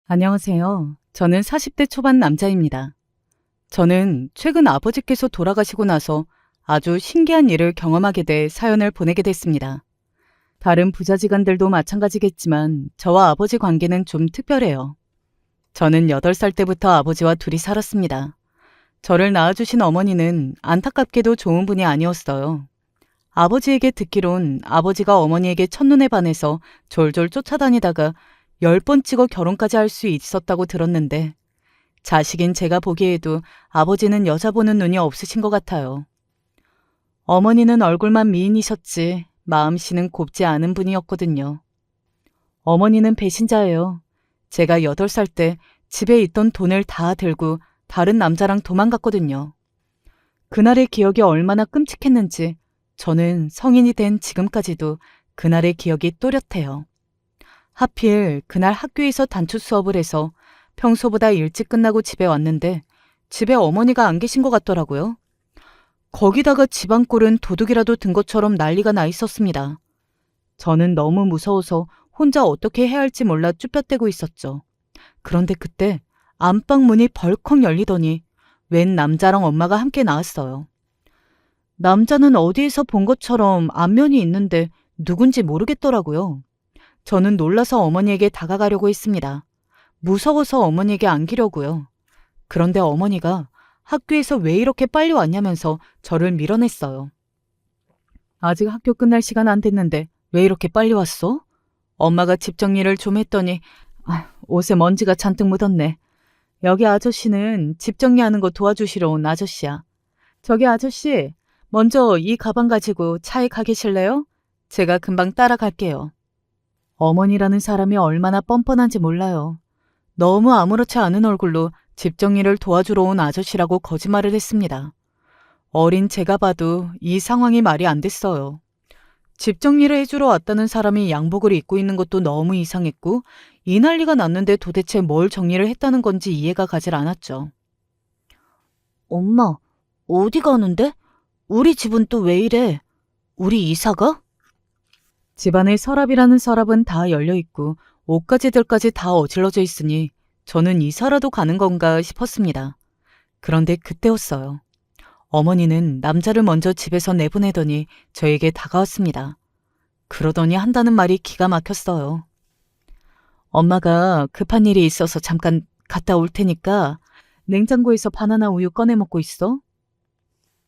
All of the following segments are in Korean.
안녕하세요. 저는 40대 초반 남자입니다. 저는 최근 아버지께서 돌아가시고 나서 아주 신기한 일을 경험하게 돼 사연을 보내게 됐습니다. 다른 부자지간들도 마찬가지겠지만 저와 아버지 관계는 좀 특별해요. 저는 8살 때부터 아버지와 둘이 살았습니다. 저를 낳아주신 어머니는 안타깝게도 좋은 분이 아니었어요. 아버지에게 듣기론 아버지가 어머니에게 첫눈에 반해서 졸졸 쫓아다니다가 10번 찍어 결혼까지 할 수 있었다고 들었는데 자식인 제가 보기에도 아버지는 여자 보는 눈이 없으신 것 같아요. 어머니는 얼굴만 미인이셨지 마음씨는 곱지 않은 분이었거든요. 어머니는 배신자예요. 제가 8살 때 집에 있던 돈을 다 들고 다른 남자랑 도망갔거든요. 그날의 기억이 얼마나 끔찍했는지 저는 성인이 된 지금까지도 그날의 기억이 또렷해요. 하필 그날 학교에서 단축 수업을 해서 평소보다 일찍 끝나고 집에 왔는데 집에 어머니가 안 계신 것 같더라고요. 거기다가 집안 꼴은 도둑이라도 든 것처럼 난리가 나 있었습니다. 저는 너무 무서워서 혼자 어떻게 해야 할지 몰라 쭈뼛대고 있었죠. 그런데 그때 안방 문이 벌컥 열리더니 웬 남자랑 엄마가 함께 나왔어요. 남자는 어디에서 본 것처럼 안면이 있는데 누군지 모르겠더라고요. 저는 놀라서 어머니에게 다가가려고 했습니다. 무서워서 어머니에게 안기려고요. 그런데 어머니가 학교에서 왜 이렇게 빨리 왔냐면서 저를 밀어냈어요. 아직 학교 끝날 시간 안 됐는데 왜 이렇게 빨리 왔어? 엄마가 집 정리를 좀 했더니 옷에 먼지가 잔뜩 묻었네. 여기 아저씨는 집 정리하는 거 도와주시러 온 아저씨야. 저기 아저씨, 먼저 이 가방 가지고 차에 가 계실래요? 제가 금방 따라갈게요. 어머니라는 사람이 얼마나 뻔뻔한지 몰라요. 너무 아무렇지 않은 얼굴로 집 정리를 도와주러 온 아저씨라고 거짓말을 했습니다. 어린 제가 봐도 이 상황이 말이 안 됐어요. 집 정리를 해주러 왔다는 사람이 양복을 입고 있는 것도 너무 이상했고 이 난리가 났는데 도대체 뭘 정리를 했다는 건지 이해가 가질 않았죠. 엄마, 어디 가는데? 우리 집은 또 왜 이래? 우리 이사가? 집안의 서랍이라는 서랍은 다 열려있고 옷가지들까지 다 어질러져 있으니 저는 이사라도 가는 건가 싶었습니다. 그런데 그때였어요. 어머니는 남자를 먼저 집에서 내보내더니 저에게 다가왔습니다. 그러더니 한다는 말이 기가 막혔어요. 엄마가 급한 일이 있어서 잠깐 갔다 올 테니까 냉장고에서 바나나 우유 꺼내 먹고 있어.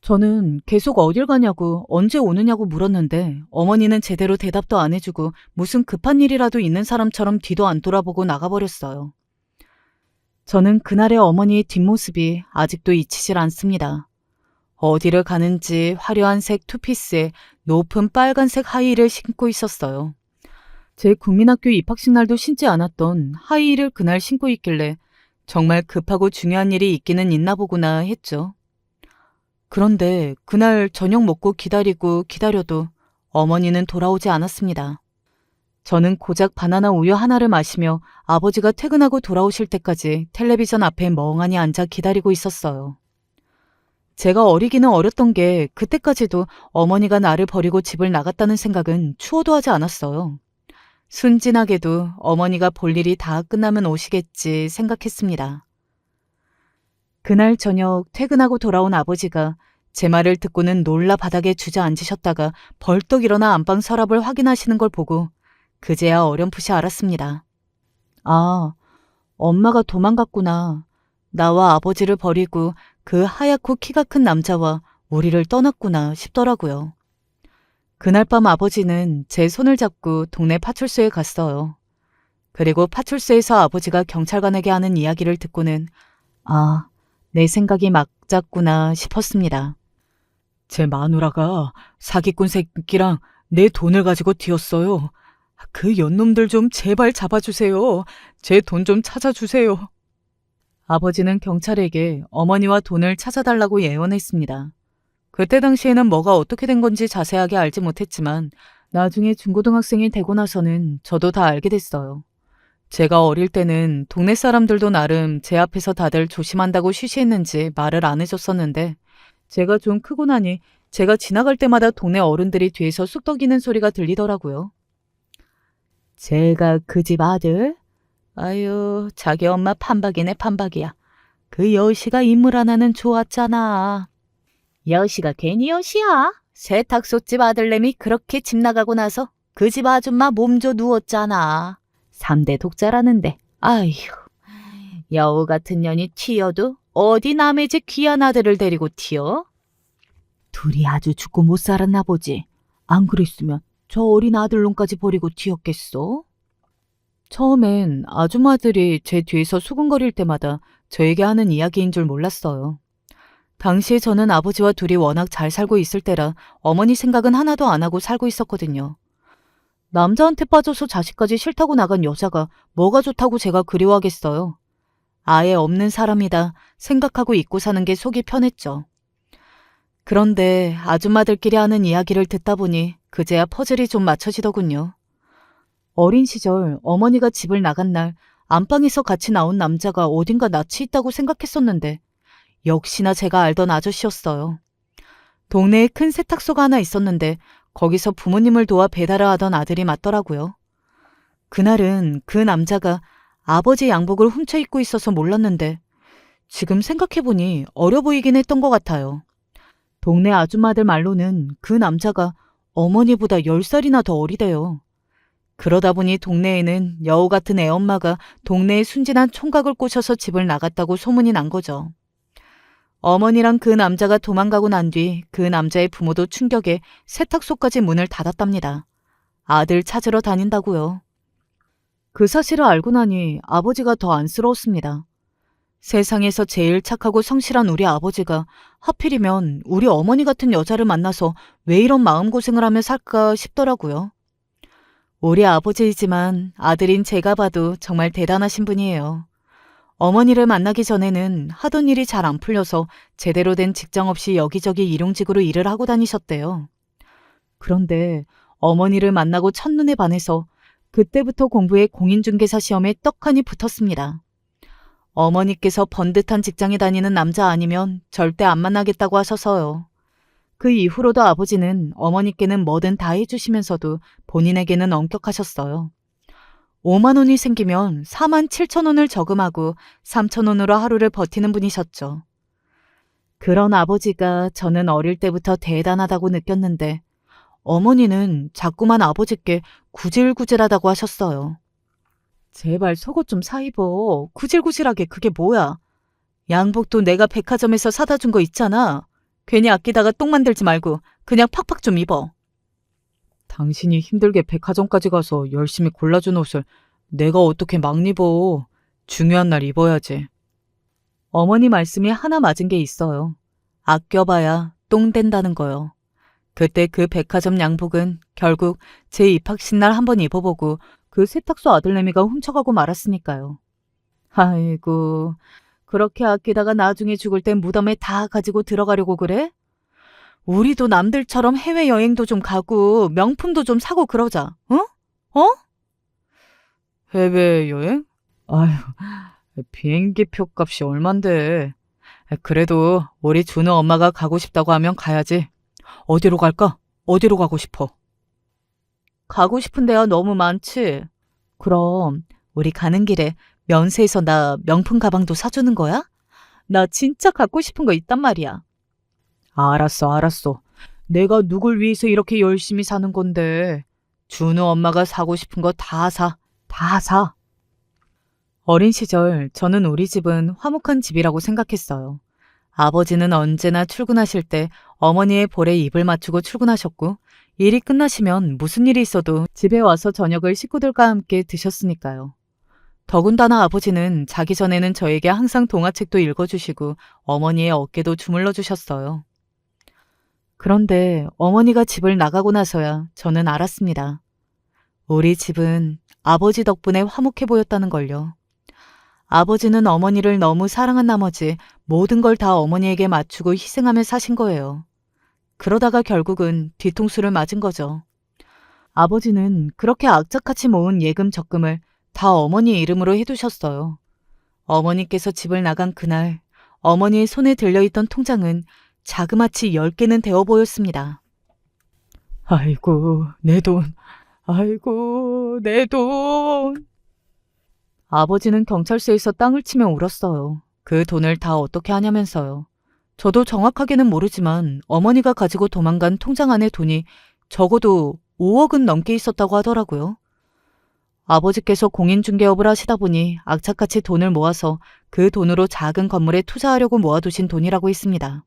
저는 계속 어딜 가냐고 언제 오느냐고 물었는데 어머니는 제대로 대답도 안 해주고 무슨 급한 일이라도 있는 사람처럼 뒤도 안 돌아보고 나가버렸어요. 저는 그날의 어머니의 뒷모습이 아직도 잊히질 않습니다. 어디를 가는지 화려한 색 투피스에 높은 빨간색 하이힐을 신고 있었어요. 제 국민학교 입학식 날도 신지 않았던 하이힐을 그날 신고 있길래 정말 급하고 중요한 일이 있기는 있나 보구나 했죠. 그런데 그날 저녁 먹고 기다려도 어머니는 돌아오지 않았습니다. 저는 고작 바나나 우유 하나를 마시며 아버지가 퇴근하고 돌아오실 때까지 텔레비전 앞에 멍하니 앉아 기다리고 있었어요. 제가 어리기는 어렸던 게 그때까지도 어머니가 나를 버리고 집을 나갔다는 생각은 추호도 하지 않았어요. 순진하게도 어머니가 볼 일이 다 끝나면 오시겠지 생각했습니다. 그날 저녁 퇴근하고 돌아온 아버지가 제 말을 듣고는 놀라 바닥에 주저앉으셨다가 벌떡 일어나 안방 서랍을 확인하시는 걸 보고 그제야 어렴풋이 알았습니다. 아, 엄마가 도망갔구나. 나와 아버지를 버리고 그 하얗고 키가 큰 남자와 우리를 떠났구나 싶더라고요. 그날 밤 아버지는 제 손을 잡고 동네 파출소에 갔어요. 그리고 파출소에서 아버지가 경찰관에게 하는 이야기를 듣고는 내 생각이 맞았구나 싶었습니다. 제 마누라가 사기꾼 새끼랑 내 돈을 가지고 튀었어요. 그 연놈들 좀 제발 잡아주세요. 제 돈 좀 찾아주세요. 아버지는 경찰에게 어머니와 돈을 찾아달라고 예언했습니다. 그때 당시에는 뭐가 어떻게 된 건지 자세하게 알지 못했지만 나중에 중고등학생이 되고 나서는 저도 다 알게 됐어요. 제가 어릴 때는 동네 사람들도 나름 제 앞에서 다들 조심한다고 쉬쉬했는지 말을 안 해줬었는데 제가 좀 크고 나니 제가 지나갈 때마다 동네 어른들이 뒤에서 쑥덕이는 소리가 들리더라고요. 제가 그 집 아들? 아유, 자기 엄마 판박이네 판박이야. 그 여시가 인물 하나는 좋았잖아. 여시가 괜히 여시야. 세탁소집 아들내미 그렇게 집 나가고 나서 그 집 아줌마 몸져 누웠잖아. 3대 독자라는데. 아휴, 여우 같은 년이 튀어도 어디 남의 집 귀한 아들을 데리고 튀어? 둘이 아주 죽고 못 살았나 보지. 안 그랬으면 저 어린 아들놈까지 버리고 튀었겠어? 처음엔 아줌마들이 제 뒤에서 수군거릴 때마다 저에게 하는 이야기인 줄 몰랐어요. 당시에 저는 아버지와 둘이 워낙 잘 살고 있을 때라 어머니 생각은 하나도 안 하고 살고 있었거든요. 남자한테 빠져서 자식까지 싫다고 나간 여자가 뭐가 좋다고 제가 그리워하겠어요. 아예 없는 사람이다 생각하고 잊고 사는 게 속이 편했죠. 그런데 아줌마들끼리 하는 이야기를 듣다 보니 그제야 퍼즐이 좀 맞춰지더군요. 어린 시절 어머니가 집을 나간 날 안방에서 같이 나온 남자가 어딘가 낯이 있다고 생각했었는데 역시나 제가 알던 아저씨였어요. 동네에 큰 세탁소가 하나 있었는데 거기서 부모님을 도와 배달을 하던 아들이 맞더라고요. 그날은 그 남자가 아버지 양복을 훔쳐 입고 있어서 몰랐는데 지금 생각해보니 어려 보이긴 했던 것 같아요. 동네 아줌마들 말로는 그 남자가 어머니보다 10살이나 더 어리대요. 그러다 보니 동네에는 여우 같은 애엄마가 동네에 순진한 총각을 꼬셔서 집을 나갔다고 소문이 난 거죠. 어머니랑 그 남자가 도망가고 난 뒤 그 남자의 부모도 충격에 세탁소까지 문을 닫았답니다. 아들 찾으러 다닌다고요. 그 사실을 알고 나니 아버지가 더 안쓰러웠습니다. 세상에서 제일 착하고 성실한 우리 아버지가 하필이면 우리 어머니 같은 여자를 만나서 왜 이런 마음고생을 하며 살까 싶더라고요. 우리 아버지이지만 아들인 제가 봐도 정말 대단하신 분이에요. 어머니를 만나기 전에는 하던 일이 잘 안 풀려서 제대로 된 직장 없이 여기저기 일용직으로 일을 하고 다니셨대요. 그런데 어머니를 만나고 첫눈에 반해서 그때부터 공부에 공인중개사 시험에 떡하니 붙었습니다. 어머니께서 번듯한 직장에 다니는 남자 아니면 절대 안 만나겠다고 하셔서요. 그 이후로도 아버지는 어머니께는 뭐든 다 해주시면서도 본인에게는 엄격하셨어요. 5만 원이 생기면 4만 7천 원을 저금하고 3천 원으로 하루를 버티는 분이셨죠. 그런 아버지가 저는 어릴 때부터 대단하다고 느꼈는데 어머니는 자꾸만 아버지께 구질구질하다고 하셨어요. 제발 속옷 좀 사 입어. 구질구질하게 그게 뭐야. 양복도 내가 백화점에서 사다 준 거 있잖아. 괜히 아끼다가 똥 만들지 말고 그냥 팍팍 좀 입어. 당신이 힘들게 백화점까지 가서 열심히 골라준 옷을 내가 어떻게 막 입어. 중요한 날 입어야지. 어머니 말씀이 하나 맞은 게 있어요. 아껴봐야 똥 된다는 거요. 그때 그 백화점 양복은 결국 제 입학식 날 한번 입어보고 그 세탁소 아들내미가 훔쳐가고 말았으니까요. 아이고, 그렇게 아끼다가 나중에 죽을 땐 무덤에 다 가지고 들어가려고 그래? 우리도 남들처럼 해외여행도 좀 가고 명품도 좀 사고 그러자, 어? 어? 해외여행? 아휴, 비행기표 값이 얼만데. 그래도 우리 준우 엄마가 가고 싶다고 하면 가야지. 어디로 갈까? 어디로 가고 싶어? 가고 싶은 데가 너무 많지. 그럼 우리 가는 길에 면세에서 나 명품 가방도 사주는 거야? 나 진짜 갖고 싶은 거 있단 말이야. 알았어, 알았어. 내가 누굴 위해서 이렇게 열심히 사는 건데. 준우 엄마가 사고 싶은 거 다 사. 다 사. 어린 시절 저는 우리 집은 화목한 집이라고 생각했어요. 아버지는 언제나 출근하실 때 어머니의 볼에 입을 맞추고 출근하셨고 일이 끝나시면 무슨 일이 있어도 집에 와서 저녁을 식구들과 함께 드셨으니까요. 더군다나 아버지는 자기 전에는 저에게 항상 동화책도 읽어주시고 어머니의 어깨도 주물러 주셨어요. 그런데 어머니가 집을 나가고 나서야 저는 알았습니다. 우리 집은 아버지 덕분에 화목해 보였다는 걸요. 아버지는 어머니를 너무 사랑한 나머지 모든 걸 다 어머니에게 맞추고 희생하며 사신 거예요. 그러다가 결국은 뒤통수를 맞은 거죠. 아버지는 그렇게 악착같이 모은 예금 적금을 다 어머니 이름으로 해두셨어요. 어머니께서 집을 나간 그날 어머니의 손에 들려있던 통장은 자그마치 10개는 되어 보였습니다. 아이고, 내 돈. 아이고, 내 돈. 아버지는 경찰서에서 땅을 치며 울었어요. 그 돈을 다 어떻게 하냐면서요. 저도 정확하게는 모르지만 어머니가 가지고 도망간 통장 안에 돈이 적어도 5억은 넘게 있었다고 하더라고요. 아버지께서 공인중개업을 하시다 보니 악착같이 돈을 모아서 그 돈으로 작은 건물에 투자하려고 모아두신 돈이라고 했습니다.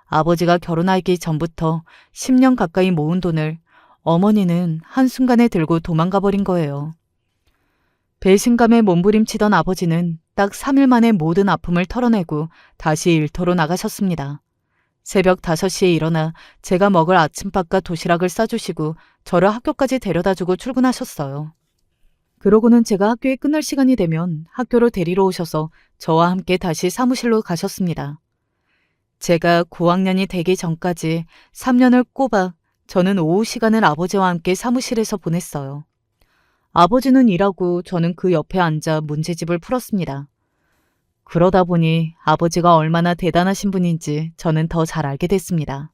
아버지가 결혼하기 전부터 10년 가까이 모은 돈을 어머니는 한순간에 들고 도망가 버린 거예요. 배신감에 몸부림치던 아버지는 딱 3일 만에 모든 아픔을 털어내고 다시 일터로 나가셨습니다. 새벽 5시에 일어나 제가 먹을 아침밥과 도시락을 싸주시고 저를 학교까지 데려다주고 출근하셨어요. 그러고는 제가 학교에 끝날 시간이 되면 학교로 데리러 오셔서 저와 함께 다시 사무실로 가셨습니다. 제가 고학년이 되기 전까지 3년을 꼬박 저는 오후 시간을 아버지와 함께 사무실에서 보냈어요. 아버지는 일하고 저는 그 옆에 앉아 문제집을 풀었습니다. 그러다 보니 아버지가 얼마나 대단하신 분인지 저는 더 잘 알게 됐습니다.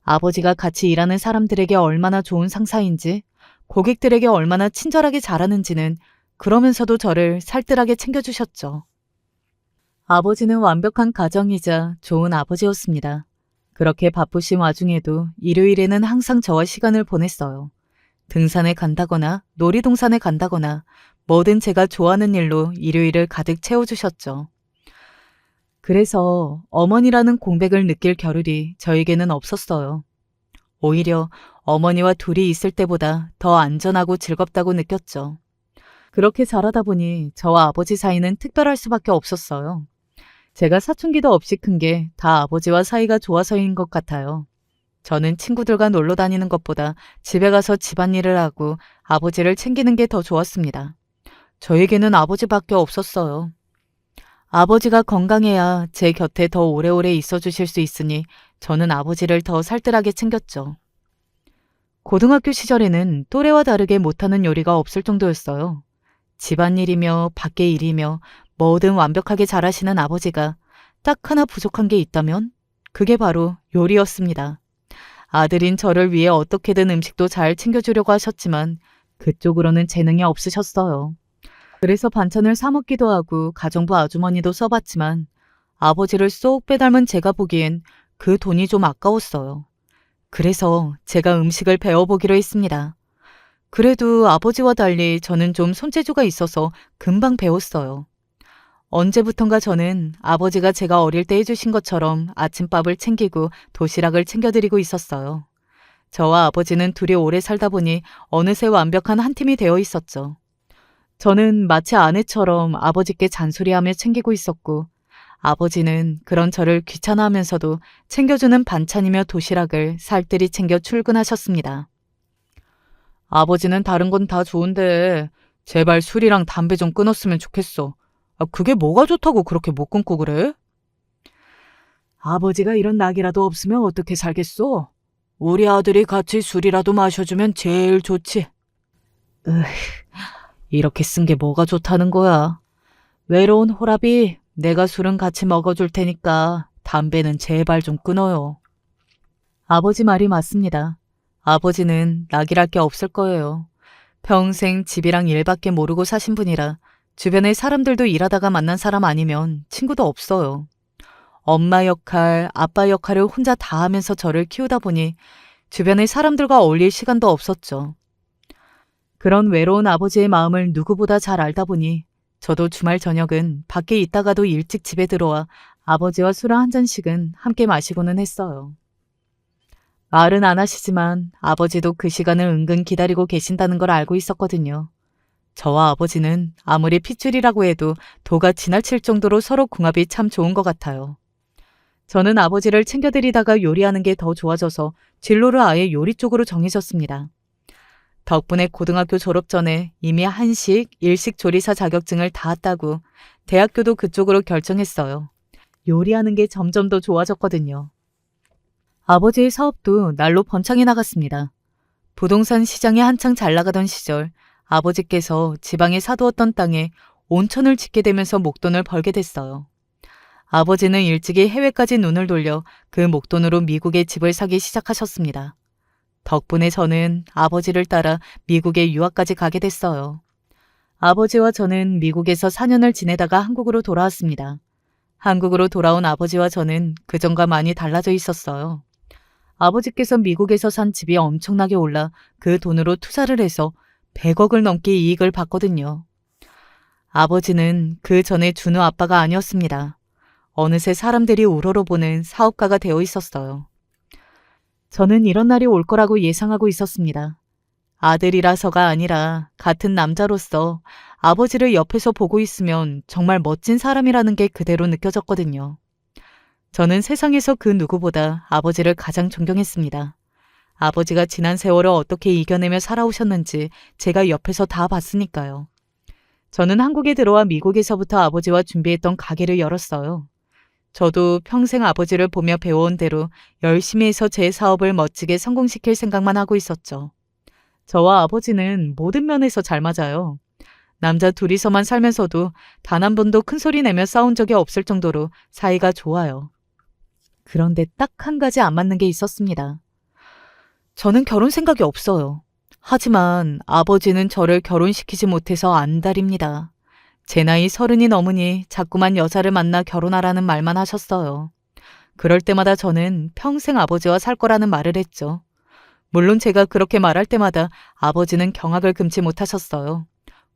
아버지가 같이 일하는 사람들에게 얼마나 좋은 상사인지, 고객들에게 얼마나 친절하게 잘하는지는 그러면서도 저를 살뜰하게 챙겨주셨죠. 아버지는 완벽한 가정이자 좋은 아버지였습니다. 그렇게 바쁘신 와중에도 일요일에는 항상 저와 시간을 보냈어요. 등산에 간다거나 놀이동산에 간다거나 뭐든 제가 좋아하는 일로 일요일을 가득 채워주셨죠. 그래서 어머니라는 공백을 느낄 겨를이 저에게는 없었어요. 오히려 어머니와 둘이 있을 때보다 더 안전하고 즐겁다고 느꼈죠. 그렇게 자라다 보니 저와 아버지 사이는 특별할 수밖에 없었어요. 제가 사춘기도 없이 큰 게 다 아버지와 사이가 좋아서인 것 같아요. 저는 친구들과 놀러 다니는 것보다 집에 가서 집안일을 하고 아버지를 챙기는 게 더 좋았습니다. 저에게는 아버지밖에 없었어요. 아버지가 건강해야 제 곁에 더 오래오래 있어 주실 수 있으니 저는 아버지를 더 살뜰하게 챙겼죠. 고등학교 시절에는 또래와 다르게 못하는 요리가 없을 정도였어요. 집안일이며 밖의 일이며 뭐든 완벽하게 잘하시는 아버지가 딱 하나 부족한 게 있다면 그게 바로 요리였습니다. 아들인 저를 위해 어떻게든 음식도 잘 챙겨주려고 하셨지만 그쪽으로는 재능이 없으셨어요. 그래서 반찬을 사 먹기도 하고 가정부 아주머니도 써봤지만 아버지를 쏙 빼닮은 제가 보기엔 그 돈이 좀 아까웠어요. 그래서 제가 음식을 배워보기로 했습니다. 그래도 아버지와 달리 저는 좀 손재주가 있어서 금방 배웠어요. 언제부턴가 저는 아버지가 제가 어릴 때 해주신 것처럼 아침밥을 챙기고 도시락을 챙겨드리고 있었어요. 저와 아버지는 둘이 오래 살다 보니 어느새 완벽한 한 팀이 되어 있었죠. 저는 마치 아내처럼 아버지께 잔소리하며 챙기고 있었고 아버지는 그런 저를 귀찮아하면서도 챙겨주는 반찬이며 도시락을 살뜰히 챙겨 출근하셨습니다. 아버지는 다른 건 다 좋은데 제발 술이랑 담배 좀 끊었으면 좋겠어. 그게 뭐가 좋다고 그렇게 못 끊고 그래? 아버지가 이런 낙이라도 없으면 어떻게 살겠소? 우리 아들이 같이 술이라도 마셔주면 제일 좋지. 이렇게 쓴 게 뭐가 좋다는 거야? 외로운 호랍이 내가 술은 같이 먹어줄 테니까 담배는 제발 좀 끊어요. 아버지 말이 맞습니다. 아버지는 낙이랄 게 없을 거예요. 평생 집이랑 일밖에 모르고 사신 분이라 주변에 사람들도 일하다가 만난 사람 아니면 친구도 없어요. 엄마 역할, 아빠 역할을 혼자 다 하면서 저를 키우다 보니 주변의 사람들과 어울릴 시간도 없었죠. 그런 외로운 아버지의 마음을 누구보다 잘 알다 보니 저도 주말 저녁은 밖에 있다가도 일찍 집에 들어와 아버지와 술 한 잔씩은 함께 마시고는 했어요. 말은 안 하시지만 아버지도 그 시간을 은근 기다리고 계신다는 걸 알고 있었거든요. 저와 아버지는 아무리 핏줄이라고 해도 도가 지나칠 정도로 서로 궁합이 참 좋은 것 같아요. 저는 아버지를 챙겨드리다가 요리하는 게 더 좋아져서 진로를 아예 요리 쪽으로 정해졌습니다. 덕분에 고등학교 졸업 전에 이미 한식, 일식 조리사 자격증을 다 따고 대학교도 그쪽으로 결정했어요. 요리하는 게 점점 더 좋아졌거든요. 아버지의 사업도 날로 번창해 나갔습니다. 부동산 시장이 한창 잘 나가던 시절 아버지께서 지방에 사두었던 땅에 온천을 짓게 되면서 목돈을 벌게 됐어요. 아버지는 일찍이 해외까지 눈을 돌려 그 목돈으로 미국에 집을 사기 시작하셨습니다. 덕분에 저는 아버지를 따라 미국에 유학까지 가게 됐어요. 아버지와 저는 미국에서 4년을 지내다가 한국으로 돌아왔습니다. 한국으로 돌아온 아버지와 저는 그전과 많이 달라져 있었어요. 아버지께서 미국에서 산 집이 엄청나게 올라 그 돈으로 투자를 해서 100억을 넘게 이익을 봤거든요. 아버지는 그 전에 준우 아빠가 아니었습니다. 어느새 사람들이 우러러보는 사업가가 되어 있었어요. 저는 이런 날이 올 거라고 예상하고 있었습니다. 아들이라서가 아니라 같은 남자로서 아버지를 옆에서 보고 있으면 정말 멋진 사람이라는 게 그대로 느껴졌거든요. 저는 세상에서 그 누구보다 아버지를 가장 존경했습니다. 아버지가 지난 세월을 어떻게 이겨내며 살아오셨는지 제가 옆에서 다 봤으니까요. 저는 한국에 들어와 미국에서부터 아버지와 준비했던 가게를 열었어요. 저도 평생 아버지를 보며 배워온 대로 열심히 해서 제 사업을 멋지게 성공시킬 생각만 하고 있었죠. 저와 아버지는 모든 면에서 잘 맞아요. 남자 둘이서만 살면서도 단 한 번도 큰 소리 내며 싸운 적이 없을 정도로 사이가 좋아요. 그런데 딱 한 가지 안 맞는 게 있었습니다. 저는 결혼 생각이 없어요. 하지만 아버지는 저를 결혼시키지 못해서 안달입니다. 제 나이 30이 넘으니 자꾸만 여자를 만나 결혼하라는 말만 하셨어요. 그럴 때마다 저는 평생 아버지와 살 거라는 말을 했죠. 물론 제가 그렇게 말할 때마다 아버지는 경악을 금치 못하셨어요.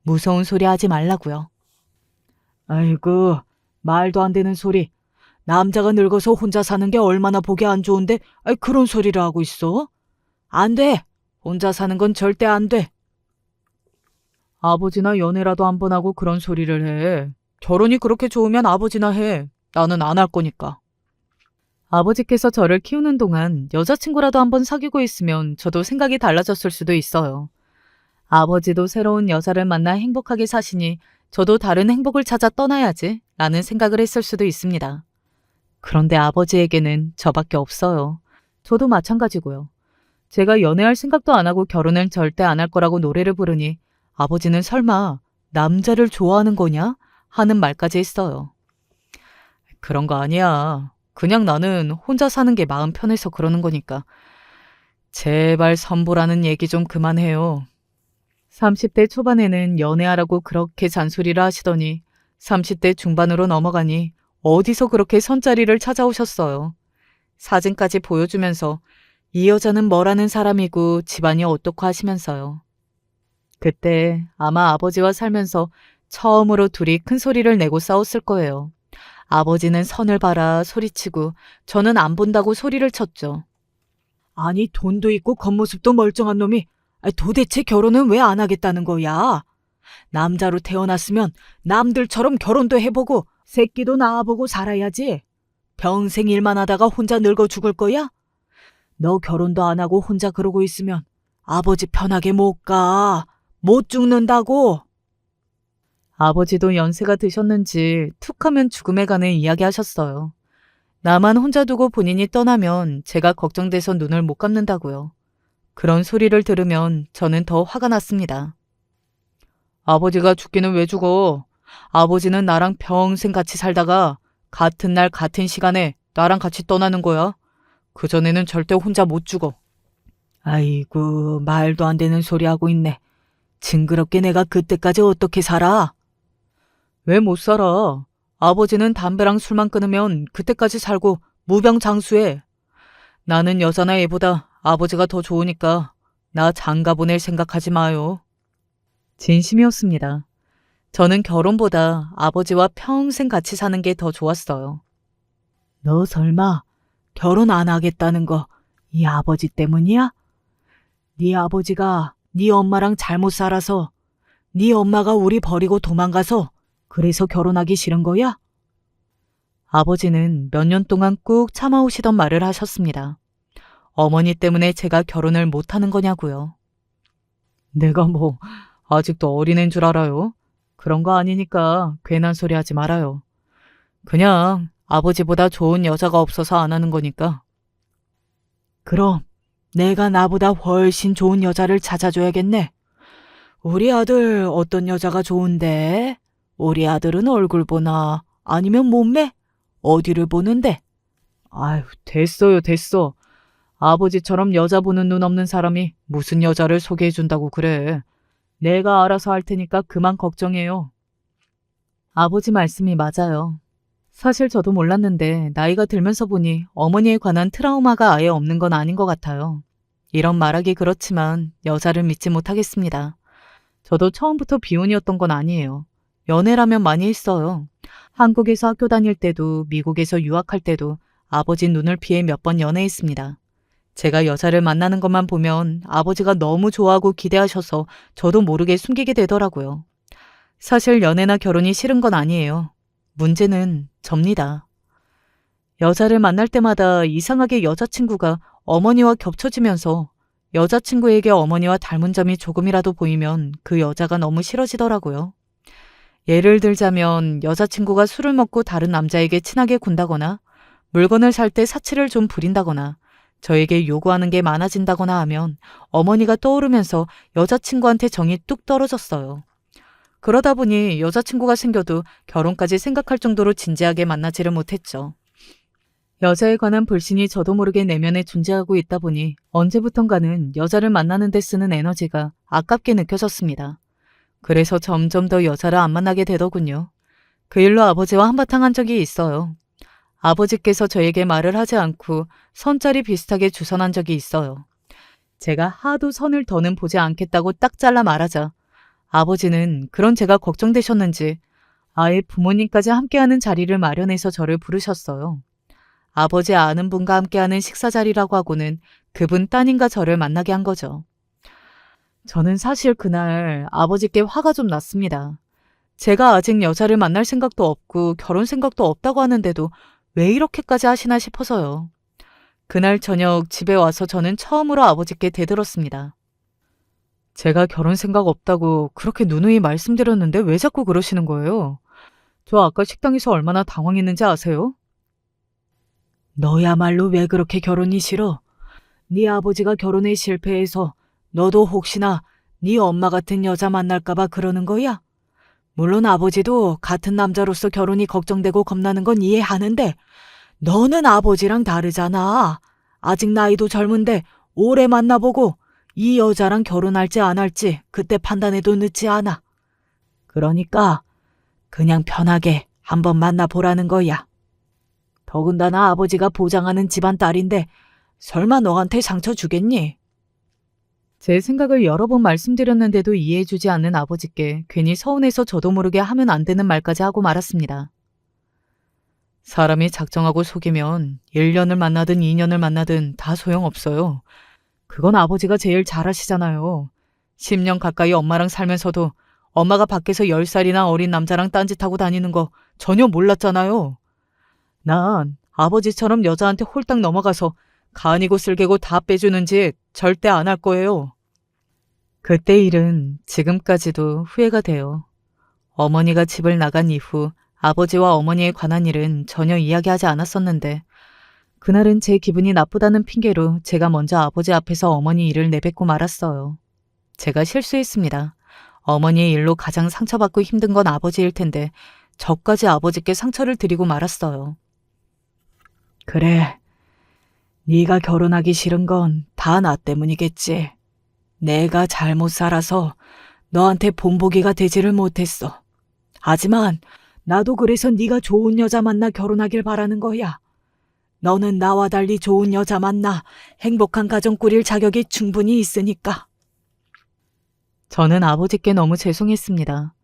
무서운 소리 하지 말라고요. 아이고, 말도 안 되는 소리. 남자가 늙어서 혼자 사는 게 얼마나 보기 안 좋은데 그런 소리를 하고 있어? 안 돼. 혼자 사는 건 절대 안 돼. 아버지나 연애라도 한 번 하고 그런 소리를 해. 결혼이 그렇게 좋으면 아버지나 해. 나는 안 할 거니까. 아버지께서 저를 키우는 동안 여자친구라도 한번 사귀고 있으면 저도 생각이 달라졌을 수도 있어요. 아버지도 새로운 여자를 만나 행복하게 사시니 저도 다른 행복을 찾아 떠나야지 라는 생각을 했을 수도 있습니다. 그런데 아버지에게는 저밖에 없어요. 저도 마찬가지고요. 제가 연애할 생각도 안 하고 결혼을 절대 안 할 거라고 노래를 부르니 아버지는 설마 남자를 좋아하는 거냐? 하는 말까지 했어요. 그런 거 아니야. 그냥 나는 혼자 사는 게 마음 편해서 그러는 거니까. 제발 선보라는 얘기 좀 그만해요. 30대 초반에는 연애하라고 그렇게 잔소리를 하시더니 30대 중반으로 넘어가니 어디서 그렇게 선자리를 찾아오셨어요. 사진까지 보여주면서 이 여자는 뭐라는 사람이고 집안이 어떻고 하시면서요. 그때 아마 아버지와 살면서 처음으로 둘이 큰 소리를 내고 싸웠을 거예요. 아버지는 선을 봐라 소리치고 저는 안 본다고 소리를 쳤죠. 아니 돈도 있고 겉모습도 멀쩡한 놈이 도대체 결혼은 왜 안 하겠다는 거야? 남자로 태어났으면 남들처럼 결혼도 해보고 새끼도 낳아보고 살아야지. 평생 일만 하다가 혼자 늙어 죽을 거야? 너 결혼도 안 하고 혼자 그러고 있으면 아버지 편하게 못 가. 못 죽는다고. 아버지도 연세가 드셨는지 툭하면 죽음에 관해 이야기하셨어요. 나만 혼자 두고 본인이 떠나면 제가 걱정돼서 눈을 못 감는다고요. 그런 소리를 들으면 저는 더 화가 났습니다. 아버지가 죽기는 왜 죽어? 아버지는 나랑 평생 같이 살다가 같은 날 같은 시간에 나랑 같이 떠나는 거야. 그전에는 절대 혼자 못 죽어. 아이고, 말도 안 되는 소리 하고 있네. 징그럽게 내가 그때까지 어떻게 살아? 왜 못 살아? 아버지는 담배랑 술만 끊으면 그때까지 살고 무병장수해. 나는 여자나 애보다 아버지가 더 좋으니까 나 장가 보낼 생각하지 마요. 진심이었습니다. 저는 결혼보다 아버지와 평생 같이 사는 게 더 좋았어요. 너 설마 결혼 안 하겠다는 거 이 아버지 때문이야? 네 아버지가 네 엄마랑 잘못 살아서 네 엄마가 우리 버리고 도망가서 그래서 결혼하기 싫은 거야? 아버지는 몇 년 동안 꾹 참아오시던 말을 하셨습니다. 어머니 때문에 제가 결혼을 못하는 거냐고요. 내가 뭐 아직도 어린애인 줄 알아요? 그런 거 아니니까 괜한 소리 하지 말아요. 그냥 아버지보다 좋은 여자가 없어서 안 하는 거니까. 그럼 내가 나보다 훨씬 좋은 여자를 찾아줘야겠네. 우리 아들 어떤 여자가 좋은데? 우리 아들은 얼굴 보나 아니면 몸매? 어디를 보는데? 아유, 됐어요, 됐어. 아버지처럼 여자 보는 눈 없는 사람이 무슨 여자를 소개해준다고 그래. 내가 알아서 할 테니까 그만 걱정해요. 아버지 말씀이 맞아요. 사실 저도 몰랐는데 나이가 들면서 보니 어머니에 관한 트라우마가 아예 없는 건 아닌 것 같아요. 이런 말하기 그렇지만 여자를 믿지 못하겠습니다. 저도 처음부터 비혼이었던 건 아니에요. 연애라면 많이 했어요. 한국에서 학교 다닐 때도 미국에서 유학할 때도 아버지 눈을 피해 몇 번 연애했습니다. 제가 여자를 만나는 것만 보면 아버지가 너무 좋아하고 기대하셔서 저도 모르게 숨기게 되더라고요. 사실 연애나 결혼이 싫은 건 아니에요. 문제는 접니다. 여자를 만날 때마다 이상하게 여자친구가 어머니와 겹쳐지면서 여자친구에게 어머니와 닮은 점이 조금이라도 보이면 그 여자가 너무 싫어지더라고요. 예를 들자면 여자친구가 술을 먹고 다른 남자에게 친하게 군다거나 물건을 살 때 사치를 좀 부린다거나 저에게 요구하는 게 많아진다거나 하면 어머니가 떠오르면서 여자친구한테 정이 뚝 떨어졌어요. 그러다 보니 여자친구가 생겨도 결혼까지 생각할 정도로 진지하게 만나지를 못했죠. 여자에 관한 불신이 저도 모르게 내면에 존재하고 있다 보니 언제부턴가는 여자를 만나는 데 쓰는 에너지가 아깝게 느껴졌습니다. 그래서 점점 더 여자를 안 만나게 되더군요. 그 일로 아버지와 한바탕 한 적이 있어요. 아버지께서 저에게 말을 하지 않고 선짜리 비슷하게 주선한 적이 있어요. 제가 하도 선을 더는 보지 않겠다고 딱 잘라 말하자 아버지는 그런 제가 걱정되셨는지 아예 부모님까지 함께하는 자리를 마련해서 저를 부르셨어요. 아버지 아는 분과 함께하는 식사 자리라고 하고는 그분 따님과 저를 만나게 한 거죠. 저는 사실 그날 아버지께 화가 좀 났습니다. 제가 아직 여자를 만날 생각도 없고 결혼 생각도 없다고 하는데도 왜 이렇게까지 하시나 싶어서요. 그날 저녁 집에 와서 저는 처음으로 아버지께 대들었습니다. 제가 결혼 생각 없다고 그렇게 누누이 말씀드렸는데 왜 자꾸 그러시는 거예요? 저 아까 식당에서 얼마나 당황했는지 아세요? 너야말로 왜 그렇게 결혼이 싫어? 네 아버지가 결혼에 실패해서 너도 혹시나 네 엄마 같은 여자 만날까 봐 그러는 거야? 물론 아버지도 같은 남자로서 결혼이 걱정되고 겁나는 건 이해하는데 너는 아버지랑 다르잖아. 아직 나이도 젊은데 오래 만나보고 이 여자랑 결혼할지 안 할지 그때 판단해도 늦지 않아. 그러니까 그냥 편하게 한번 만나보라는 거야. 더군다나 아버지가 보장하는 집안 딸인데 설마 너한테 상처 주겠니? 제 생각을 여러 번 말씀드렸는데도 이해해주지 않는 아버지께 괜히 서운해서 저도 모르게 하면 안 되는 말까지 하고 말았습니다. 사람이 작정하고 속이면 1년을 만나든 2년을 만나든 다 소용없어요. 그건 아버지가 제일 잘 아시잖아요. 10년 가까이 엄마랑 살면서도 엄마가 밖에서 10살이나 어린 남자랑 딴짓하고 다니는 거 전혀 몰랐잖아요. 난 아버지처럼 여자한테 홀딱 넘어가서 간이고 쓸개고 다 빼주는 짓 절대 안 할 거예요. 그때 일은 지금까지도 후회가 돼요. 어머니가 집을 나간 이후 아버지와 어머니에 관한 일은 전혀 이야기하지 않았었는데 그날은 제 기분이 나쁘다는 핑계로 제가 먼저 아버지 앞에서 어머니 일을 내뱉고 말았어요. 제가 실수했습니다. 어머니의 일로 가장 상처받고 힘든 건 아버지일 텐데 저까지 아버지께 상처를 드리고 말았어요. 그래, 네가 결혼하기 싫은 건 다 나 때문이겠지. 내가 잘못 살아서 너한테 본보기가 되지를 못했어. 하지만 나도 그래서 네가 좋은 여자 만나 결혼하길 바라는 거야. 너는 나와 달리 좋은 여자 만나 행복한 가정 꾸릴 자격이 충분히 있으니까. 저는 아버지께 너무 죄송했습니다.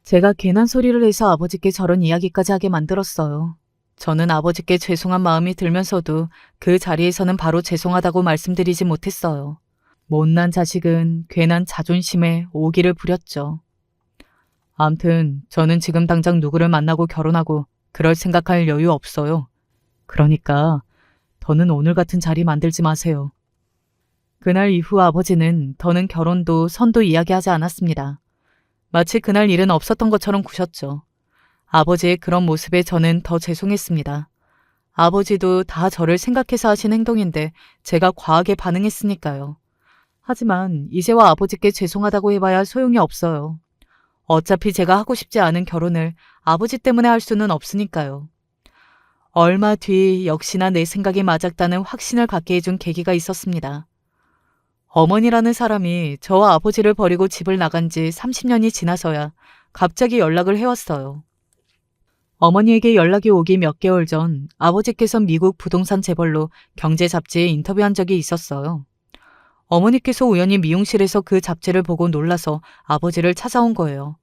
제가 괜한 소리를 해서 아버지께 저런 이야기까지 하게 만들었어요. 저는 아버지께 죄송한 마음이 들면서도 그 자리에서는 바로 죄송하다고 말씀드리지 못했어요. 못난 자식은 괜한 자존심에 오기를 부렸죠. 암튼 저는 지금 당장 누구를 만나고 결혼하고 그럴 생각할 여유 없어요. 그러니까 더는 오늘 같은 자리 만들지 마세요. 그날 이후 아버지는 더는 결혼도 선도 이야기하지 않았습니다. 마치 그날 일은 없었던 것처럼 구셨죠. 아버지의 그런 모습에 저는 더 죄송했습니다. 아버지도 다 저를 생각해서 하신 행동인데 제가 과하게 반응했으니까요. 하지만 이제와 아버지께 죄송하다고 해봐야 소용이 없어요. 어차피 제가 하고 싶지 않은 결혼을 아버지 때문에 할 수는 없으니까요. 얼마 뒤 역시나 내 생각이 맞았다는 확신을 갖게 해준 계기가 있었습니다. 어머니라는 사람이 저와 아버지를 버리고 집을 나간 지 30년이 지나서야 갑자기 연락을 해왔어요. 어머니에게 연락이 오기 몇 개월 전 아버지께서 미국 부동산 재벌로 경제 잡지에 인터뷰한 적이 있었어요. 어머니께서 우연히 미용실에서 그 잡지를 보고 놀라서 아버지를 찾아온 거예요.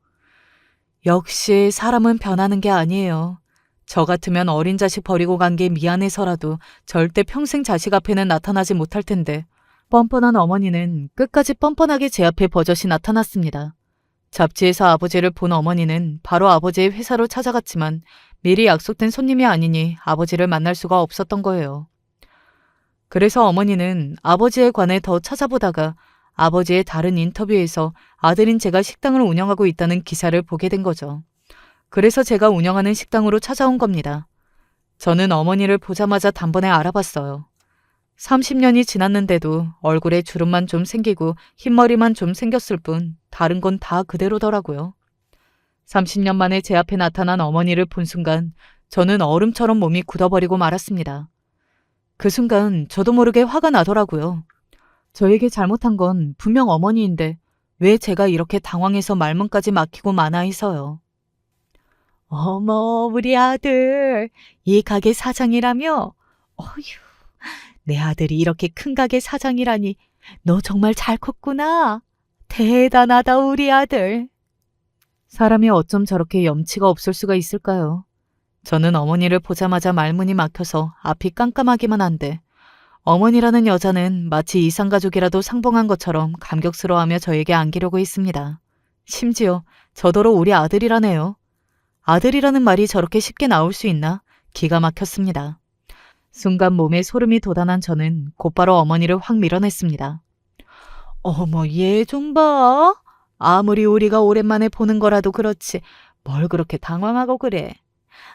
역시 사람은 변하는 게 아니에요. 저 같으면 어린 자식 버리고 간 게 미안해서라도 절대 평생 자식 앞에는 나타나지 못할 텐데 뻔뻔한 어머니는 끝까지 뻔뻔하게 제 앞에 버젓이 나타났습니다. 잡지에서 아버지를 본 어머니는 바로 아버지의 회사로 찾아갔지만 미리 약속된 손님이 아니니 아버지를 만날 수가 없었던 거예요. 그래서 어머니는 아버지에 관해 더 찾아보다가 아버지의 다른 인터뷰에서 아들인 제가 식당을 운영하고 있다는 기사를 보게 된 거죠. 그래서 제가 운영하는 식당으로 찾아온 겁니다. 저는 어머니를 보자마자 단번에 알아봤어요. 30년이 지났는데도 얼굴에 주름만 좀 생기고 흰머리만 좀 생겼을 뿐 다른 건 다 그대로더라고요. 30년 만에 제 앞에 나타난 어머니를 본 순간 저는 얼음처럼 몸이 굳어버리고 말았습니다. 그 순간 저도 모르게 화가 나더라고요. 저에게 잘못한 건 분명 어머니인데 왜 제가 이렇게 당황해서 말문까지 막히고 마나 해서요. 어머, 우리 아들, 이 가게 사장이라며? 어휴, 내 아들이 이렇게 큰 가게 사장이라니 너 정말 잘 컸구나. 대단하다, 우리 아들. 사람이 어쩜 저렇게 염치가 없을 수가 있을까요? 저는 어머니를 보자마자 말문이 막혀서 앞이 깜깜하기만 한데 어머니라는 여자는 마치 이상가족이라도 상봉한 것처럼 감격스러워하며 저에게 안기려고 했습니다. 심지어 저더러 우리 아들이라네요. 아들이라는 말이 저렇게 쉽게 나올 수 있나? 기가 막혔습니다. 순간 몸에 소름이 돋아난 저는 곧바로 어머니를 확 밀어냈습니다. 어머, 얘 좀 봐. 아무리 우리가 오랜만에 보는 거라도 그렇지 뭘 그렇게 당황하고 그래.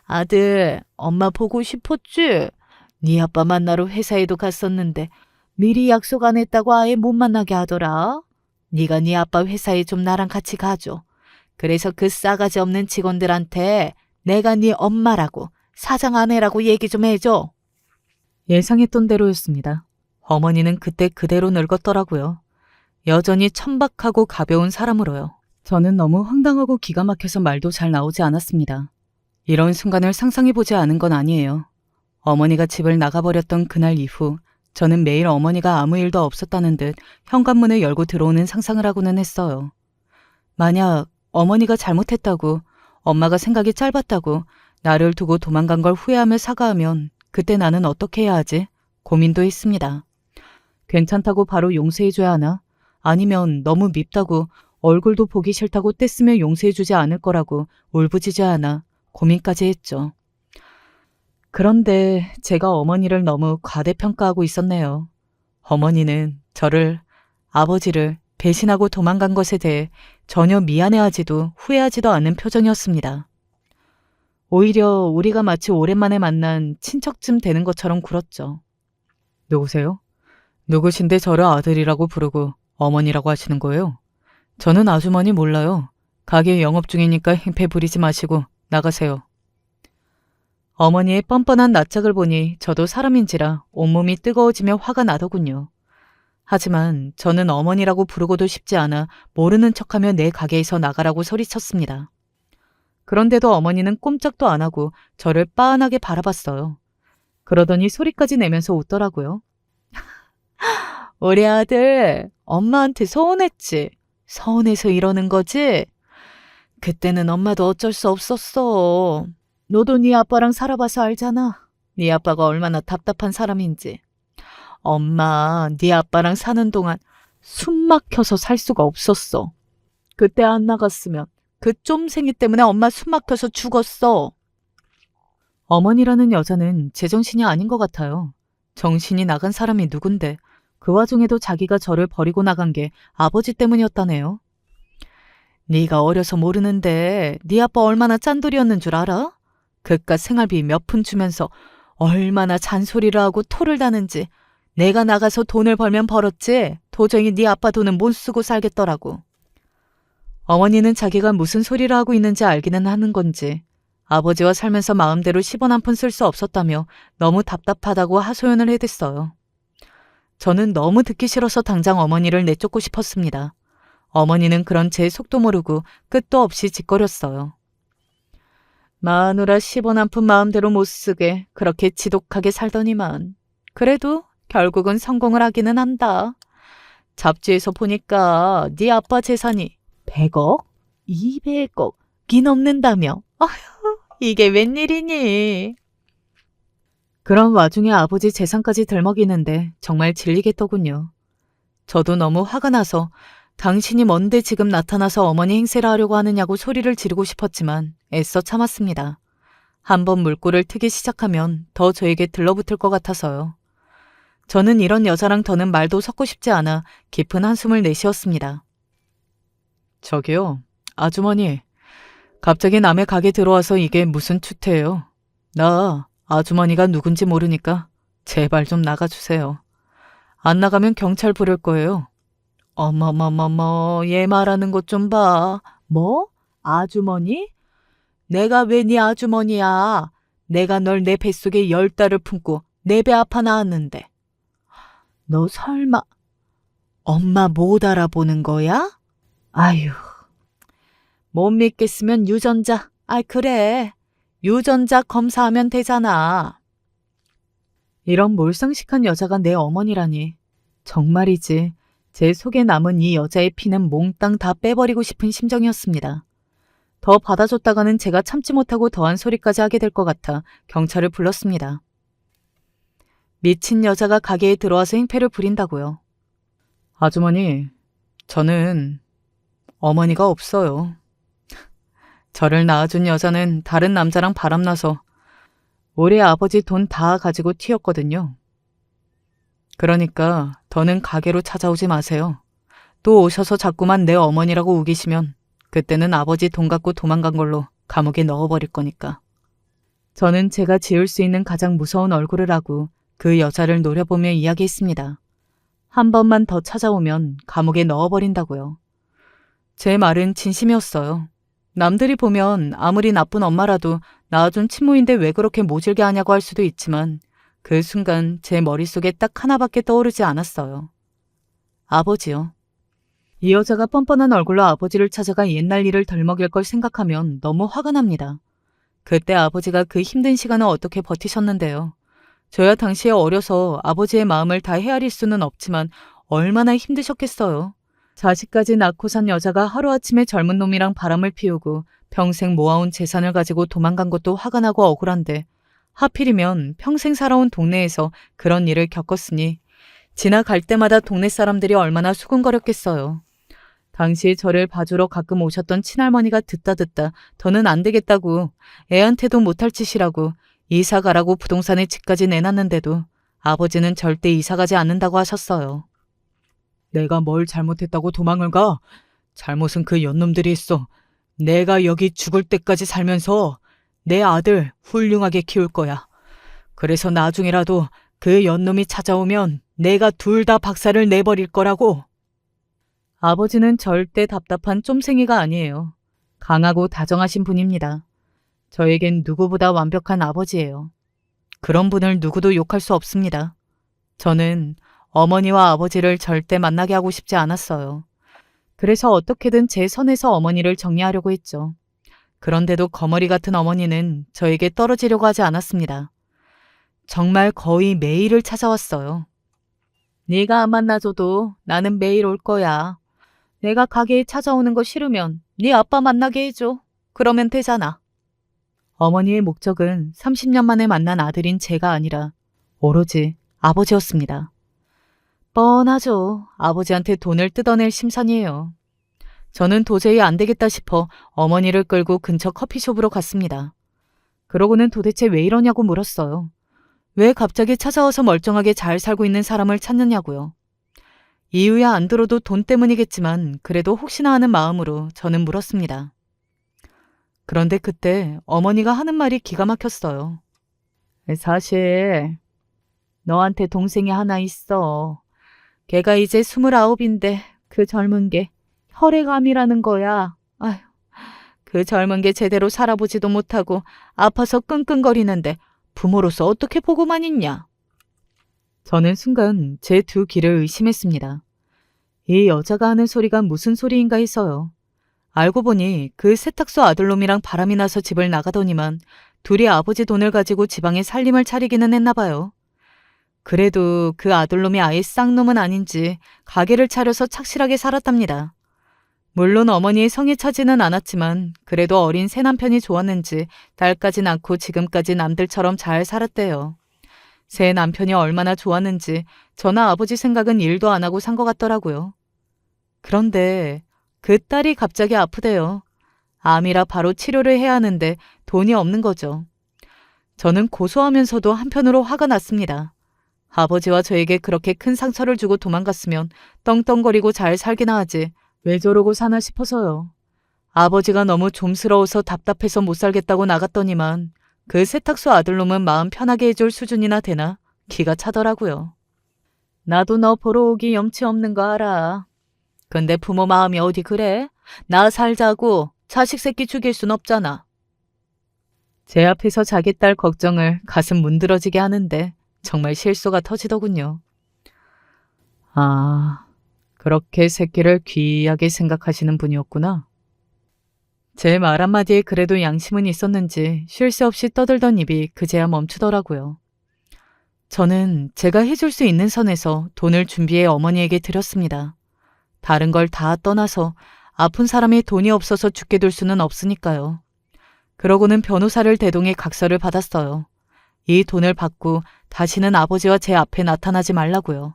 아들, 엄마 보고 싶었지? 네 아빠 만나러 회사에도 갔었는데 미리 약속 안 했다고 아예 못 만나게 하더라. 네가 네 아빠 회사에 좀 나랑 같이 가줘. 그래서 그 싸가지 없는 직원들한테 내가 네 엄마라고 사장 아내라고 얘기 좀 해줘. 예상했던 대로였습니다. 어머니는 그때 그대로 늙었더라고요. 여전히 천박하고 가벼운 사람으로요. 저는 너무 황당하고 기가 막혀서 말도 잘 나오지 않았습니다. 이런 순간을 상상해보지 않은 건 아니에요. 어머니가 집을 나가버렸던 그날 이후 저는 매일 어머니가 아무 일도 없었다는 듯 현관문을 열고 들어오는 상상을 하고는 했어요. 만약 어머니가 잘못했다고, 엄마가 생각이 짧았다고 나를 두고 도망간 걸 후회하며 사과하면 그때 나는 어떻게 해야 하지? 고민도 했습니다. 괜찮다고 바로 용서해줘야 하나? 아니면 너무 밉다고 얼굴도 보기 싫다고 떼쓰며 용서해주지 않을 거라고 울부짖어야 하나? 고민까지 했죠. 그런데 제가 어머니를 너무 과대평가하고 있었네요. 어머니는 저를, 아버지를 배신하고 도망간 것에 대해 전혀 미안해하지도 후회하지도 않는 표정이었습니다. 오히려 우리가 마치 오랜만에 만난 친척쯤 되는 것처럼 굴었죠. 누구세요? 누구신데 저를 아들이라고 부르고 어머니라고 하시는 거예요? 저는 아주머니 몰라요. 가게 영업 중이니까 행패 부리지 마시고 나가세요. 어머니의 뻔뻔한 낯짝을 보니 저도 사람인지라 온몸이 뜨거워지며 화가 나더군요. 하지만 저는 어머니라고 부르고도 싶지 않아 모르는 척하며 내 가게에서 나가라고 소리쳤습니다. 그런데도 어머니는 꼼짝도 안 하고 저를 빤하게 바라봤어요. 그러더니 소리까지 내면서 웃더라고요. 우리 아들, 엄마한테 서운했지? 서운해서 이러는 거지? 그때는 엄마도 어쩔 수 없었어. 너도 네 아빠랑 살아봐서 알잖아. 네 아빠가 얼마나 답답한 사람인지. 엄마, 네 아빠랑 사는 동안 숨 막혀서 살 수가 없었어. 그때 안 나갔으면 그 쫌생이 때문에 엄마 숨 막혀서 죽었어. 어머니라는 여자는 제정신이 아닌 것 같아요. 정신이 나간 사람이 누군데 그 와중에도 자기가 저를 버리고 나간 게 아버지 때문이었다네요. 네가 어려서 모르는데 네 아빠 얼마나 짠돌이었는 줄 알아? 그깟 생활비 몇 푼 주면서 얼마나 잔소리를 하고 토를 다는지. 내가 나가서 돈을 벌면 벌었지 도저히 네 아빠 돈은 못 쓰고 살겠더라고. 어머니는 자기가 무슨 소리를 하고 있는지 알기는 하는 건지 아버지와 살면서 마음대로 10원 한 푼 쓸 수 없었다며 너무 답답하다고 하소연을 해댔어요. 저는 너무 듣기 싫어서 당장 어머니를 내쫓고 싶었습니다. 어머니는 그런 제 속도 모르고 끝도 없이 짓거렸어요. 마누라 10원 한 푼 마음대로 못 쓰게 그렇게 지독하게 살더니만. 그래도 결국은 성공을 하기는 한다. 잡지에서 보니까 네 아빠 재산이 100억? 200억이 넘는다며. 아휴, 이게 웬일이니? 그런 와중에 아버지 재산까지 들먹이는데 정말 질리겠더군요. 저도 너무 화가 나서 당신이 뭔데 지금 나타나서 어머니 행세를 하려고 하느냐고 소리를 지르고 싶었지만 애써 참았습니다. 한번 물꼬를 트기 시작하면 더 저에게 들러붙을 것 같아서요. 저는 이런 여자랑 더는 말도 섞고 싶지 않아 깊은 한숨을 내쉬었습니다. 저기요, 아주머니. 갑자기 남의 가게 들어와서 이게 무슨 추태예요? 나 아주머니가 누군지 모르니까 제발 좀 나가주세요. 안 나가면 경찰 부를 거예요. 어머머머머, 얘 말하는 것 좀 봐. 뭐? 아주머니? 내가 왜 네 아주머니야? 내가 널 내 뱃속에 10달을 품고 내 배 아파 낳았는데. 너 설마 엄마 못 알아보는 거야? 아휴, 못 믿겠으면 유전자. 그래. 유전자 검사하면 되잖아. 이런 몰상식한 여자가 내 어머니라니. 정말이지. 제 속에 남은 이 여자의 피는 몽땅 다 빼버리고 싶은 심정이었습니다. 더 받아줬다가는 제가 참지 못하고 더한 소리까지 하게 될 것 같아 경찰을 불렀습니다. 미친 여자가 가게에 들어와서 행패를 부린다고요. 아주머니, 저는 어머니가 없어요. 저를 낳아준 여자는 다른 남자랑 바람나서 올해 아버지 돈 다 가지고 튀었거든요. 그러니까 더는 가게로 찾아오지 마세요. 또 오셔서 자꾸만 내 어머니라고 우기시면 그때는 아버지 돈 갖고 도망간 걸로 감옥에 넣어버릴 거니까. 저는 제가 지을 수 있는 가장 무서운 얼굴을 하고 그 여자를 노려보며 이야기했습니다. 한 번만 더 찾아오면 감옥에 넣어버린다고요. 제 말은 진심이었어요. 남들이 보면 아무리 나쁜 엄마라도 낳아준 친모인데 왜 그렇게 모질게 하냐고 할 수도 있지만 그 순간 제 머릿속에 딱 하나밖에 떠오르지 않았어요. 아버지요. 이 여자가 뻔뻔한 얼굴로 아버지를 찾아가 옛날 일을 덜먹일 걸 생각하면 너무 화가 납니다. 그때 아버지가 그 힘든 시간을 어떻게 버티셨는데요. 저야 당시에 어려서 아버지의 마음을 다 헤아릴 수는 없지만 얼마나 힘드셨겠어요. 자식까지 낳고 산 여자가 하루아침에 젊은 놈이랑 바람을 피우고 평생 모아온 재산을 가지고 도망간 것도 화가 나고 억울한데 하필이면 평생 살아온 동네에서 그런 일을 겪었으니 지나갈 때마다 동네 사람들이 얼마나 수군거렸겠어요. 당시 저를 봐주러 가끔 오셨던 친할머니가 듣다 더는 안 되겠다고 애한테도 못할 짓이라고 이사 가라고 부동산에 집까지 내놨는데도 아버지는 절대 이사 가지 않는다고 하셨어요. 내가 뭘 잘못했다고 도망을 가? 잘못은 그 연놈들이 했어. 내가 여기 죽을 때까지 살면서 내 아들 훌륭하게 키울 거야. 그래서 나중에라도 그 연놈이 찾아오면 내가 둘 다 박살을 내버릴 거라고. 아버지는 절대 답답한 쫌생이가 아니에요. 강하고 다정하신 분입니다. 저에겐 누구보다 완벽한 아버지예요. 그런 분을 누구도 욕할 수 없습니다. 저는 어머니와 아버지를 절대 만나게 하고 싶지 않았어요. 그래서 어떻게든 제 선에서 어머니를 정리하려고 했죠. 그런데도 거머리 같은 어머니는 저에게 떨어지려고 하지 않았습니다. 정말 거의 매일을 찾아왔어요. 네가 안 만나줘도 나는 매일 올 거야. 내가 가게에 찾아오는 거 싫으면 네 아빠 만나게 해줘. 그러면 되잖아. 어머니의 목적은 30년 만에 만난 아들인 제가 아니라 오로지 아버지였습니다. 뻔하죠. 아버지한테 돈을 뜯어낼 심산이에요. 저는 도저히 안 되겠다 싶어 어머니를 끌고 근처 커피숍으로 갔습니다. 그러고는 도대체 왜 이러냐고 물었어요. 왜 갑자기 찾아와서 멀쩡하게 잘 살고 있는 사람을 찾느냐고요. 이유야 안 들어도 돈 때문이겠지만 그래도 혹시나 하는 마음으로 저는 물었습니다. 그런데 그때 어머니가 하는 말이 기가 막혔어요. 사실 너한테 동생이 하나 있어. 걔가 이제 29인데 그 젊은 게 혈액암이라는 거야. 아휴, 그 젊은 게 제대로 살아보지도 못하고 아파서 끙끙거리는데 부모로서 어떻게 보고만 있냐. 저는 순간 제 두 귀를 의심했습니다. 이 여자가 하는 소리가 무슨 소리인가 했어요. 알고 보니 그 세탁소 아들놈이랑 바람이 나서 집을 나가더니만 둘이 아버지 돈을 가지고 지방에 살림을 차리기는 했나 봐요. 그래도 그 아들놈이 아예 쌍놈은 아닌지 가게를 차려서 착실하게 살았답니다. 물론 어머니의 성에 차지는 않았지만 그래도 어린 새남편이 좋았는지 딸까지 낳고 지금까지 남들처럼 잘 살았대요. 새 남편이 얼마나 좋았는지 저나 아버지 생각은 일도 안 하고 산 것 같더라고요. 그런데 그 딸이 갑자기 아프대요. 암이라 바로 치료를 해야 하는데 돈이 없는 거죠. 저는 고소하면서도 한편으로 화가 났습니다. 아버지와 저에게 그렇게 큰 상처를 주고 도망갔으면 떵떵거리고 잘 살기나 하지 왜 저러고 사나 싶어서요. 아버지가 너무 좀스러워서 답답해서 못 살겠다고 나갔더니만 그 세탁소 아들놈은 마음 편하게 해줄 수준이나 되나 기가 차더라고요. 나도 너 보러 오기 염치 없는 거 알아. 근데 부모 마음이 어디 그래? 나 살자고 자식 새끼 죽일 순 없잖아. 제 앞에서 자기 딸 걱정을 가슴 문드러지게 하는데 정말 실소가 터지더군요. 아, 그렇게 새끼를 귀하게 생각하시는 분이었구나. 제 말 한마디에 그래도 양심은 있었는지 쉴 새 없이 떠들던 입이 그제야 멈추더라고요. 저는 제가 해줄 수 있는 선에서 돈을 준비해 어머니에게 드렸습니다. 다른 걸 다 떠나서 아픈 사람이 돈이 없어서 죽게 둘 수는 없으니까요. 그러고는 변호사를 대동해 각서를 받았어요. 이 돈을 받고 다시는 아버지와 제 앞에 나타나지 말라고요.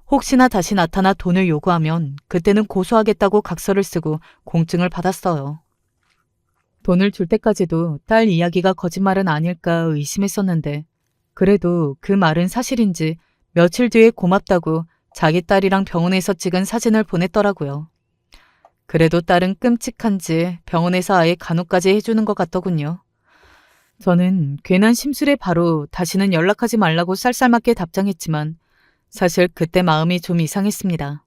혹시나 다시 나타나 돈을 요구하면 그때는 고소하겠다고 각서를 쓰고 공증을 받았어요. 돈을 줄 때까지도 딸 이야기가 거짓말은 아닐까 의심했었는데 그래도 그 말은 사실인지 며칠 뒤에 고맙다고 자기 딸이랑 병원에서 찍은 사진을 보냈더라고요. 그래도 딸은 끔찍한지 병원에서 아예 간호까지 해주는 것 같더군요. 저는 괜한 심술에 바로 다시는 연락하지 말라고 쌀쌀맞게 답장했지만 사실 그때 마음이 좀 이상했습니다.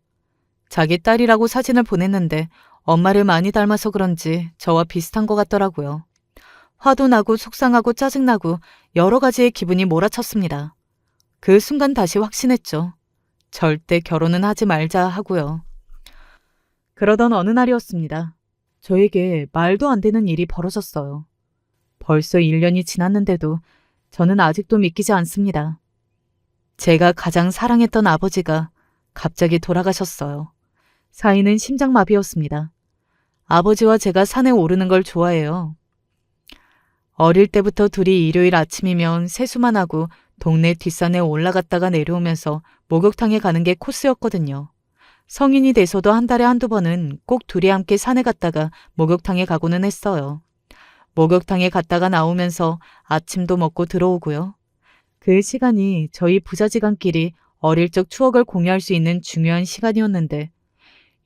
자기 딸이라고 사진을 보냈는데 엄마를 많이 닮아서 그런지 저와 비슷한 것 같더라고요. 화도 나고 속상하고 짜증나고 여러 가지의 기분이 몰아쳤습니다. 그 순간 다시 확신했죠. 절대 결혼은 하지 말자 하고요. 그러던 어느 날이었습니다. 저에게 말도 안 되는 일이 벌어졌어요. 벌써 1년이 지났는데도 저는 아직도 믿기지 않습니다. 제가 가장 사랑했던 아버지가 갑자기 돌아가셨어요. 사인은 심장마비였습니다. 아버지와 제가 산에 오르는 걸 좋아해요. 어릴 때부터 둘이 일요일 아침이면 세수만 하고 동네 뒷산에 올라갔다가 내려오면서 목욕탕에 가는 게 코스였거든요. 성인이 돼서도 한 달에 한두 번은 꼭 둘이 함께 산에 갔다가 목욕탕에 가고는 했어요. 목욕탕에 갔다가 나오면서 아침도 먹고 들어오고요. 그 시간이 저희 부자지간끼리 어릴 적 추억을 공유할 수 있는 중요한 시간이었는데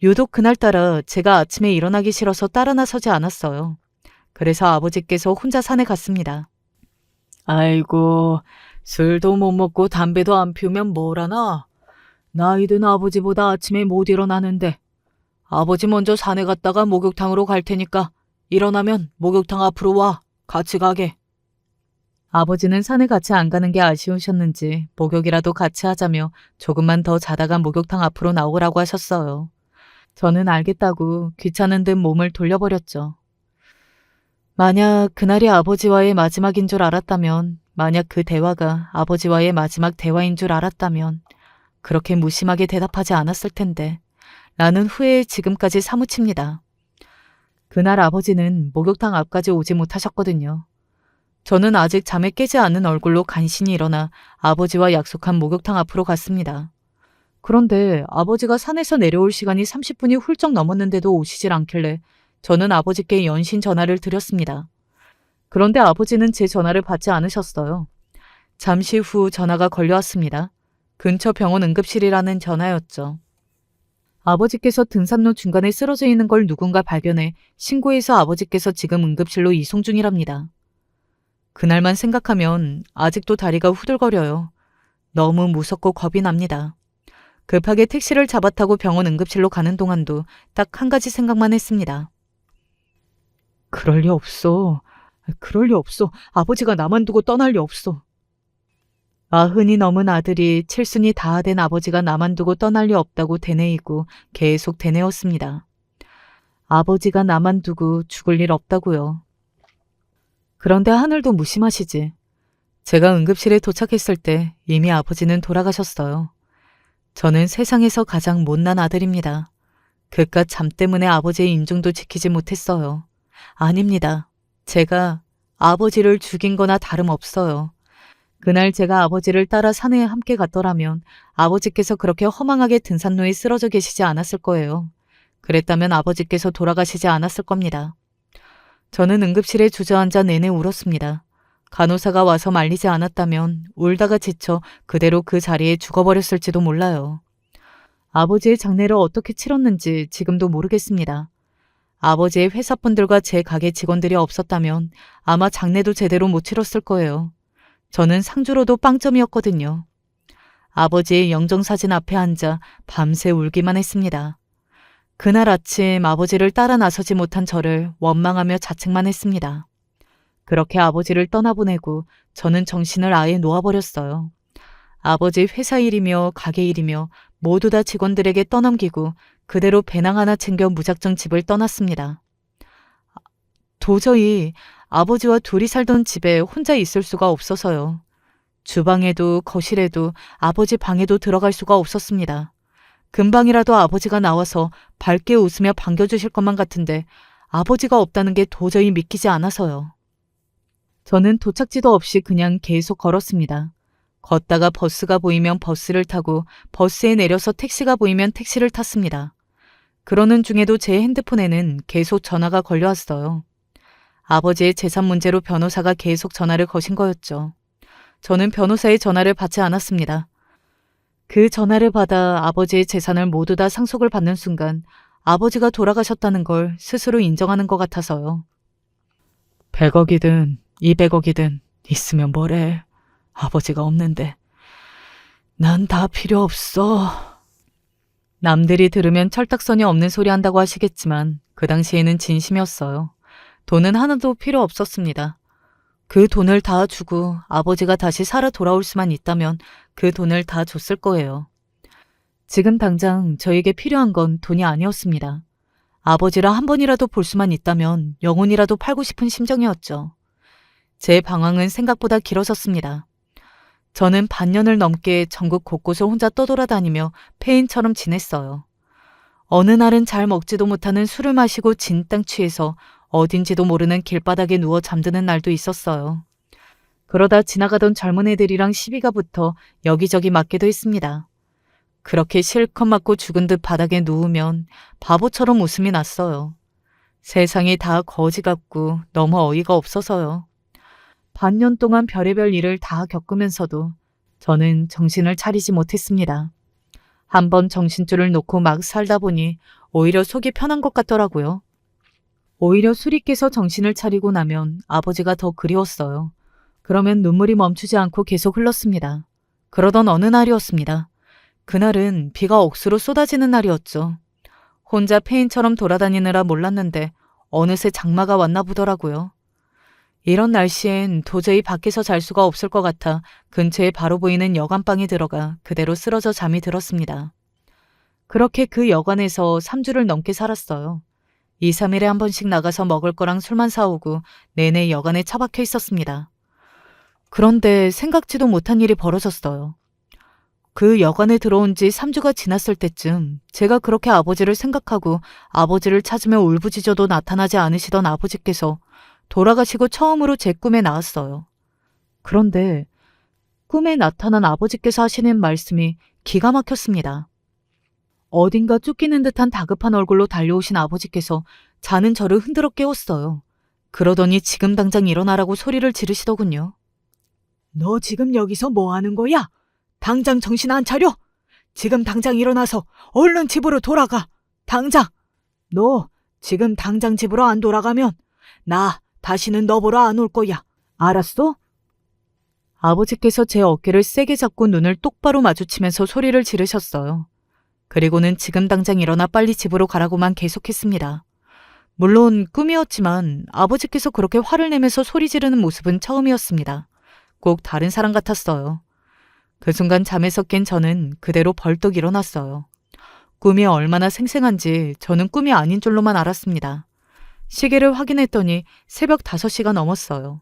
유독 그날따라 제가 아침에 일어나기 싫어서 따라 나서지 않았어요. 그래서 아버지께서 혼자 산에 갔습니다. 아이고, 술도 못 먹고 담배도 안 피우면 뭐라나? 나이 든 아버지보다 아침에 못 일어나는데 아버지 먼저 산에 갔다가 목욕탕으로 갈 테니까 일어나면 목욕탕 앞으로 와. 같이 가게. 아버지는 산에 같이 안 가는 게 아쉬우셨는지 목욕이라도 같이 하자며 조금만 더 자다가 목욕탕 앞으로 나오라고 하셨어요. 저는 알겠다고 귀찮은 듯 몸을 돌려버렸죠. 만약 그날이 아버지와의 마지막인 줄 알았다면, 만약 그 대화가 아버지와의 마지막 대화인 줄 알았다면 그렇게 무심하게 대답하지 않았을 텐데 라는 후회에 지금까지 사무칩니다. 그날 아버지는 목욕탕 앞까지 오지 못하셨거든요. 저는 아직 잠에 깨지 않은 얼굴로 간신히 일어나 아버지와 약속한 목욕탕 앞으로 갔습니다. 그런데 아버지가 산에서 내려올 시간이 30분이 훌쩍 넘었는데도 오시질 않길래 저는 아버지께 연신 전화를 드렸습니다. 그런데 아버지는 제 전화를 받지 않으셨어요. 잠시 후 전화가 걸려왔습니다. 근처 병원 응급실이라는 전화였죠. 아버지께서 등산로 중간에 쓰러져 있는 걸 누군가 발견해 신고해서 아버지께서 지금 응급실로 이송 중이랍니다. 그날만 생각하면 아직도 다리가 후들거려요. 너무 무섭고 겁이 납니다. 급하게 택시를 잡아 타고 병원 응급실로 가는 동안도 딱 한 가지 생각만 했습니다. 그럴 리 없어. 그럴 리 없어. 아버지가 나만 두고 떠날 리 없어. 40이 넘은 아들이 7순이 다 된 아버지가 나만 두고 떠날 리 없다고 되뇌이고 계속 되뇌었습니다. 아버지가 나만 두고 죽을 일 없다고요. 그런데 하늘도 무심하시지. 제가 응급실에 도착했을 때 이미 아버지는 돌아가셨어요. 저는 세상에서 가장 못난 아들입니다. 그깟 잠 때문에 아버지의 인중도 지키지 못했어요. 아닙니다. 제가 아버지를 죽인 거나 다름없어요. 그날 제가 아버지를 따라 산에 함께 갔더라면 아버지께서 그렇게 허망하게 등산로에 쓰러져 계시지 않았을 거예요. 그랬다면 아버지께서 돌아가시지 않았을 겁니다. 저는 응급실에 주저앉아 내내 울었습니다. 간호사가 와서 말리지 않았다면 울다가 지쳐 그대로 그 자리에 죽어버렸을지도 몰라요. 아버지의 장례를 어떻게 치렀는지 지금도 모르겠습니다. 아버지의 회사분들과 제 가게 직원들이 없었다면 아마 장례도 제대로 못 치렀을 거예요. 저는 상주로도 빵점이었거든요. 아버지의 영정사진 앞에 앉아 밤새 울기만 했습니다. 그날 아침 아버지를 따라 나서지 못한 저를 원망하며 자책만 했습니다. 그렇게 아버지를 떠나보내고 저는 정신을 아예 놓아버렸어요. 아버지 회사 일이며 가게 일이며 모두 다 직원들에게 떠넘기고 그대로 배낭 하나 챙겨 무작정 집을 떠났습니다. 도저히 아버지와 둘이 살던 집에 혼자 있을 수가 없어서요. 주방에도 거실에도 아버지 방에도 들어갈 수가 없었습니다. 금방이라도 아버지가 나와서 밝게 웃으며 반겨주실 것만 같은데 아버지가 없다는 게 도저히 믿기지 않아서요. 저는 도착지도 없이 그냥 계속 걸었습니다. 걷다가 버스가 보이면 버스를 타고 버스에 내려서 택시가 보이면 택시를 탔습니다. 그러는 중에도 제 핸드폰에는 계속 전화가 걸려왔어요. 아버지의 재산 문제로 변호사가 계속 전화를 거신 거였죠. 저는 변호사의 전화를 받지 않았습니다. 그 전화를 받아 아버지의 재산을 모두 다 상속을 받는 순간 아버지가 돌아가셨다는 걸 스스로 인정하는 것 같아서요. 100억이든 200억이든 있으면 뭐래. 아버지가 없는데. 난 다 필요 없어. 남들이 들으면 철딱선이 없는 소리 한다고 하시겠지만 그 당시에는 진심이었어요. 돈은 하나도 필요 없었습니다. 그 돈을 다 주고 아버지가 다시 살아 돌아올 수만 있다면 그 돈을 다 줬을 거예요. 지금 당장 저에게 필요한 건 돈이 아니었습니다. 아버지를 한 번이라도 볼 수만 있다면 영혼이라도 팔고 싶은 심정이었죠. 제 방황은 생각보다 길어졌습니다. 저는 반년을 넘게 전국 곳곳을 혼자 떠돌아다니며 폐인처럼 지냈어요. 어느 날은 잘 먹지도 못하는 술을 마시고 진땅 취해서 어딘지도 모르는 길바닥에 누워 잠드는 날도 있었어요. 그러다 지나가던 젊은 애들이랑 시비가 붙어 여기저기 맞기도 했습니다. 그렇게 실컷 맞고 죽은 듯 바닥에 누우면 바보처럼 웃음이 났어요. 세상이 다 거지 같고 너무 어이가 없어서요. 반년 동안 별의별 일을 다 겪으면서도 저는 정신을 차리지 못했습니다. 한번 정신줄을 놓고 막 살다 보니 오히려 속이 편한 것 같더라고요. 오히려 술이 깨서 정신을 차리고 나면 아버지가 더 그리웠어요. 그러면 눈물이 멈추지 않고 계속 흘렀습니다. 그러던 어느 날이었습니다. 그날은 비가 억수로 쏟아지는 날이었죠. 혼자 폐인처럼 돌아다니느라 몰랐는데 어느새 장마가 왔나 보더라고요. 이런 날씨엔 도저히 밖에서 잘 수가 없을 것 같아 근처에 바로 보이는 여관방에 들어가 그대로 쓰러져 잠이 들었습니다. 그렇게 그 여관에서 3주를 넘게 살았어요. 2, 3일에 한 번씩 나가서 먹을 거랑 술만 사오고 내내 여관에 처박혀 있었습니다. 그런데 생각지도 못한 일이 벌어졌어요. 그 여관에 들어온 지 3주가 지났을 때쯤 제가 그렇게 아버지를 생각하고 아버지를 찾으며 울부짖어도 나타나지 않으시던 아버지께서 돌아가시고 처음으로 제 꿈에 나왔어요. 그런데 꿈에 나타난 아버지께서 하시는 말씀이 기가 막혔습니다. 어딘가 쫓기는 듯한 다급한 얼굴로 달려오신 아버지께서 자는 저를 흔들어 깨웠어요. 그러더니 지금 당장 일어나라고 소리를 지르시더군요. 너 지금 여기서 뭐 하는 거야? 당장 정신 안 차려? 지금 당장 일어나서 얼른 집으로 돌아가. 당장! 너 지금 당장 집으로 안 돌아가면 나 다시는 너 보러 안 올 거야. 알았어? 아버지께서 제 어깨를 세게 잡고 눈을 똑바로 마주치면서 소리를 지르셨어요. 그리고는 지금 당장 일어나 빨리 집으로 가라고만 계속했습니다. 물론 꿈이었지만 아버지께서 그렇게 화를 내면서 소리 지르는 모습은 처음이었습니다. 꼭 다른 사람 같았어요. 그 순간 잠에서 깬 저는 그대로 벌떡 일어났어요. 꿈이 얼마나 생생한지 저는 꿈이 아닌 줄로만 알았습니다. 시계를 확인했더니 새벽 5시가 넘었어요.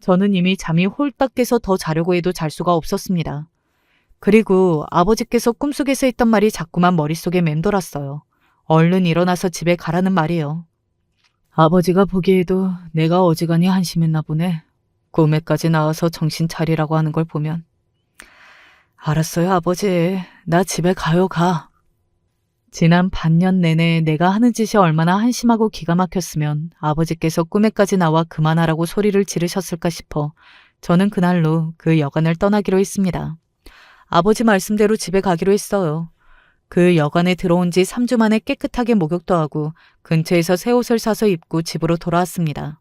저는 이미 잠이 홀딱 깨서 더 자려고 해도 잘 수가 없었습니다. 그리고 아버지께서 꿈속에서 했던 말이 자꾸만 머릿속에 맴돌았어요. 얼른 일어나서 집에 가라는 말이요. 아버지가 보기에도 내가 어지간히 한심했나 보네. 꿈에까지 나와서 정신 차리라고 하는 걸 보면. 알았어요, 아버지. 나 집에 가요, 가. 지난 반년 내내 내가 하는 짓이 얼마나 한심하고 기가 막혔으면 아버지께서 꿈에까지 나와 그만하라고 소리를 지르셨을까 싶어 저는 그날로 그 여관을 떠나기로 했습니다. 아버지 말씀대로 집에 가기로 했어요. 그 여관에 들어온 지 3주 만에 깨끗하게 목욕도 하고 근처에서 새 옷을 사서 입고 집으로 돌아왔습니다.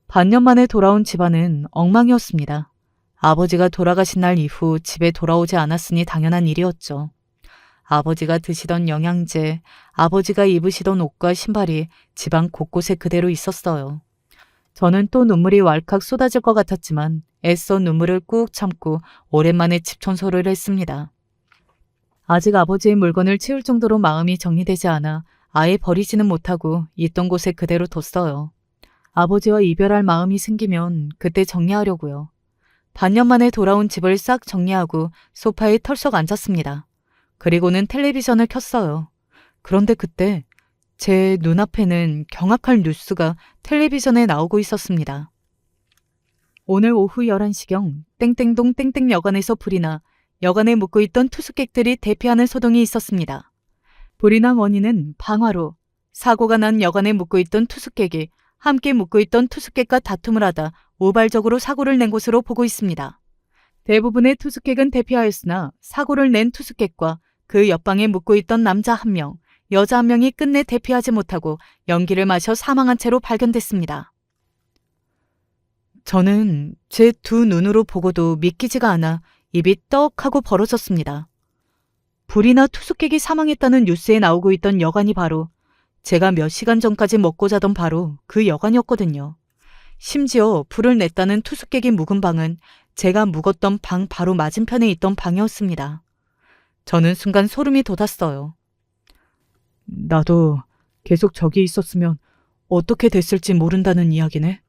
반년 만에 돌아온 집안은 엉망이었습니다. 아버지가 돌아가신 날 이후 집에 돌아오지 않았으니 당연한 일이었죠. 아버지가 드시던 영양제, 아버지가 입으시던 옷과 신발이 집안 곳곳에 그대로 있었어요. 저는 또 눈물이 왈칵 쏟아질 것 같았지만 애써 눈물을 꾹 참고 오랜만에 집 청소를 했습니다. 아직 아버지의 물건을 치울 정도로 마음이 정리되지 않아 아예 버리지는 못하고 있던 곳에 그대로 뒀어요. 아버지와 이별할 마음이 생기면 그때 정리하려고요. 반년 만에 돌아온 집을 싹 정리하고 소파에 털썩 앉았습니다. 그리고는 텔레비전을 켰어요. 그런데 그때 제 눈앞에는 경악할 뉴스가 텔레비전에 나오고 있었습니다. 오늘 오후 11시경 땡땡동 땡땡 여관에서 불이 나 여관에 묵고 있던 투숙객들이 대피하는 소동이 있었습니다. 불이 난 원인은 방화로 사고가 난 여관에 묵고 있던 투숙객이 함께 묵고 있던 투숙객과 다툼을 하다 우발적으로 사고를 낸 것으로 보고 있습니다. 대부분의 투숙객은 대피하였으나 사고를 낸 투숙객과 그 옆방에 묵고 있던 남자 1명, 여자 1명이 끝내 대피하지 못하고 연기를 마셔 사망한 채로 발견됐습니다. 저는 제 두 눈으로 보고도 믿기지가 않아 입이 떡하고 벌어졌습니다. 불이 나 투숙객이 사망했다는 뉴스에 나오고 있던 여관이 바로 제가 몇 시간 전까지 먹고 자던 바로 그 여관이었거든요. 심지어 불을 냈다는 투숙객이 묵은 방은 제가 묵었던 방 바로 맞은편에 있던 방이었습니다. 저는 순간 소름이 돋았어요. 나도 계속 저기 있었으면 어떻게 됐을지 모른다는 이야기네.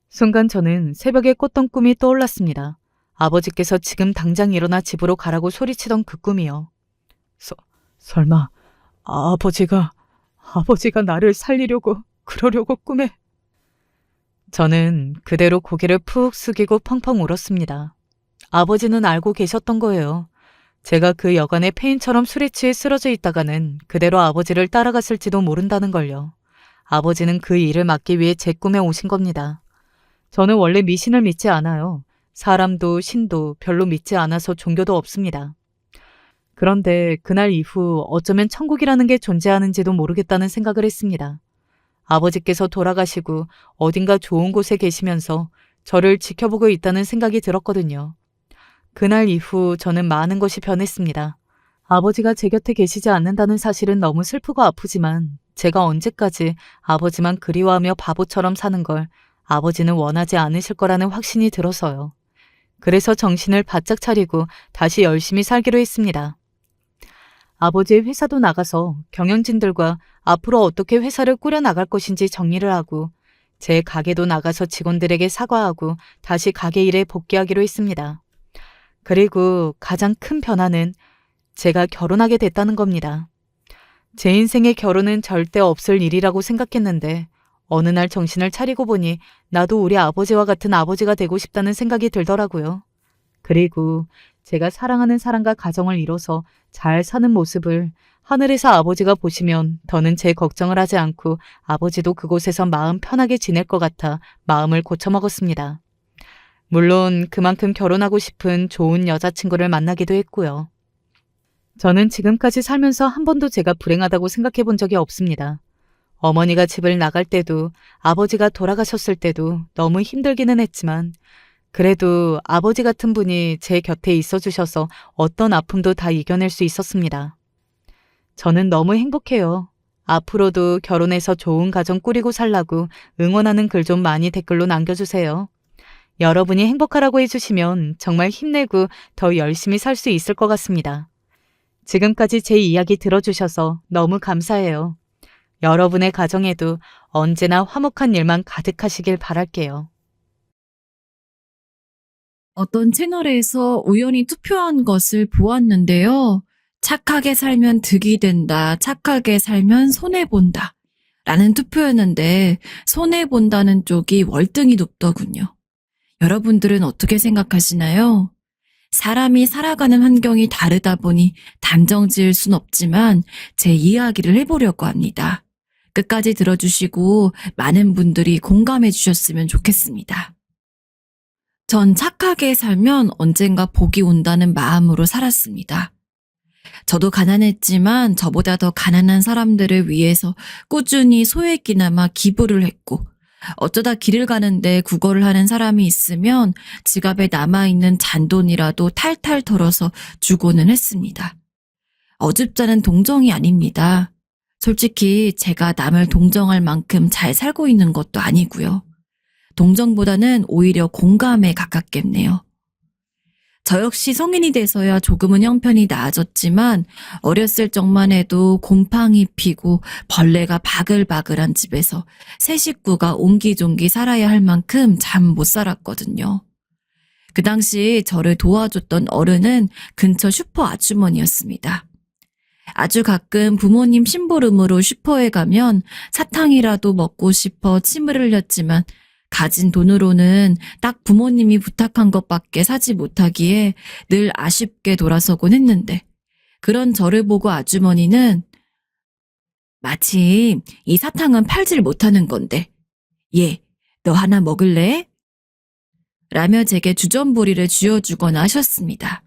순간 저는 새벽에 꿨던 꿈이 떠올랐습니다. 아버지께서 지금 당장 일어나 집으로 가라고 소리치던 그 꿈이요. 설마 아버지가 나를 살리려고 그러려고 꿈에. 저는 그대로 고개를 푹 숙이고 펑펑 울었습니다. 아버지는 알고 계셨던 거예요. 제가 그 여관에 폐인처럼 술에 취해 쓰러져 있다가는 그대로 아버지를 따라갔을지도 모른다는 걸요. 아버지는 그 일을 막기 위해 제 꿈에 오신 겁니다. 저는 원래 미신을 믿지 않아요. 사람도 신도 별로 믿지 않아서 종교도 없습니다. 그런데 그날 이후 어쩌면 천국이라는 게 존재하는지도 모르겠다는 생각을 했습니다. 아버지께서 돌아가시고 어딘가 좋은 곳에 계시면서 저를 지켜보고 있다는 생각이 들었거든요. 그날 이후 저는 많은 것이 변했습니다. 아버지가 제 곁에 계시지 않는다는 사실은 너무 슬프고 아프지만 제가 언제까지 아버지만 그리워하며 바보처럼 사는 걸 아버지는 원하지 않으실 거라는 확신이 들어서요. 그래서 정신을 바짝 차리고 다시 열심히 살기로 했습니다. 아버지의 회사도 나가서 경영진들과 앞으로 어떻게 회사를 꾸려나갈 것인지 정리를 하고 제 가게도 나가서 직원들에게 사과하고 다시 가게 일에 복귀하기로 했습니다. 그리고 가장 큰 변화는 제가 결혼하게 됐다는 겁니다. 제 인생의 결혼은 절대 없을 일이라고 생각했는데 어느 날 정신을 차리고 보니 나도 우리 아버지와 같은 아버지가 되고 싶다는 생각이 들더라고요. 그리고 제가 사랑하는 사람과 가정을 이뤄서 잘 사는 모습을 하늘에서 아버지가 보시면 더는 제 걱정을 하지 않고 아버지도 그곳에서 마음 편하게 지낼 것 같아 마음을 고쳐먹었습니다. 물론 그만큼 결혼하고 싶은 좋은 여자친구를 만나기도 했고요. 저는 지금까지 살면서 한 번도 제가 불행하다고 생각해 본 적이 없습니다. 어머니가 집을 나갈 때도 아버지가 돌아가셨을 때도 너무 힘들기는 했지만 그래도 아버지 같은 분이 제 곁에 있어 주셔서 어떤 아픔도 다 이겨낼 수 있었습니다. 저는 너무 행복해요. 앞으로도 결혼해서 좋은 가정 꾸리고 살라고 응원하는 글 좀 많이 댓글로 남겨주세요. 여러분이 행복하라고 해주시면 정말 힘내고 더 열심히 살 수 있을 것 같습니다. 지금까지 제 이야기 들어주셔서 너무 감사해요. 여러분의 가정에도 언제나 화목한 일만 가득하시길 바랄게요. 어떤 채널에서 우연히 투표한 것을 보았는데요. 착하게 살면 득이 된다. 착하게 살면 손해본다. 라는 투표였는데 손해본다는 쪽이 월등히 높더군요. 여러분들은 어떻게 생각하시나요? 사람이 살아가는 환경이 다르다 보니 단정 지을 순 없지만 제 이야기를 해보려고 합니다. 끝까지 들어주시고 많은 분들이 공감해 주셨으면 좋겠습니다. 전 착하게 살면 언젠가 복이 온다는 마음으로 살았습니다. 저도 가난했지만 저보다 더 가난한 사람들을 위해서 꾸준히 소액이나마 기부를 했고, 어쩌다 길을 가는데 구걸을 하는 사람이 있으면 지갑에 남아있는 잔돈이라도 탈탈 털어서 주고는 했습니다. 어줍잖은 동정이 아닙니다. 솔직히 제가 남을 동정할 만큼 잘 살고 있는 것도 아니고요. 동정보다는 오히려 공감에 가깝겠네요. 저 역시 성인이 돼서야 조금은 형편이 나아졌지만 어렸을 적만 해도 곰팡이 피고 벌레가 바글바글한 집에서 세 식구가 옹기종기 살아야 할 만큼 잠 못 살았거든요. 그 당시 저를 도와줬던 어른은 근처 슈퍼 아주머니였습니다. 아주 가끔 부모님 심부름으로 슈퍼에 가면 사탕이라도 먹고 싶어 침을 흘렸지만 가진 돈으로는 딱 부모님이 부탁한 것밖에 사지 못하기에 늘 아쉽게 돌아서곤 했는데, 그런 저를 보고 아주머니는 마침 이 사탕은 팔질 못하는 건데 얘, 너 하나 먹을래? 라며 제게 주전부리를 쥐어주거나 하셨습니다.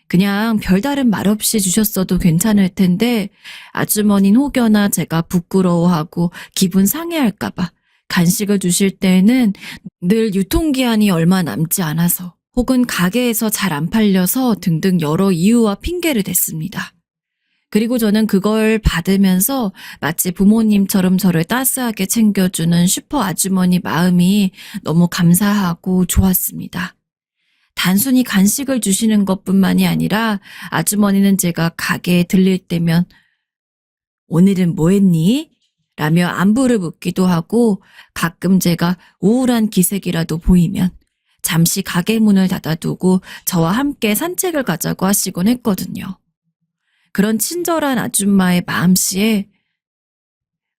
그냥 별다른 말 없이 주셨어도 괜찮을 텐데 아주머니는 혹여나 제가 부끄러워하고 기분 상해할까봐 간식을 주실 때에는 늘 유통기한이 얼마 남지 않아서 혹은 가게에서 잘 안 팔려서 등등 여러 이유와 핑계를 댔습니다. 그리고 저는 그걸 받으면서 마치 부모님처럼 저를 따스하게 챙겨주는 슈퍼 아주머니 마음이 너무 감사하고 좋았습니다. 단순히 간식을 주시는 것뿐만이 아니라 아주머니는 제가 가게에 들릴 때면 오늘은 뭐 했니? 라며 안부를 묻기도 하고 가끔 제가 우울한 기색이라도 보이면 잠시 가게 문을 닫아두고 저와 함께 산책을 가자고 하시곤 했거든요. 그런 친절한 아줌마의 마음씨에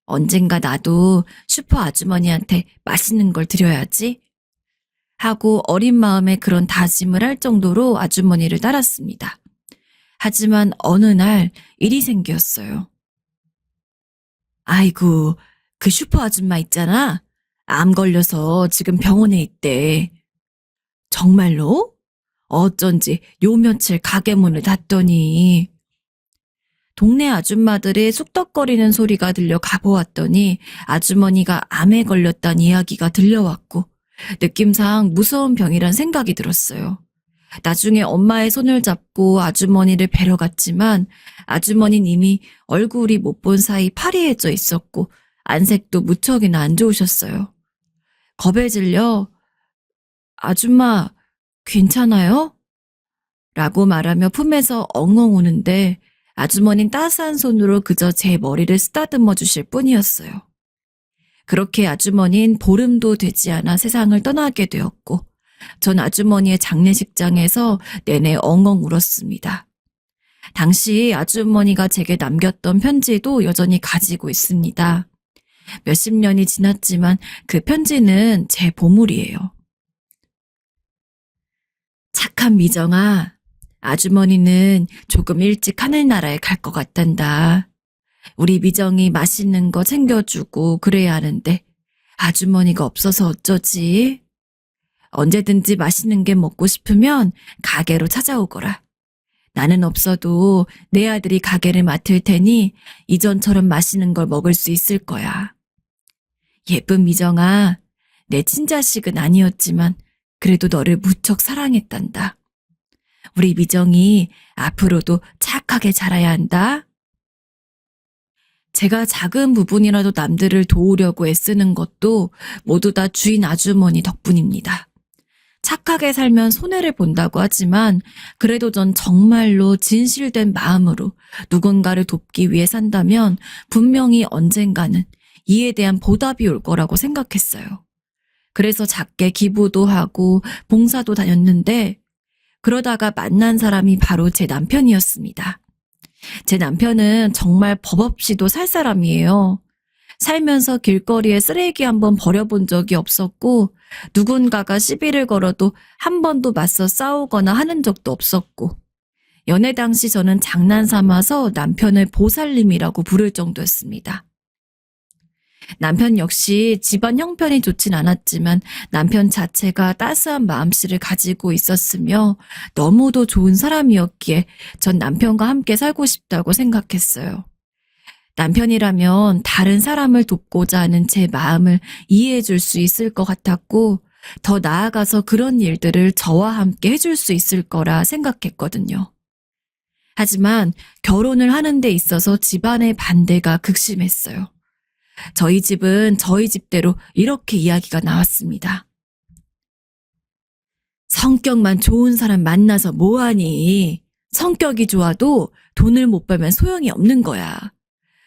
언젠가 나도 슈퍼 아주머니한테 맛있는 걸 드려야지 하고 어린 마음에 그런 다짐을 할 정도로 아주머니를 따랐습니다. 하지만 어느 날 일이 생겼어요. 아이고, 그 슈퍼 아줌마 있잖아. 암 걸려서 지금 병원에 있대. 정말로? 어쩐지 요 며칠 가게 문을 닫더니. 동네 아줌마들의 쑥덕거리는 소리가 들려 가보았더니 아주머니가 암에 걸렸다는 이야기가 들려왔고 느낌상 무서운 병이란 생각이 들었어요. 나중에 엄마의 손을 잡고 아주머니를 뵈러 갔지만 아주머니는 이미 얼굴이 못 본 사이 파리해져 있었고 안색도 무척이나 안 좋으셨어요. 겁에 질려 아줌마 괜찮아요? 라고 말하며 품에서 엉엉 우는데 아주머니는 따스한 손으로 그저 제 머리를 쓰다듬어 주실 뿐이었어요. 그렇게 아주머니는 보름도 되지 않아 세상을 떠나게 되었고 전 아주머니의 장례식장에서 내내 엉엉 울었습니다. 당시 아주머니가 제게 남겼던 편지도 여전히 가지고 있습니다. 몇십 년이 지났지만 그 편지는 제 보물이에요. 착한 미정아, 아주머니는 조금 일찍 하늘나라에 갈 것 같단다. 우리 미정이 맛있는 거 챙겨주고 그래야 하는데 아주머니가 없어서 어쩌지? 언제든지 맛있는 게 먹고 싶으면 가게로 찾아오거라. 나는 없어도 내 아들이 가게를 맡을 테니 이전처럼 맛있는 걸 먹을 수 있을 거야. 예쁜 미정아, 내 친자식은 아니었지만 그래도 너를 무척 사랑했단다. 우리 미정이 앞으로도 착하게 자라야 한다. 제가 작은 부분이라도 남들을 도우려고 애쓰는 것도 모두 다 주인 아주머니 덕분입니다. 착하게 살면 손해를 본다고 하지만 그래도 전 정말로 진실된 마음으로 누군가를 돕기 위해 산다면 분명히 언젠가는 이에 대한 보답이 올 거라고 생각했어요. 그래서 작게 기부도 하고 봉사도 다녔는데 그러다가 만난 사람이 바로 제 남편이었습니다. 제 남편은 정말 법 없이도 살 사람이에요. 살면서 길거리에 쓰레기 한번 버려본 적이 없었고 누군가가 시비를 걸어도 한 번도 맞서 싸우거나 하는 적도 없었고 연애 당시 저는 장난 삼아서 남편을 보살님이라고 부를 정도였습니다. 남편 역시 집안 형편이 좋진 않았지만 남편 자체가 따스한 마음씨를 가지고 있었으며 너무도 좋은 사람이었기에 전 남편과 함께 살고 싶다고 생각했어요. 남편이라면 다른 사람을 돕고자 하는 제 마음을 이해해 줄 수 있을 것 같았고 더 나아가서 그런 일들을 저와 함께 해줄 수 있을 거라 생각했거든요. 하지만 결혼을 하는 데 있어서 집안의 반대가 극심했어요. 저희 집은 저희 집대로 이렇게 이야기가 나왔습니다. 성격만 좋은 사람 만나서 뭐하니? 성격이 좋아도 돈을 못 벌면 소용이 없는 거야.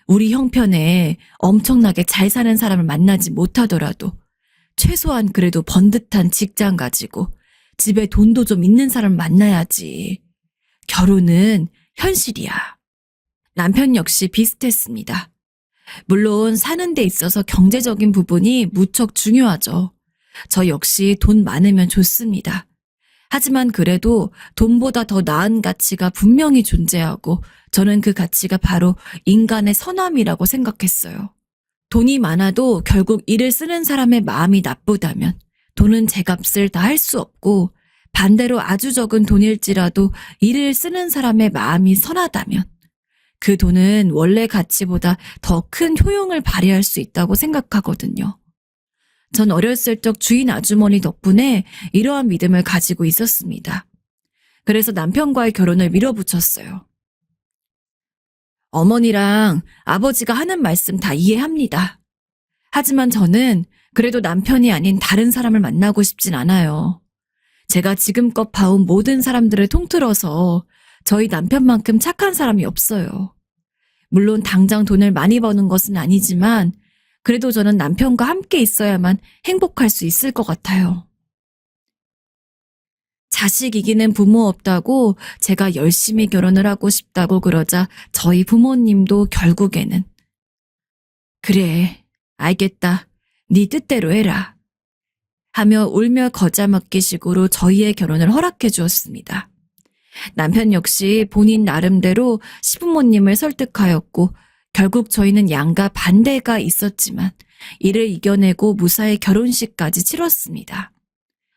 우리 형편에 엄청나게 잘 사는 사람을 만나지 못하더라도 최소한 그래도 번듯한 직장 가지고 집에 돈도 좀 있는 사람을 만나야지. 결혼은 현실이야. 남편 역시 비슷했습니다. 물론 사는 데 있어서 경제적인 부분이 무척 중요하죠. 저 역시 돈 많으면 좋습니다. 하지만 그래도 돈보다 더 나은 가치가 분명히 존재하고 저는 그 가치가 바로 인간의 선함이라고 생각했어요. 돈이 많아도 결국 일을 쓰는 사람의 마음이 나쁘다면 돈은 제 값을 다 할 수 없고 반대로 아주 적은 돈일지라도 일을 쓰는 사람의 마음이 선하다면 그 돈은 원래 가치보다 더 큰 효용을 발휘할 수 있다고 생각하거든요. 전 어렸을 적 주인 아주머니 덕분에 이러한 믿음을 가지고 있었습니다. 그래서 남편과의 결혼을 밀어붙였어요. 어머니랑 아버지가 하는 말씀 다 이해합니다. 하지만 저는 그래도 남편이 아닌 다른 사람을 만나고 싶진 않아요. 제가 지금껏 봐온 모든 사람들을 통틀어서 저희 남편만큼 착한 사람이 없어요. 물론 당장 돈을 많이 버는 것은 아니지만 그래도 저는 남편과 함께 있어야만 행복할 수 있을 것 같아요. 자식 이기는 부모 없다고 제가 열심히 결혼을 하고 싶다고 그러자 저희 부모님도 결국에는 그래, 알겠다. 네 뜻대로 해라. 하며 울며 거자 먹기 식으로 저희의 결혼을 허락해 주었습니다. 남편 역시 본인 나름대로 시부모님을 설득하였고 결국 저희는 양가 반대가 있었지만 이를 이겨내고 무사히 결혼식까지 치렀습니다.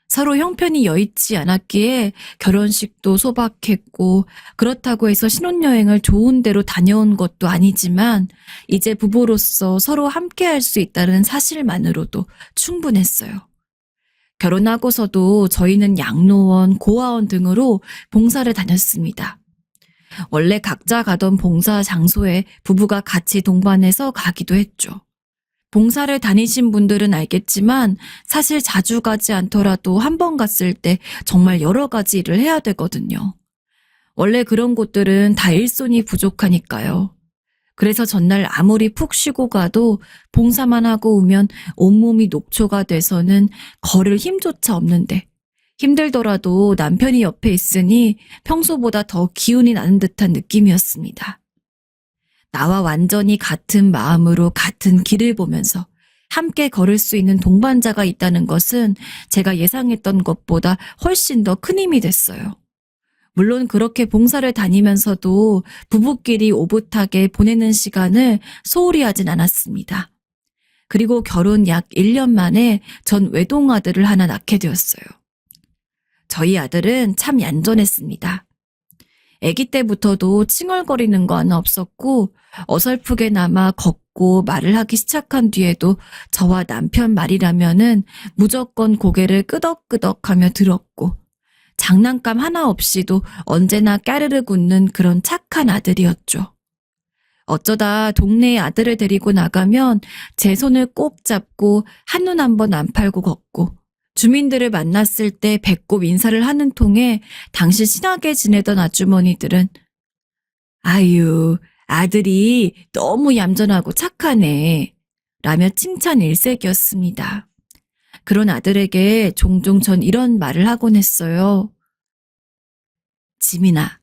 서로 형편이 여의치 않았기에 결혼식도 소박했고 그렇다고 해서 신혼여행을 좋은 데로 다녀온 것도 아니지만 이제 부부로서 서로 함께할 수 있다는 사실만으로도 충분했어요. 결혼하고서도 저희는 양로원, 고아원 등으로 봉사를 다녔습니다. 원래 각자 가던 봉사 장소에 부부가 같이 동반해서 가기도 했죠. 봉사를 다니신 분들은 알겠지만 사실 자주 가지 않더라도 한 번 갔을 때 정말 여러 가지 일을 해야 되거든요. 원래 그런 곳들은 다 일손이 부족하니까요. 그래서 전날 아무리 푹 쉬고 가도 봉사만 하고 오면 온몸이 녹초가 돼서는 걸을 힘조차 없는데 힘들더라도 남편이 옆에 있으니 평소보다 더 기운이 나는 듯한 느낌이었습니다. 나와 완전히 같은 마음으로 같은 길을 보면서 함께 걸을 수 있는 동반자가 있다는 것은 제가 예상했던 것보다 훨씬 더 큰 힘이 됐어요. 물론 그렇게 봉사를 다니면서도 부부끼리 오붓하게 보내는 시간을 소홀히 하진 않았습니다. 그리고 결혼 약 1년 만에 전 외동아들을 하나 낳게 되었어요. 저희 아들은 참 얌전했습니다. 아기 때부터도 칭얼거리는 거 하나 없었고 어설프게나마 걷고 말을 하기 시작한 뒤에도 저와 남편 말이라면은 무조건 고개를 끄덕끄덕하며 들었고 장난감 하나 없이도 언제나 까르르 웃는 그런 착한 아들이었죠. 어쩌다 동네에 아들을 데리고 나가면 제 손을 꼭 잡고 한눈 한 번 안 팔고 걷고 주민들을 만났을 때 배꼽 인사를 하는 통에 당시 친하게 지내던 아주머니들은 아유, 아들이 너무 얌전하고 착하네 라며 칭찬 일색이었습니다. 그런 아들에게 종종 전 이런 말을 하곤 했어요. 지민아,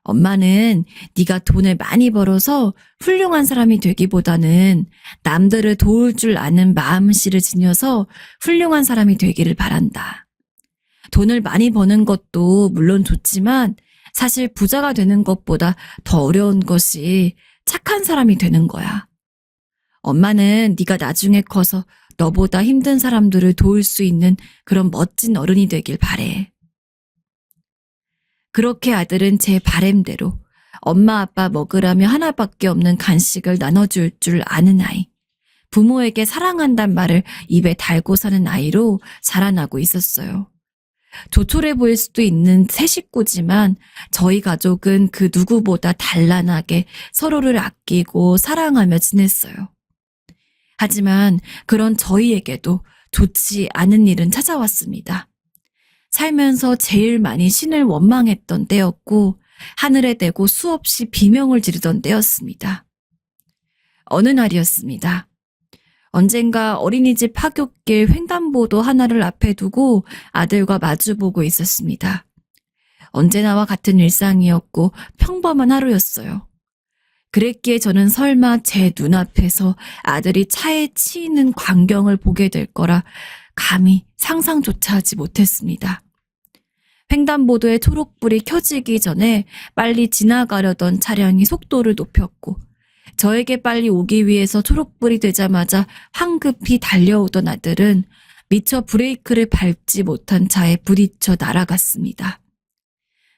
엄마는 네가 돈을 많이 벌어서 훌륭한 사람이 되기보다는 남들을 도울 줄 아는 마음씨를 지녀서 훌륭한 사람이 되기를 바란다. 돈을 많이 버는 것도 물론 좋지만 사실 부자가 되는 것보다 더 어려운 것이 착한 사람이 되는 거야. 엄마는 네가 나중에 커서 너보다 힘든 사람들을 도울 수 있는 그런 멋진 어른이 되길 바래. 그렇게 아들은 제 바램대로 엄마 아빠 먹으라며 하나밖에 없는 간식을 나눠줄 줄 아는 아이, 부모에게 사랑한단 말을 입에 달고 사는 아이로 자라나고 있었어요. 조촐해 보일 수도 있는 새 식구지만 저희 가족은 그 누구보다 단란하게 서로를 아끼고 사랑하며 지냈어요. 하지만 그런 저희에게도 좋지 않은 일은 찾아왔습니다. 살면서 제일 많이 신을 원망했던 때였고 하늘에 대고 수없이 비명을 지르던 때였습니다. 어느 날이었습니다. 언젠가 어린이집 하굣길 횡단보도 하나를 앞에 두고 아들과 마주보고 있었습니다. 언제나와 같은 일상이었고 평범한 하루였어요. 그랬기에 저는 설마 제 눈앞에서 아들이 차에 치이는 광경을 보게 될 거라 감히 상상조차 하지 못했습니다. 횡단보도에 초록불이 켜지기 전에 빨리 지나가려던 차량이 속도를 높였고 저에게 빨리 오기 위해서 초록불이 되자마자 황급히 달려오던 아들은 미처 브레이크를 밟지 못한 차에 부딪혀 날아갔습니다.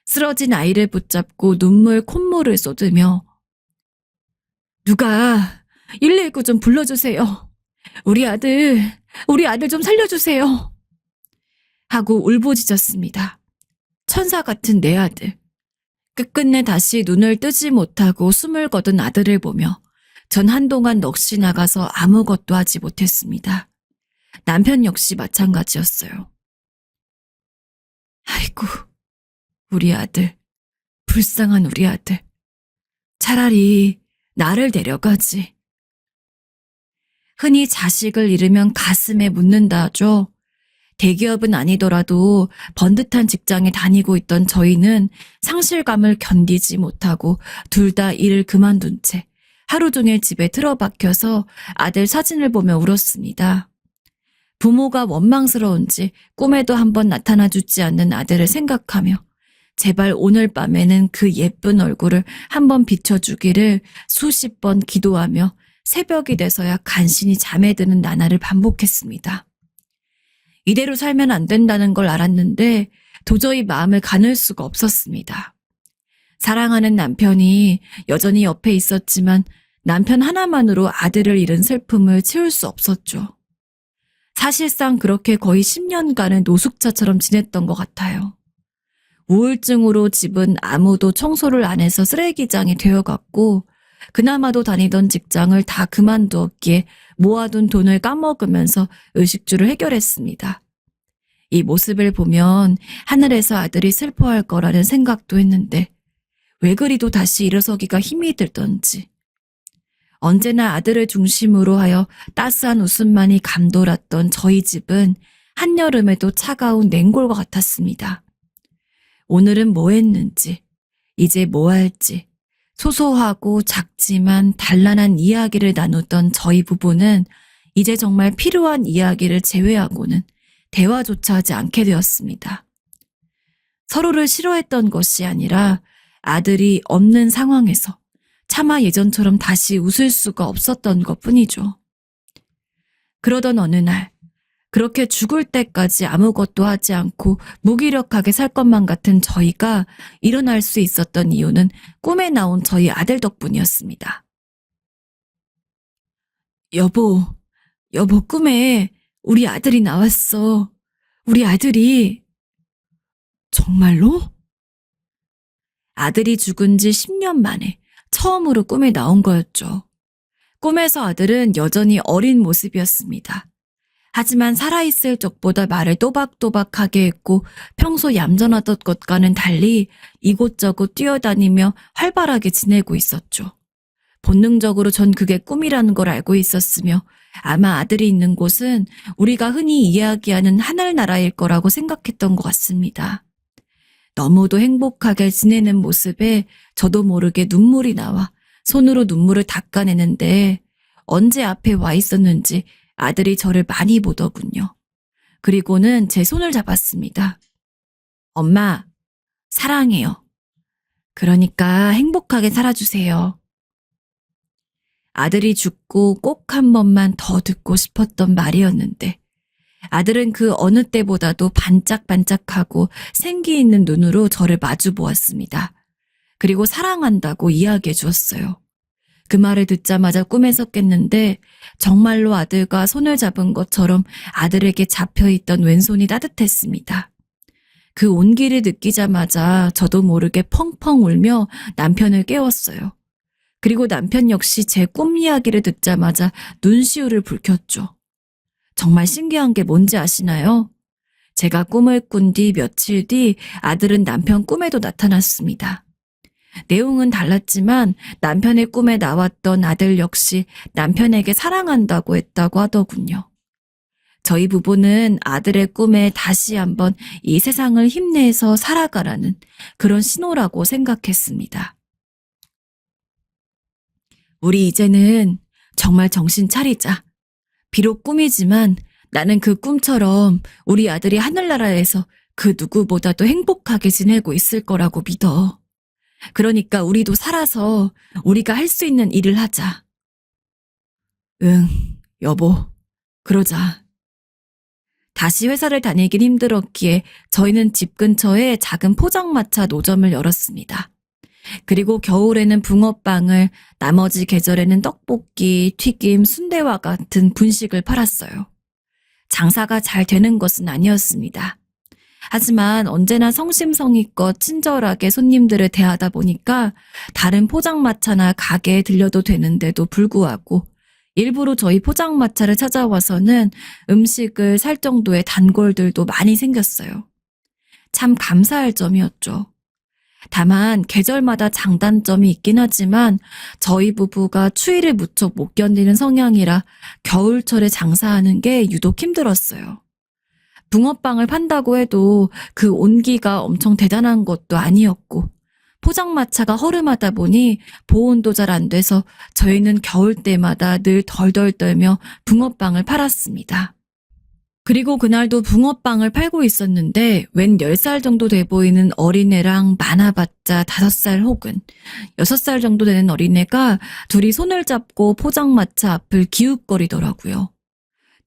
쓰러진 아이를 붙잡고 눈물 콧물을 쏟으며 누가 119 좀 불러주세요. 우리 아들 좀 살려주세요. 하고 울부짖었습니다. 천사 같은 내 아들. 끝끝내 다시 눈을 뜨지 못하고 숨을 거둔 아들을 보며 전 한동안 넋이 나가서 아무것도 하지 못했습니다. 남편 역시 마찬가지였어요. 아이고, 우리 아들. 불쌍한 우리 아들. 차라리 나를 데려가지. 흔히 자식을 잃으면 가슴에 묻는다 하죠. 대기업은 아니더라도 번듯한 직장에 다니고 있던 저희는 상실감을 견디지 못하고 둘 다 일을 그만둔 채 하루 종일 집에 틀어박혀서 아들 사진을 보며 울었습니다. 부모가 원망스러운지 꿈에도 한번 나타나주지 않는 아들을 생각하며 제발 오늘 밤에는 그 예쁜 얼굴을 한번 비춰주기를 수십 번 기도하며 새벽이 돼서야 간신히 잠에 드는 나날을 반복했습니다. 이대로 살면 안 된다는 걸 알았는데 도저히 마음을 가눌 수가 없었습니다. 사랑하는 남편이 여전히 옆에 있었지만 남편 하나만으로 아들을 잃은 슬픔을 채울 수 없었죠. 사실상 그렇게 거의 10년간은 노숙자처럼 지냈던 것 같아요. 우울증으로 집은 아무도 청소를 안 해서 쓰레기장이 되어갔고 그나마도 다니던 직장을 다 그만두었기에 모아둔 돈을 까먹으면서 의식주를 해결했습니다. 이 모습을 보면 하늘에서 아들이 슬퍼할 거라는 생각도 했는데 왜 그리도 다시 일어서기가 힘이 들던지. 언제나 아들을 중심으로 하여 따스한 웃음만이 감돌았던 저희 집은 한여름에도 차가운 냉골과 같았습니다. 오늘은 뭐 했는지, 이제 뭐 할지, 소소하고 작지만 단란한 이야기를 나누던 저희 부부는 이제 정말 필요한 이야기를 제외하고는 대화조차 하지 않게 되었습니다. 서로를 싫어했던 것이 아니라 아들이 없는 상황에서 차마 예전처럼 다시 웃을 수가 없었던 것뿐이죠. 그러던 어느 날 그렇게 죽을 때까지 아무것도 하지 않고 무기력하게 살 것만 같은 저희가 일어날 수 있었던 이유는 꿈에 나온 저희 아들 덕분이었습니다. 여보, 꿈에 우리 아들이 나왔어. 우리 아들이. 정말로? 아들이 죽은 지 10년 만에 처음으로 꿈에 나온 거였죠. 꿈에서 아들은 여전히 어린 모습이었습니다. 하지만 살아있을 적보다 말을 또박또박하게 했고 평소 얌전하던 것과는 달리 이곳저곳 뛰어다니며 활발하게 지내고 있었죠. 본능적으로 전 그게 꿈이라는 걸 알고 있었으며 아마 아들이 있는 곳은 우리가 흔히 이야기하는 하늘나라일 거라고 생각했던 것 같습니다. 너무도 행복하게 지내는 모습에 저도 모르게 눈물이 나와 손으로 눈물을 닦아내는데 언제 앞에 와 있었는지 아들이 저를 많이 보더군요. 그리고는 제 손을 잡았습니다. 엄마, 사랑해요. 그러니까 행복하게 살아주세요. 아들이 죽고 꼭 한 번만 더 듣고 싶었던 말이었는데 아들은 그 어느 때보다도 반짝반짝하고 생기 있는 눈으로 저를 마주 보았습니다. 그리고 사랑한다고 이야기해 주었어요. 그 말을 듣자마자 꿈에서 깼는데 정말로 아들과 손을 잡은 것처럼 아들에게 잡혀있던 왼손이 따뜻했습니다. 그 온기를 느끼자마자 저도 모르게 펑펑 울며 남편을 깨웠어요. 그리고 남편 역시 제 꿈 이야기를 듣자마자 눈시울을 붉혔죠. 정말 신기한 게 뭔지 아시나요? 제가 꿈을 꾼 뒤 며칠 뒤 아들은 남편 꿈에도 나타났습니다. 내용은 달랐지만 남편의 꿈에 나왔던 아들 역시 남편에게 사랑한다고 했다고 하더군요. 저희 부부는 아들의 꿈에 다시 한번 이 세상을 힘내서 살아가라는 그런 신호라고 생각했습니다. 우리 이제는 정말 정신 차리자. 비록 꿈이지만 나는 그 꿈처럼 우리 아들이 하늘나라에서 그 누구보다도 행복하게 지내고 있을 거라고 믿어. 그러니까 우리도 살아서 우리가 할 수 있는 일을 하자. 응, 여보, 그러자. 다시 회사를 다니긴 힘들었기에 저희는 집 근처에 작은 포장마차 노점을 열었습니다. 그리고 겨울에는 붕어빵을, 나머지 계절에는 떡볶이, 튀김, 순대와 같은 분식을 팔았어요. 장사가 잘 되는 것은 아니었습니다. 하지만 언제나 성심성의껏 친절하게 손님들을 대하다 보니까 다른 포장마차나 가게에 들려도 되는데도 불구하고 일부러 저희 포장마차를 찾아와서는 음식을 살 정도의 단골들도 많이 생겼어요. 참 감사할 점이었죠. 다만 계절마다 장단점이 있긴 하지만 저희 부부가 추위를 무척 못 견디는 성향이라 겨울철에 장사하는 게 유독 힘들었어요. 붕어빵을 판다고 해도 그 온기가 엄청 대단한 것도 아니었고 포장마차가 허름하다 보니 보온도 잘 안 돼서 저희는 겨울 때마다 늘 덜덜 떨며 붕어빵을 팔았습니다. 그리고 그날도 붕어빵을 팔고 있었는데 웬 10살 정도 돼 보이는 어린애랑 많아봤자 5살 혹은 6살 정도 되는 어린애가 둘이 손을 잡고 포장마차 앞을 기웃거리더라고요.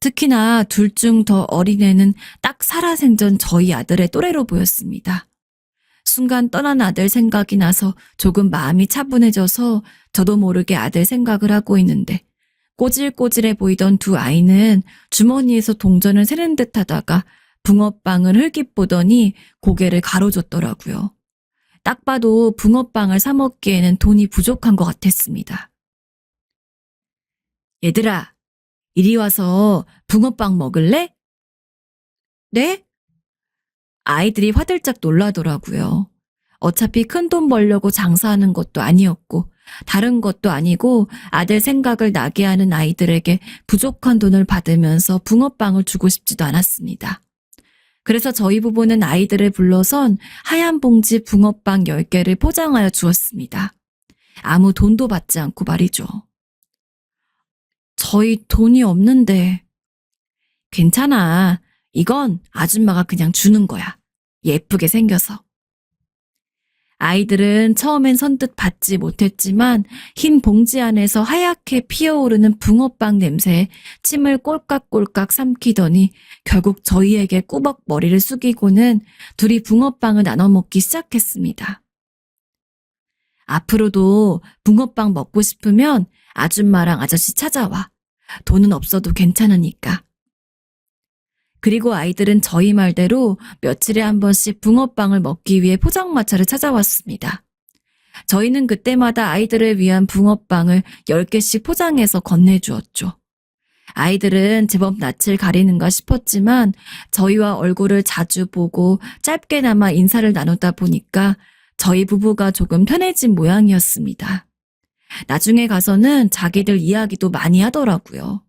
특히나 둘 중 더 어린애는 딱 살아생전 저희 아들의 또래로 보였습니다. 순간 떠난 아들 생각이 나서 조금 마음이 차분해져서 저도 모르게 아들 생각을 하고 있는데 꼬질꼬질해 보이던 두 아이는 주머니에서 동전을 세는 듯 하다가 붕어빵을 흘깃보더니 고개를 가로줬더라고요. 딱 봐도 붕어빵을 사 먹기에는 돈이 부족한 것 같았습니다. 얘들아, 이리 와서 붕어빵 먹을래? 네? 아이들이 화들짝 놀라더라고요. 어차피 큰돈 벌려고 장사하는 것도 아니었고 다른 것도 아니고 아들 생각을 나게 하는 아이들에게 부족한 돈을 받으면서 붕어빵을 주고 싶지도 않았습니다. 그래서 저희 부부는 아이들을 불러선 하얀 봉지 붕어빵 10개를 포장하여 주었습니다. 아무 돈도 받지 않고 말이죠. 저희 돈이 없는데. 괜찮아. 이건 아줌마가 그냥 주는 거야. 예쁘게 생겨서. 아이들은 처음엔 선뜻 받지 못했지만 흰 봉지 안에서 하얗게 피어오르는 붕어빵 냄새에 침을 꼴깍꼴깍 삼키더니 결국 저희에게 꾸벅 머리를 숙이고는 둘이 붕어빵을 나눠 먹기 시작했습니다. 앞으로도 붕어빵 먹고 싶으면 아줌마랑 아저씨 찾아와. 돈은 없어도 괜찮으니까. 그리고 아이들은 저희 말대로 며칠에 한 번씩 붕어빵을 먹기 위해 포장마차를 찾아왔습니다. 저희는 그때마다 아이들을 위한 붕어빵을 10개씩 포장해서 건네주었죠. 아이들은 제법 낯을 가리는가 싶었지만 저희와 얼굴을 자주 보고 짧게나마 인사를 나누다 보니까 저희 부부가 조금 편해진 모양이었습니다. 나중에 가서는 자기들 이야기도 많이 하더라고요.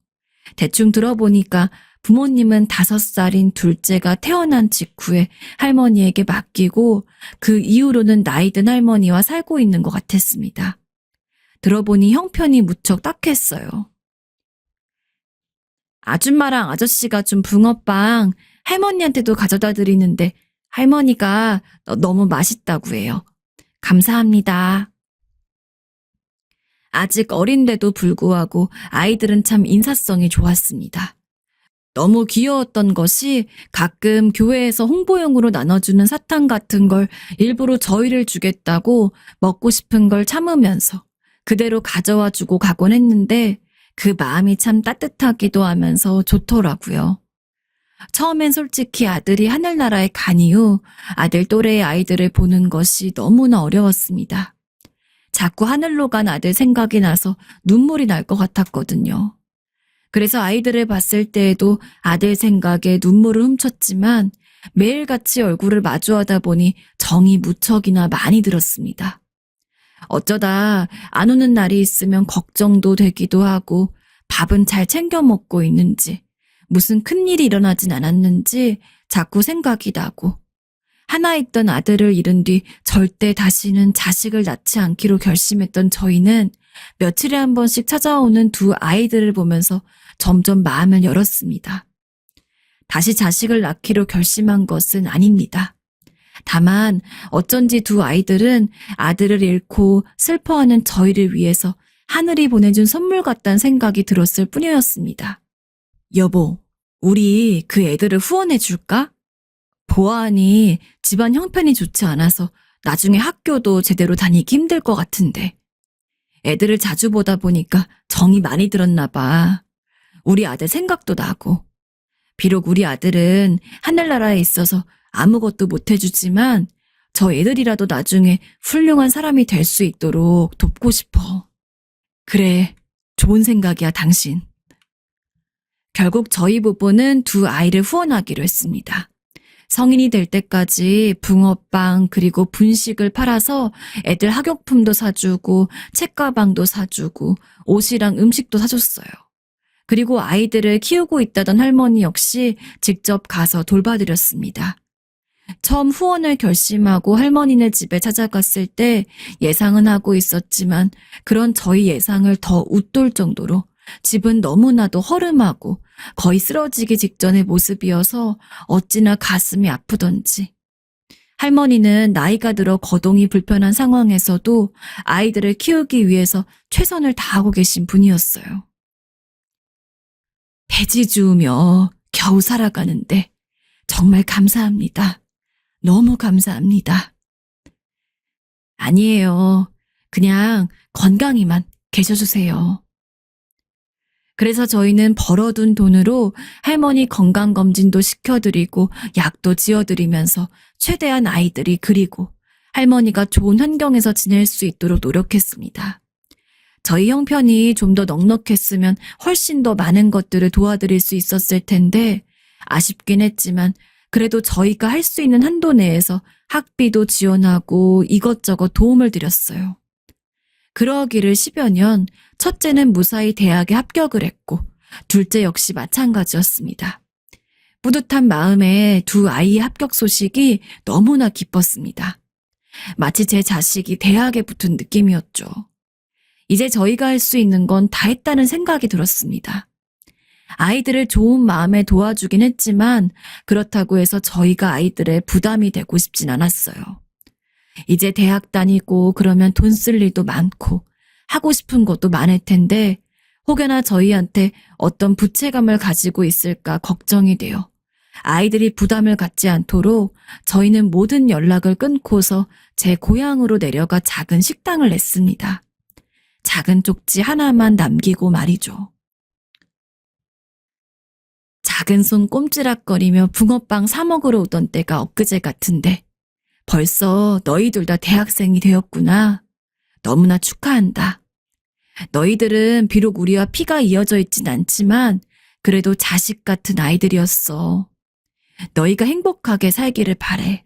대충 들어보니까 부모님은 5살인 둘째가 태어난 직후에 할머니에게 맡기고 그 이후로는 나이 든 할머니와 살고 있는 것 같았습니다. 들어보니 형편이 무척 딱했어요. 아줌마랑 아저씨가 준 붕어빵 할머니한테도 가져다 드리는데 할머니가 너무 맛있다고 해요. 감사합니다. 아직 어린데도 불구하고 아이들은 참 인사성이 좋았습니다. 너무 귀여웠던 것이 가끔 교회에서 홍보용으로 나눠주는 사탕 같은 걸 일부러 저희를 주겠다고 먹고 싶은 걸 참으면서 그대로 가져와 주고 가곤 했는데 그 마음이 참 따뜻하기도 하면서 좋더라고요. 처음엔 솔직히 아들이 하늘나라에 간 이후 아들 또래의 아이들을 보는 것이 너무나 어려웠습니다. 자꾸 하늘로 간 아들 생각이 나서 눈물이 날 것 같았거든요. 그래서 아이들을 봤을 때에도 아들 생각에 눈물을 훔쳤지만 매일같이 얼굴을 마주하다 보니 정이 무척이나 많이 들었습니다. 어쩌다 안 오는 날이 있으면 걱정도 되기도 하고 밥은 잘 챙겨 먹고 있는지 무슨 큰일이 일어나진 않았는지 자꾸 생각이 나고 하나 있던 아들을 잃은 뒤 절대 다시는 자식을 낳지 않기로 결심했던 저희는 며칠에 한 번씩 찾아오는 두 아이들을 보면서 점점 마음을 열었습니다. 다시 자식을 낳기로 결심한 것은 아닙니다. 다만 어쩐지 두 아이들은 아들을 잃고 슬퍼하는 저희를 위해서 하늘이 보내준 선물 같다는 생각이 들었을 뿐이었습니다. 여보, 우리 그 애들을 후원해 줄까? 보아하니 집안 형편이 좋지 않아서 나중에 학교도 제대로 다니기 힘들 것 같은데. 애들을 자주 보다 보니까 정이 많이 들었나 봐. 우리 아들 생각도 나고. 비록 우리 아들은 하늘나라에 있어서 아무것도 못 해주지만 저 애들이라도 나중에 훌륭한 사람이 될 수 있도록 돕고 싶어. 그래, 좋은 생각이야, 당신. 결국 저희 부부는 두 아이를 후원하기로 했습니다. 성인이 될 때까지 붕어빵 그리고 분식을 팔아서 애들 학용품도 사주고 책가방도 사주고 옷이랑 음식도 사줬어요. 그리고 아이들을 키우고 있다던 할머니 역시 직접 가서 돌봐드렸습니다. 처음 후원을 결심하고 할머니네 집에 찾아갔을 때 예상은 하고 있었지만 그런 저희 예상을 더 웃돌 정도로 집은 너무나도 허름하고 거의 쓰러지기 직전의 모습이어서 어찌나 가슴이 아프던지. 할머니는 나이가 들어 거동이 불편한 상황에서도 아이들을 키우기 위해서 최선을 다하고 계신 분이었어요. 배지 주우며 겨우 살아가는데 정말 감사합니다. 너무 감사합니다. 아니에요. 그냥 건강히만 계셔주세요. 그래서 저희는 벌어둔 돈으로 할머니 건강검진도 시켜드리고 약도 지어드리면서 최대한 아이들이 그리고 할머니가 좋은 환경에서 지낼 수 있도록 노력했습니다. 저희 형편이 좀 더 넉넉했으면 훨씬 더 많은 것들을 도와드릴 수 있었을 텐데 아쉽긴 했지만 그래도 저희가 할 수 있는 한도 내에서 학비도 지원하고 이것저것 도움을 드렸어요. 그러기를 10여 년, 첫째는 무사히 대학에 합격을 했고 둘째 역시 마찬가지였습니다. 뿌듯한 마음에 두 아이의 합격 소식이 너무나 기뻤습니다. 마치 제 자식이 대학에 붙은 느낌이었죠. 이제 저희가 할 수 있는 건 다 했다는 생각이 들었습니다. 아이들을 좋은 마음에 도와주긴 했지만 그렇다고 해서 저희가 아이들의 부담이 되고 싶진 않았어요. 이제 대학 다니고 그러면 돈 쓸 일도 많고 하고 싶은 것도 많을 텐데 혹여나 저희한테 어떤 부채감을 가지고 있을까 걱정이 돼요. 아이들이 부담을 갖지 않도록 저희는 모든 연락을 끊고서 제 고향으로 내려가 작은 식당을 냈습니다. 작은 쪽지 하나만 남기고 말이죠. 작은 손 꼼지락거리며 붕어빵 사 먹으러 오던 때가 엊그제 같은데 벌써 너희들 다 대학생이 되었구나. 너무나 축하한다. 너희들은 비록 우리와 피가 이어져 있진 않지만 그래도 자식 같은 아이들이었어. 너희가 행복하게 살기를 바래.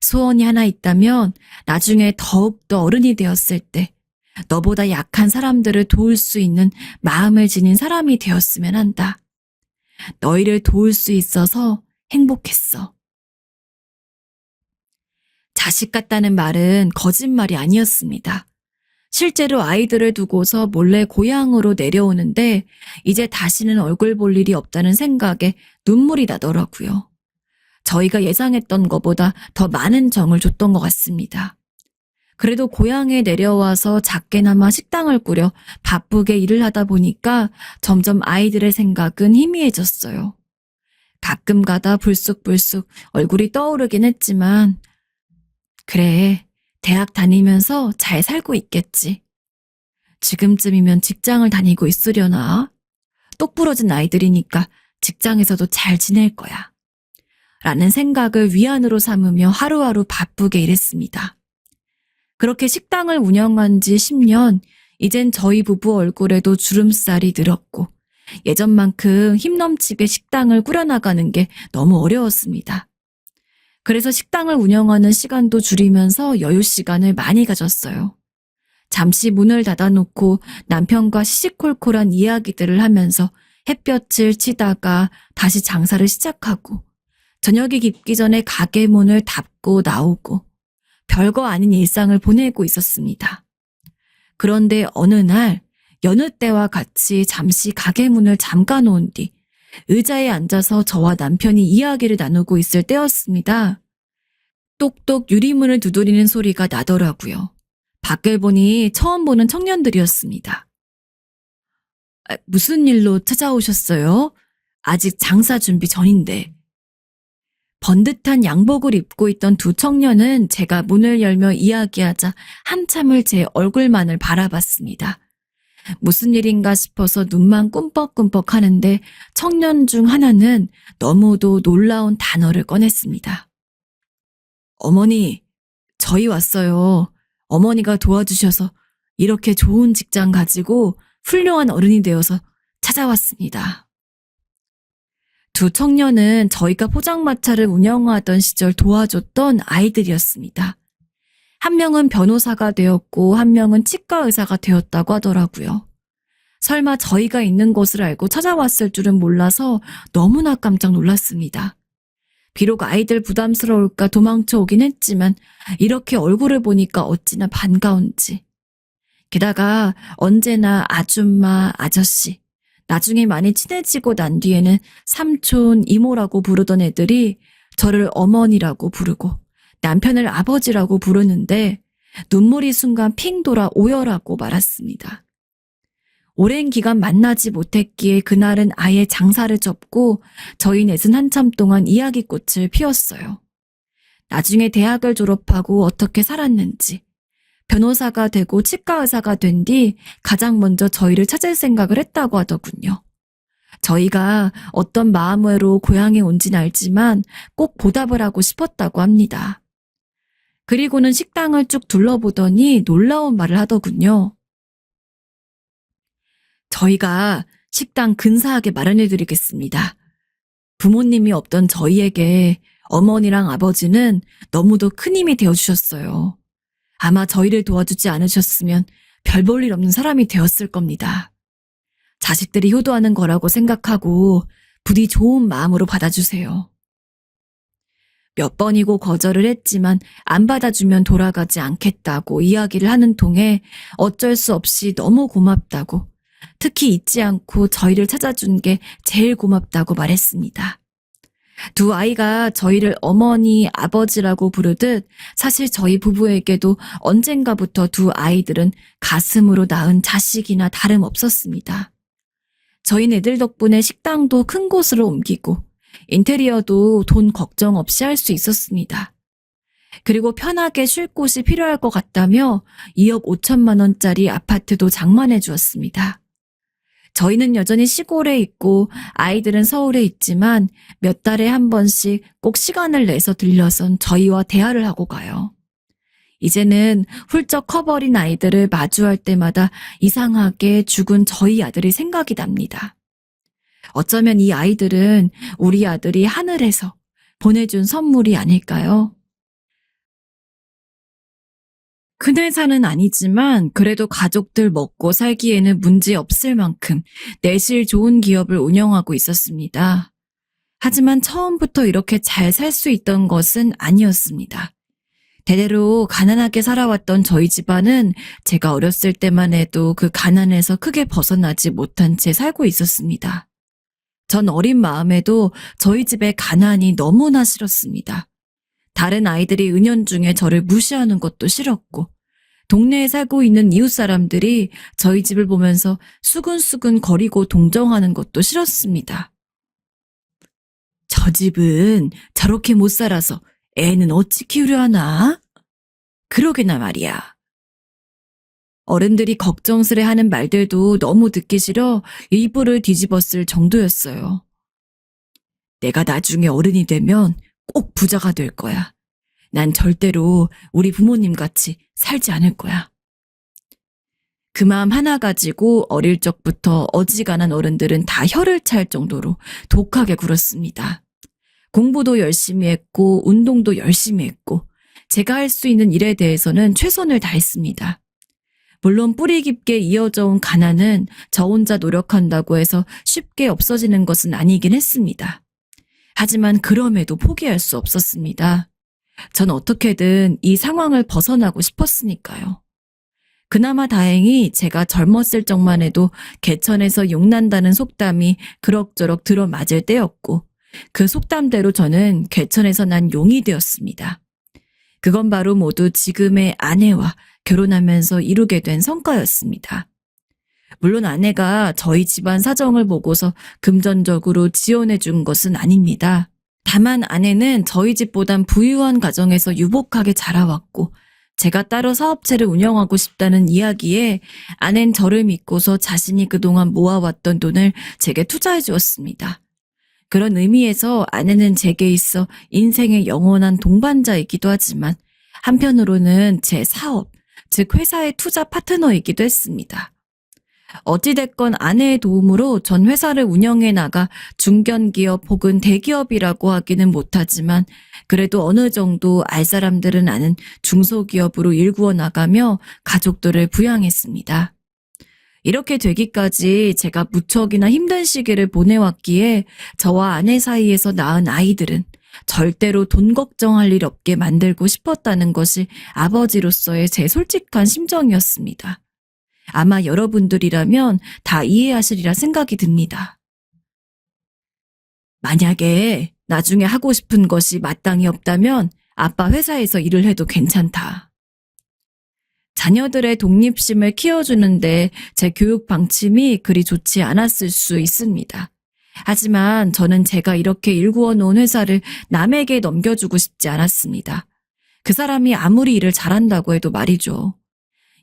소원이 하나 있다면 나중에 더욱더 어른이 되었을 때 너보다 약한 사람들을 도울 수 있는 마음을 지닌 사람이 되었으면 한다. 너희를 도울 수 있어서 행복했어. 자식 같다는 말은 거짓말이 아니었습니다. 실제로 아이들을 두고서 몰래 고향으로 내려오는데 이제 다시는 얼굴 볼 일이 없다는 생각에 눈물이 나더라고요. 저희가 예상했던 것보다 더 많은 정을 줬던 것 같습니다. 그래도 고향에 내려와서 작게나마 식당을 꾸려 바쁘게 일을 하다 보니까 점점 아이들의 생각은 희미해졌어요. 가끔 가다 불쑥불쑥 얼굴이 떠오르긴 했지만 그래, 대학 다니면서 잘 살고 있겠지. 지금쯤이면 직장을 다니고 있으려나? 똑부러진 아이들이니까 직장에서도 잘 지낼 거야. 라는 생각을 위안으로 삼으며 하루하루 바쁘게 일했습니다. 그렇게 식당을 운영한 지 10년, 이젠 저희 부부 얼굴에도 주름살이 늘었고 예전만큼 힘넘치게 식당을 꾸려나가는 게 너무 어려웠습니다. 그래서 식당을 운영하는 시간도 줄이면서 여유 시간을 많이 가졌어요. 잠시 문을 닫아놓고 남편과 시시콜콜한 이야기들을 하면서 햇볕을 치다가 다시 장사를 시작하고 저녁이 깊기 전에 가게 문을 닫고 나오고 별거 아닌 일상을 보내고 있었습니다. 그런데 어느 날 여느 때와 같이 잠시 가게 문을 잠가 놓은 뒤 의자에 앉아서 저와 남편이 이야기를 나누고 있을 때였습니다. 똑똑 유리문을 두드리는 소리가 나더라고요. 밖을 보니 처음 보는 청년들이었습니다. 무슨 일로 찾아오셨어요? 아직 장사 준비 전인데. 번듯한 양복을 입고 있던 두 청년은 제가 문을 열며 이야기하자 한참을 제 얼굴만을 바라봤습니다. 무슨 일인가 싶어서 눈만 꿈뻑꿈뻑 하는데 청년 중 하나는 너무도 놀라운 단어를 꺼냈습니다. 어머니, 저희 왔어요. 어머니가 도와주셔서 이렇게 좋은 직장 가지고 훌륭한 어른이 되어서 찾아왔습니다. 두 청년은 저희가 포장마차를 운영하던 시절 도와줬던 아이들이었습니다. 한 명은 변호사가 되었고 한 명은 치과 의사가 되었다고 하더라고요. 설마 저희가 있는 곳을 알고 찾아왔을 줄은 몰라서 너무나 깜짝 놀랐습니다. 비록 아이들 부담스러울까 도망쳐 오긴 했지만 이렇게 얼굴을 보니까 어찌나 반가운지. 게다가 언제나 아줌마, 아저씨, 나중에 많이 친해지고 난 뒤에는 삼촌, 이모라고 부르던 애들이 저를 어머니라고 부르고 남편을 아버지라고 부르는데 눈물이 순간 핑 돌아 오열하고 말았습니다. 오랜 기간 만나지 못했기에 그날은 아예 장사를 접고 저희 넷은 한참 동안 이야기꽃을 피웠어요. 나중에 대학을 졸업하고 어떻게 살았는지, 변호사가 되고 치과 의사가 된 뒤 가장 먼저 저희를 찾을 생각을 했다고 하더군요. 저희가 어떤 마음으로 고향에 온진 알지만 꼭 보답을 하고 싶었다고 합니다. 그리고는 식당을 쭉 둘러보더니 놀라운 말을 하더군요. 저희가 식당 근사하게 마련해드리겠습니다. 부모님이 없던 저희에게 어머니랑 아버지는 너무도 큰 힘이 되어주셨어요. 아마 저희를 도와주지 않으셨으면 별 볼 일 없는 사람이 되었을 겁니다. 자식들이 효도하는 거라고 생각하고 부디 좋은 마음으로 받아주세요. 몇 번이고 거절을 했지만 안 받아주면 돌아가지 않겠다고 이야기를 하는 통에 어쩔 수 없이 너무 고맙다고, 특히 잊지 않고 저희를 찾아준 게 제일 고맙다고 말했습니다. 두 아이가 저희를 어머니, 아버지라고 부르듯 사실 저희 부부에게도 언젠가부터 두 아이들은 가슴으로 낳은 자식이나 다름없었습니다. 저희는 애들 덕분에 식당도 큰 곳으로 옮기고 인테리어도 돈 걱정 없이 할 수 있었습니다. 그리고 편하게 쉴 곳이 필요할 것 같다며 2억 5천만 원짜리 아파트도 장만해 주었습니다. 저희는 여전히 시골에 있고 아이들은 서울에 있지만 몇 달에 한 번씩 꼭 시간을 내서 들려선 저희와 대화를 하고 가요. 이제는 훌쩍 커버린 아이들을 마주할 때마다 이상하게 죽은 저희 아들이 생각이 납니다. 어쩌면 이 아이들은 우리 아들이 하늘에서 보내준 선물이 아닐까요? 큰 회사는 아니지만 그래도 가족들 먹고 살기에는 문제 없을 만큼 내실 좋은 기업을 운영하고 있었습니다. 하지만 처음부터 이렇게 잘 살 수 있던 것은 아니었습니다. 대대로 가난하게 살아왔던 저희 집안은 제가 어렸을 때만 해도 그 가난에서 크게 벗어나지 못한 채 살고 있었습니다. 전 어린 마음에도 저희 집의 가난이 너무나 싫었습니다. 다른 아이들이 은연중에 저를 무시하는 것도 싫었고, 동네에 살고 있는 이웃 사람들이 저희 집을 보면서 수근수근 거리고 동정하는 것도 싫었습니다. 저 집은 저렇게 못 살아서 애는 어찌 키우려 하나? 그러게나 말이야. 어른들이 걱정스레 하는 말들도 너무 듣기 싫어 이불을 뒤집었을 정도였어요. 내가 나중에 어른이 되면 꼭 부자가 될 거야. 난 절대로 우리 부모님 같이 살지 않을 거야. 그 마음 하나 가지고 어릴 적부터 어지간한 어른들은 다 혀를 찰 정도로 독하게 굴었습니다. 공부도 열심히 했고 운동도 열심히 했고 제가 할 수 있는 일에 대해서는 최선을 다했습니다. 물론 뿌리 깊게 이어져 온 가난은 저 혼자 노력한다고 해서 쉽게 없어지는 것은 아니긴 했습니다. 하지만 그럼에도 포기할 수 없었습니다. 전 어떻게든 이 상황을 벗어나고 싶었으니까요. 그나마 다행히 제가 젊었을 적만 해도 개천에서 용난다는 속담이 그럭저럭 들어맞을 때였고 그 속담대로 저는 개천에서 난 용이 되었습니다. 그건 바로 모두 지금의 아내와 결혼하면서 이루게 된 성과였습니다. 물론 아내가 저희 집안 사정을 보고서 금전적으로 지원해 준 것은 아닙니다. 다만 아내는 저희 집보단 부유한 가정에서 유복하게 자라왔고 제가 따로 사업체를 운영하고 싶다는 이야기에 아내는 저를 믿고서 자신이 그동안 모아왔던 돈을 제게 투자해 주었습니다. 그런 의미에서 아내는 제게 있어 인생의 영원한 동반자이기도 하지만 한편으로는 제 사업, 즉 회사의 투자 파트너이기도 했습니다. 어찌됐건 아내의 도움으로 전 회사를 운영해 나가 중견기업 혹은 대기업이라고 하기는 못하지만 그래도 어느 정도 알 사람들은 아는 중소기업으로 일구어 나가며 가족들을 부양했습니다. 이렇게 되기까지 제가 무척이나 힘든 시기를 보내왔기에 저와 아내 사이에서 낳은 아이들은 절대로 돈 걱정할 일 없게 만들고 싶었다는 것이 아버지로서의 제 솔직한 심정이었습니다. 아마 여러분들이라면 다 이해하시리라 생각이 듭니다. 만약에 나중에 하고 싶은 것이 마땅히 없다면 아빠 회사에서 일을 해도 괜찮다. 자녀들의 독립심을 키워주는데 제 교육 방침이 그리 좋지 않았을 수 있습니다. 하지만 저는 제가 이렇게 일구어 놓은 회사를 남에게 넘겨주고 싶지 않았습니다. 그 사람이 아무리 일을 잘한다고 해도 말이죠.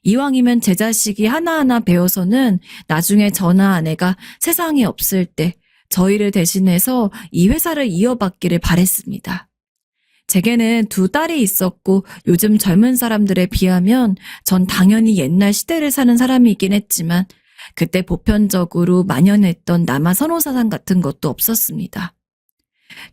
이왕이면 제 자식이 하나하나 배워서는 나중에 저나 아내가 세상에 없을 때 저희를 대신해서 이 회사를 이어받기를 바랬습니다. 제게는 두 딸이 있었고 요즘 젊은 사람들에 비하면 전 당연히 옛날 시대를 사는 사람이긴 했지만 그때 보편적으로 만연했던 남아 선호사상 같은 것도 없었습니다.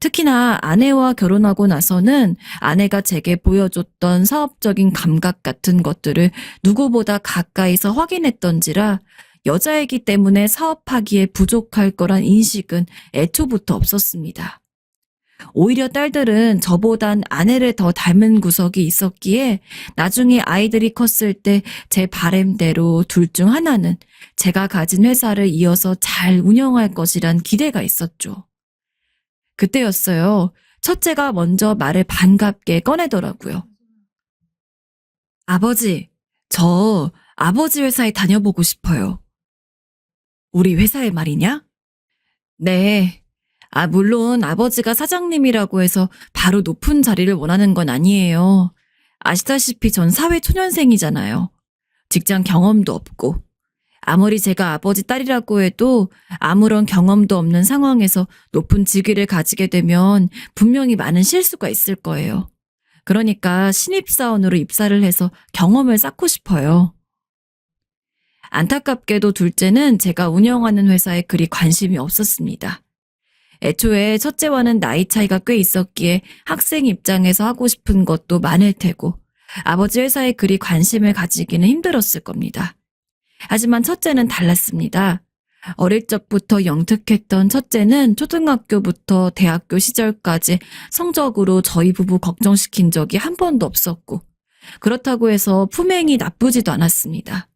특히나 아내와 결혼하고 나서는 아내가 제게 보여줬던 사업적인 감각 같은 것들을 누구보다 가까이서 확인했던지라 여자이기 때문에 사업하기에 부족할 거란 인식은 애초부터 없었습니다. 오히려 딸들은 저보단 아내를 더 닮은 구석이 있었기에 나중에 아이들이 컸을 때 제 바램대로 둘 중 하나는 제가 가진 회사를 이어서 잘 운영할 것이란 기대가 있었죠. 그때였어요. 첫째가 먼저 말을 반갑게 꺼내더라고요. 아버지, 저 아버지 회사에 다녀보고 싶어요. 우리 회사에 말이냐? 네. 물론 아버지가 사장님이라고 해서 바로 높은 자리를 원하는 건 아니에요. 아시다시피 전 사회 초년생이잖아요. 직장 경험도 없고. 아무리 제가 아버지 딸이라고 해도 아무런 경험도 없는 상황에서 높은 직위를 가지게 되면 분명히 많은 실수가 있을 거예요. 그러니까 신입사원으로 입사를 해서 경험을 쌓고 싶어요. 안타깝게도 둘째는 제가 운영하는 회사에 그리 관심이 없었습니다. 애초에 첫째와는 나이 차이가 꽤 있었기에 학생 입장에서 하고 싶은 것도 많을 테고 아버지 회사에 그리 관심을 가지기는 힘들었을 겁니다. 하지만 첫째는 달랐습니다. 어릴 적부터 영특했던 첫째는 초등학교부터 대학교 시절까지 성적으로 저희 부부 걱정시킨 적이 한 번도 없었고 그렇다고 해서 품행이 나쁘지도 않았습니다.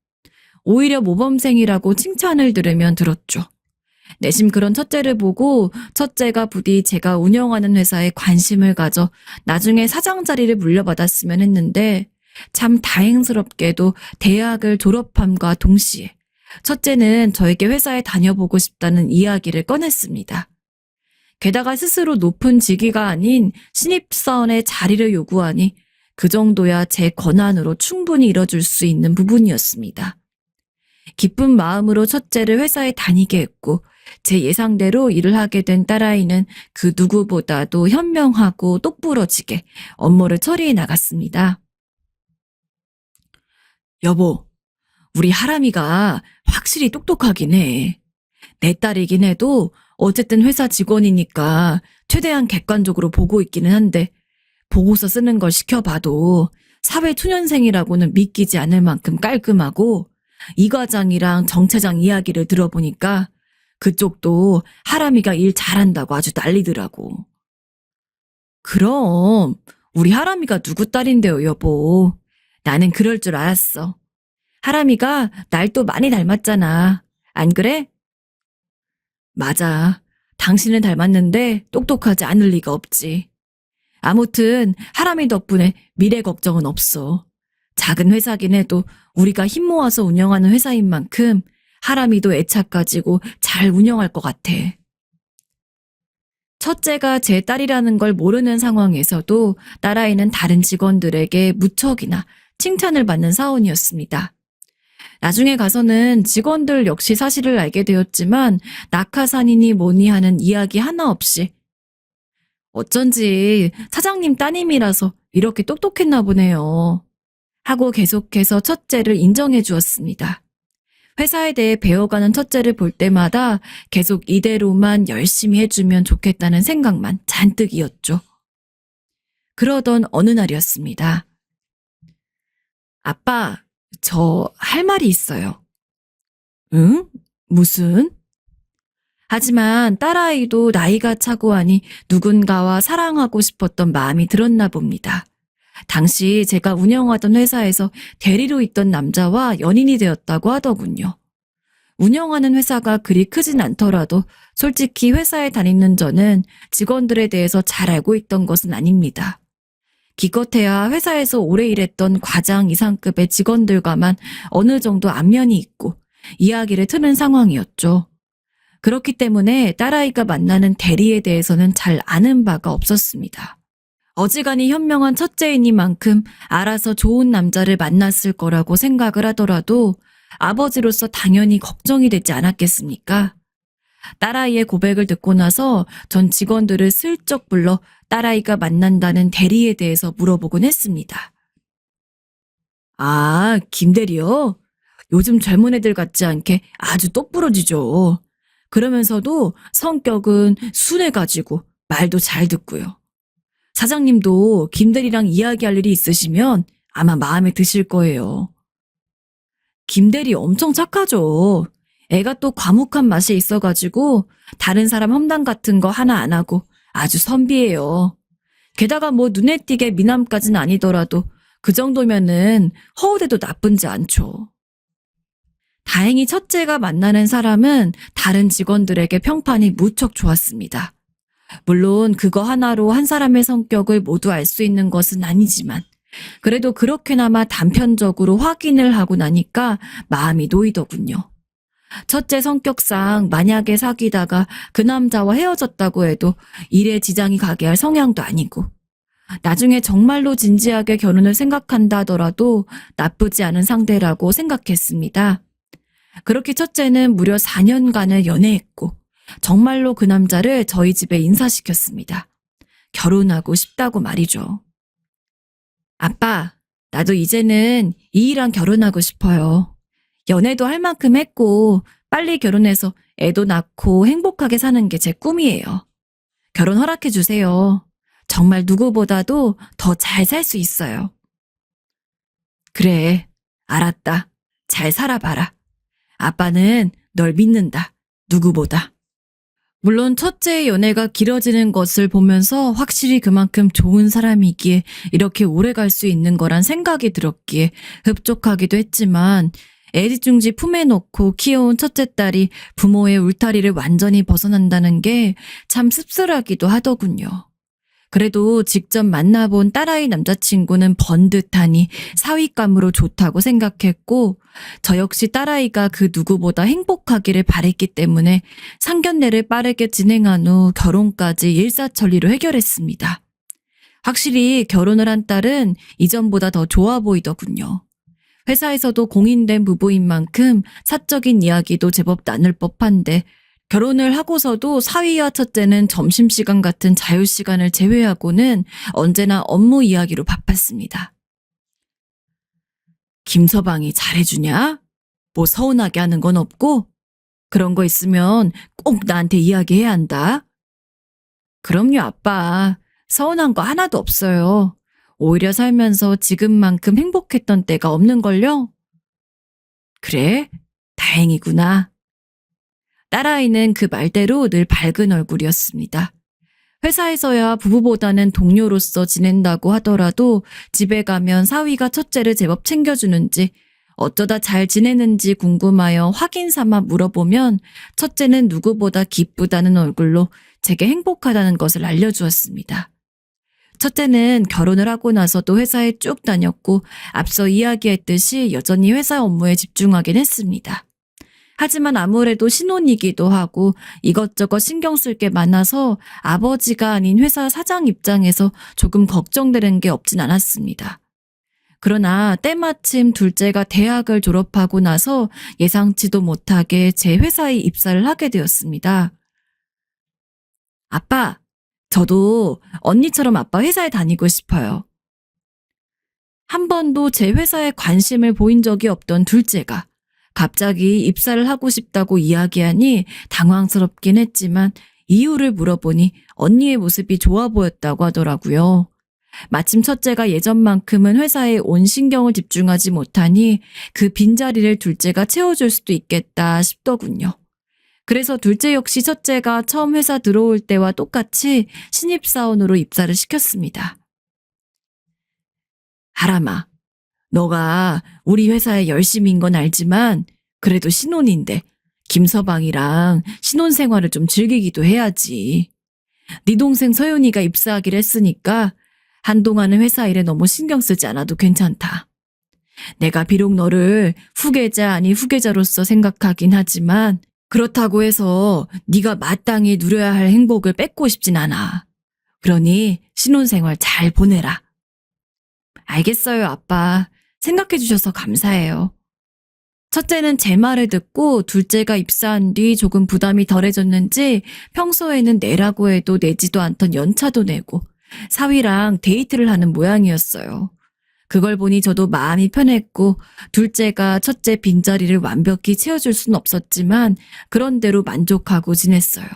오히려 모범생이라고 칭찬을 들으면 들었죠. 내심 그런 첫째를 보고 첫째가 부디 제가 운영하는 회사에 관심을 가져 나중에 사장 자리를 물려받았으면 했는데 참 다행스럽게도 대학을 졸업함과 동시에 첫째는 저에게 회사에 다녀보고 싶다는 이야기를 꺼냈습니다. 게다가 스스로 높은 직위가 아닌 신입사원의 자리를 요구하니 그 정도야 제 권한으로 충분히 이뤄줄 수 있는 부분이었습니다. 기쁜 마음으로 첫째를 회사에 다니게 했고 제 예상대로 일을 하게 된 딸아이는 그 누구보다도 현명하고 똑부러지게 업무를 처리해 나갔습니다. 여보, 우리 하람이가 확실히 똑똑하긴 해. 내 딸이긴 해도 어쨌든 회사 직원이니까 최대한 객관적으로 보고 있기는 한데 보고서 쓰는 걸 시켜봐도 사회 초년생이라고는 믿기지 않을 만큼 깔끔하고 이 과장이랑 정 차장 이야기를 들어보니까 그쪽도 하람이가 일 잘한다고 아주 난리더라고. 그럼 우리 하람이가 누구 딸인데요, 여보. 나는 그럴 줄 알았어. 하람이가 날 또 많이 닮았잖아. 안 그래? 맞아. 당신은 닮았는데 똑똑하지 않을 리가 없지. 아무튼 하람이 덕분에 미래 걱정은 없어. 작은 회사긴 해도 우리가 힘 모아서 운영하는 회사인 만큼 하람이도 애착 가지고 잘 운영할 것 같아. 첫째가 제 딸이라는 걸 모르는 상황에서도 딸아이는 다른 직원들에게 무척이나 칭찬을 받는 사원이었습니다. 나중에 가서는 직원들 역시 사실을 알게 되었지만 낙하산이니 뭐니 하는 이야기 하나 없이 어쩐지 사장님 따님이라서 이렇게 똑똑했나 보네요. 하고 계속해서 첫째를 인정해 주었습니다. 회사에 대해 배워가는 첫째를 볼 때마다 계속 이대로만 열심히 해주면 좋겠다는 생각만 잔뜩이었죠. 그러던 어느 날이었습니다. 아빠, 저 할 말이 있어요. 응? 무슨? 하지만 딸아이도 나이가 차고 하니 누군가와 사랑하고 싶었던 마음이 들었나 봅니다. 당시 제가 운영하던 회사에서 대리로 있던 남자와 연인이 되었다고 하더군요. 운영하는 회사가 그리 크진 않더라도 솔직히 회사에 다니는 저는 직원들에 대해서 잘 알고 있던 것은 아닙니다. 기껏해야 회사에서 오래 일했던 과장 이상급의 직원들과만 어느 정도 안면이 있고 이야기를 트는 상황이었죠. 그렇기 때문에 딸아이가 만나는 대리에 대해서는 잘 아는 바가 없었습니다. 어지간히 현명한 첫째이니만큼 알아서 좋은 남자를 만났을 거라고 생각을 하더라도 아버지로서 당연히 걱정이 되지 않았겠습니까? 딸아이의 고백을 듣고 나서 전 직원들을 슬쩍 불러 딸아이가 만난다는 대리에 대해서 물어보곤 했습니다. 아, 김대리요? 요즘 젊은 애들 같지 않게 아주 똑부러지죠. 그러면서도 성격은 순해가지고 말도 잘 듣고요. 사장님도 김대리랑 이야기할 일이 있으시면 아마 마음에 드실 거예요. 김대리 엄청 착하죠. 애가 또 과묵한 맛이 있어가지고 다른 사람 험담 같은 거 하나 안 하고 아주 선비예요. 게다가 뭐 눈에 띄게 미남까진 아니더라도 그 정도면은 허우대도 나쁜지 않죠. 다행히 첫째가 만나는 사람은 다른 직원들에게 평판이 무척 좋았습니다. 물론 그거 하나로 한 사람의 성격을 모두 알 수 있는 것은 아니지만 그래도 그렇게나마 단편적으로 확인을 하고 나니까 마음이 놓이더군요. 첫째 성격상 만약에 사귀다가 그 남자와 헤어졌다고 해도 일에 지장이 가게 할 성향도 아니고 나중에 정말로 진지하게 결혼을 생각한다 하더라도 나쁘지 않은 상대라고 생각했습니다. 그렇게 첫째는 무려 4년간을 연애했고 정말로 그 남자를 저희 집에 인사시켰습니다. 결혼하고 싶다고 말이죠. 아빠, 나도 이제는 이이랑 결혼하고 싶어요. 연애도 할 만큼 했고, 빨리 결혼해서 애도 낳고 행복하게 사는 게 제 꿈이에요. 결혼 허락해 주세요. 정말 누구보다도 더 잘 살 수 있어요. 그래, 알았다. 잘 살아봐라. 아빠는 널 믿는다. 누구보다. 물론 첫째의 연애가 길어지는 것을 보면서 확실히 그만큼 좋은 사람이기에 이렇게 오래 갈 수 있는 거란 생각이 들었기에 흡족하기도 했지만 애지중지 품에 놓고 키워온 첫째 딸이 부모의 울타리를 완전히 벗어난다는 게 참 씁쓸하기도 하더군요. 그래도 직접 만나본 딸아이 남자친구는 번듯하니 사윗감으로 좋다고 생각했고 저 역시 딸아이가 그 누구보다 행복하기를 바랬기 때문에 상견례를 빠르게 진행한 후 결혼까지 일사천리로 해결했습니다. 확실히 결혼을 한 딸은 이전보다 더 좋아 보이더군요. 회사에서도 공인된 부부인 만큼 사적인 이야기도 제법 나눌 법한데 결혼을 하고서도 사위와 첫째는 점심시간 같은 자유시간을 제외하고는 언제나 업무 이야기로 바빴습니다. 김서방이 잘해주냐? 뭐 서운하게 하는 건 없고? 그런 거 있으면 꼭 나한테 이야기해야 한다. 그럼요, 아빠. 서운한 거 하나도 없어요. 오히려 살면서 지금만큼 행복했던 때가 없는걸요? 그래? 다행이구나. 딸아이는 그 말대로 늘 밝은 얼굴이었습니다. 회사에서야 부부보다는 동료로서 지낸다고 하더라도 집에 가면 사위가 첫째를 제법 챙겨주는지 어쩌다 잘 지내는지 궁금하여 확인 삼아 물어보면 첫째는 누구보다 기쁘다는 얼굴로 제게 행복하다는 것을 알려주었습니다. 첫째는 결혼을 하고 나서도 회사에 쭉 다녔고 앞서 이야기했듯이 여전히 회사 업무에 집중하긴 했습니다. 하지만 아무래도 신혼이기도 하고 이것저것 신경 쓸 게 많아서 아버지가 아닌 회사 사장 입장에서 조금 걱정되는 게 없진 않았습니다. 그러나 때마침 둘째가 대학을 졸업하고 나서 예상치도 못하게 제 회사에 입사를 하게 되었습니다. 아빠, 저도 언니처럼 아빠 회사에 다니고 싶어요. 한 번도 제 회사에 관심을 보인 적이 없던 둘째가 갑자기 입사를 하고 싶다고 이야기하니 당황스럽긴 했지만 이유를 물어보니 언니의 모습이 좋아 보였다고 하더라고요. 마침 첫째가 예전만큼은 회사에 온 신경을 집중하지 못하니 그 빈자리를 둘째가 채워줄 수도 있겠다 싶더군요. 그래서 둘째 역시 첫째가 처음 회사 들어올 때와 똑같이 신입사원으로 입사를 시켰습니다. 하람아, 너가 우리 회사에 열심인 건 알지만 그래도 신혼인데 김서방이랑 신혼 생활을 좀 즐기기도 해야지. 네 동생 서윤이가 입사하기로 했으니까 한동안은 회사 일에 너무 신경 쓰지 않아도 괜찮다. 내가 비록 너를 후계자 아닌 후계자로서 생각하긴 하지만 그렇다고 해서 네가 마땅히 누려야 할 행복을 뺏고 싶진 않아. 그러니 신혼생활 잘 보내라. 알겠어요, 아빠. 생각해 주셔서 감사해요. 첫째는 제 말을 듣고 둘째가 입사한 뒤 조금 부담이 덜해졌는지 평소에는 내라고 해도 내지도 않던 연차도 내고 사위랑 데이트를 하는 모양이었어요. 그걸 보니 저도 마음이 편했고 둘째가 첫째 빈자리를 완벽히 채워줄 순 없었지만 그런대로 만족하고 지냈어요.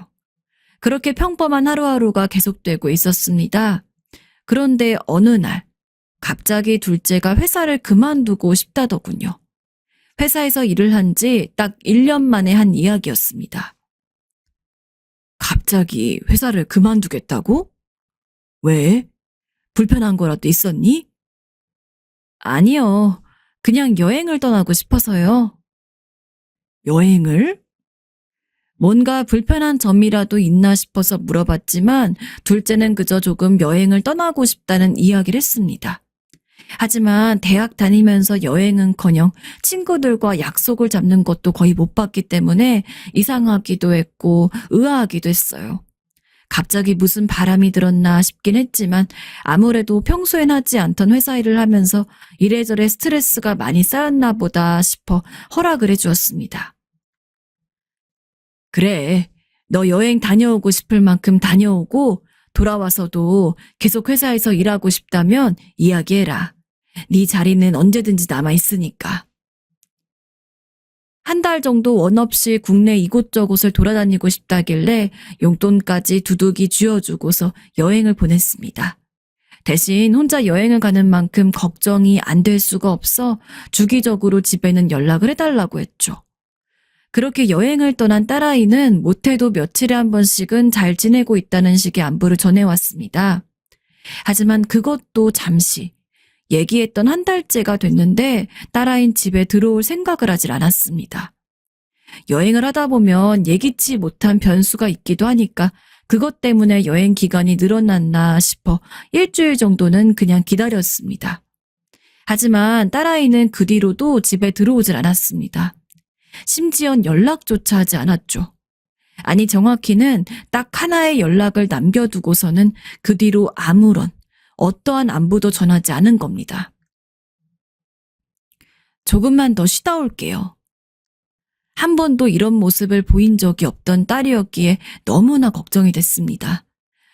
그렇게 평범한 하루하루가 계속되고 있었습니다. 그런데 어느 날 갑자기 둘째가 회사를 그만두고 싶다더군요. 회사에서 일을 한 지 딱 1년 만에 한 이야기였습니다. 갑자기 회사를 그만두겠다고? 왜? 불편한 거라도 있었니? 아니요. 그냥 여행을 떠나고 싶어서요. 여행을? 뭔가 불편한 점이라도 있나 싶어서 물어봤지만 둘째는 그저 조금 여행을 떠나고 싶다는 이야기를 했습니다. 하지만 대학 다니면서 여행은커녕 친구들과 약속을 잡는 것도 거의 못 봤기 때문에 이상하기도 했고 의아하기도 했어요. 갑자기 무슨 바람이 들었나 싶긴 했지만 아무래도 평소엔 하지 않던 회사 일을 하면서 이래저래 스트레스가 많이 쌓였나 보다 싶어 허락을 해주었습니다. 그래, 너 여행 다녀오고 싶을 만큼 다녀오고 돌아와서도 계속 회사에서 일하고 싶다면 이야기해라. 네 자리는 언제든지 남아있으니까. 한 달 정도 원 없이 국내 이곳저곳을 돌아다니고 싶다길래 용돈까지 두둑이 쥐어주고서 여행을 보냈습니다. 대신 혼자 여행을 가는 만큼 걱정이 안 될 수가 없어 주기적으로 집에는 연락을 해달라고 했죠. 그렇게 여행을 떠난 딸아이는 못해도 며칠에 한 번씩은 잘 지내고 있다는 식의 안부를 전해왔습니다. 하지만 그것도 잠시, 얘기했던 한 달째가 됐는데 딸아이는 집에 들어올 생각을 하질 않았습니다. 여행을 하다 보면 예기치 못한 변수가 있기도 하니까 그것 때문에 여행 기간이 늘어났나 싶어 일주일 정도는 그냥 기다렸습니다. 하지만 딸아이는 그 뒤로도 집에 들어오질 않았습니다. 심지어 연락조차 하지 않았죠. 아니, 정확히는 딱 하나의 연락을 남겨두고서는 그 뒤로 아무런 어떠한 안부도 전하지 않은 겁니다. 조금만 더 쉬다 올게요. 한 번도 이런 모습을 보인 적이 없던 딸이었기에 너무나 걱정이 됐습니다.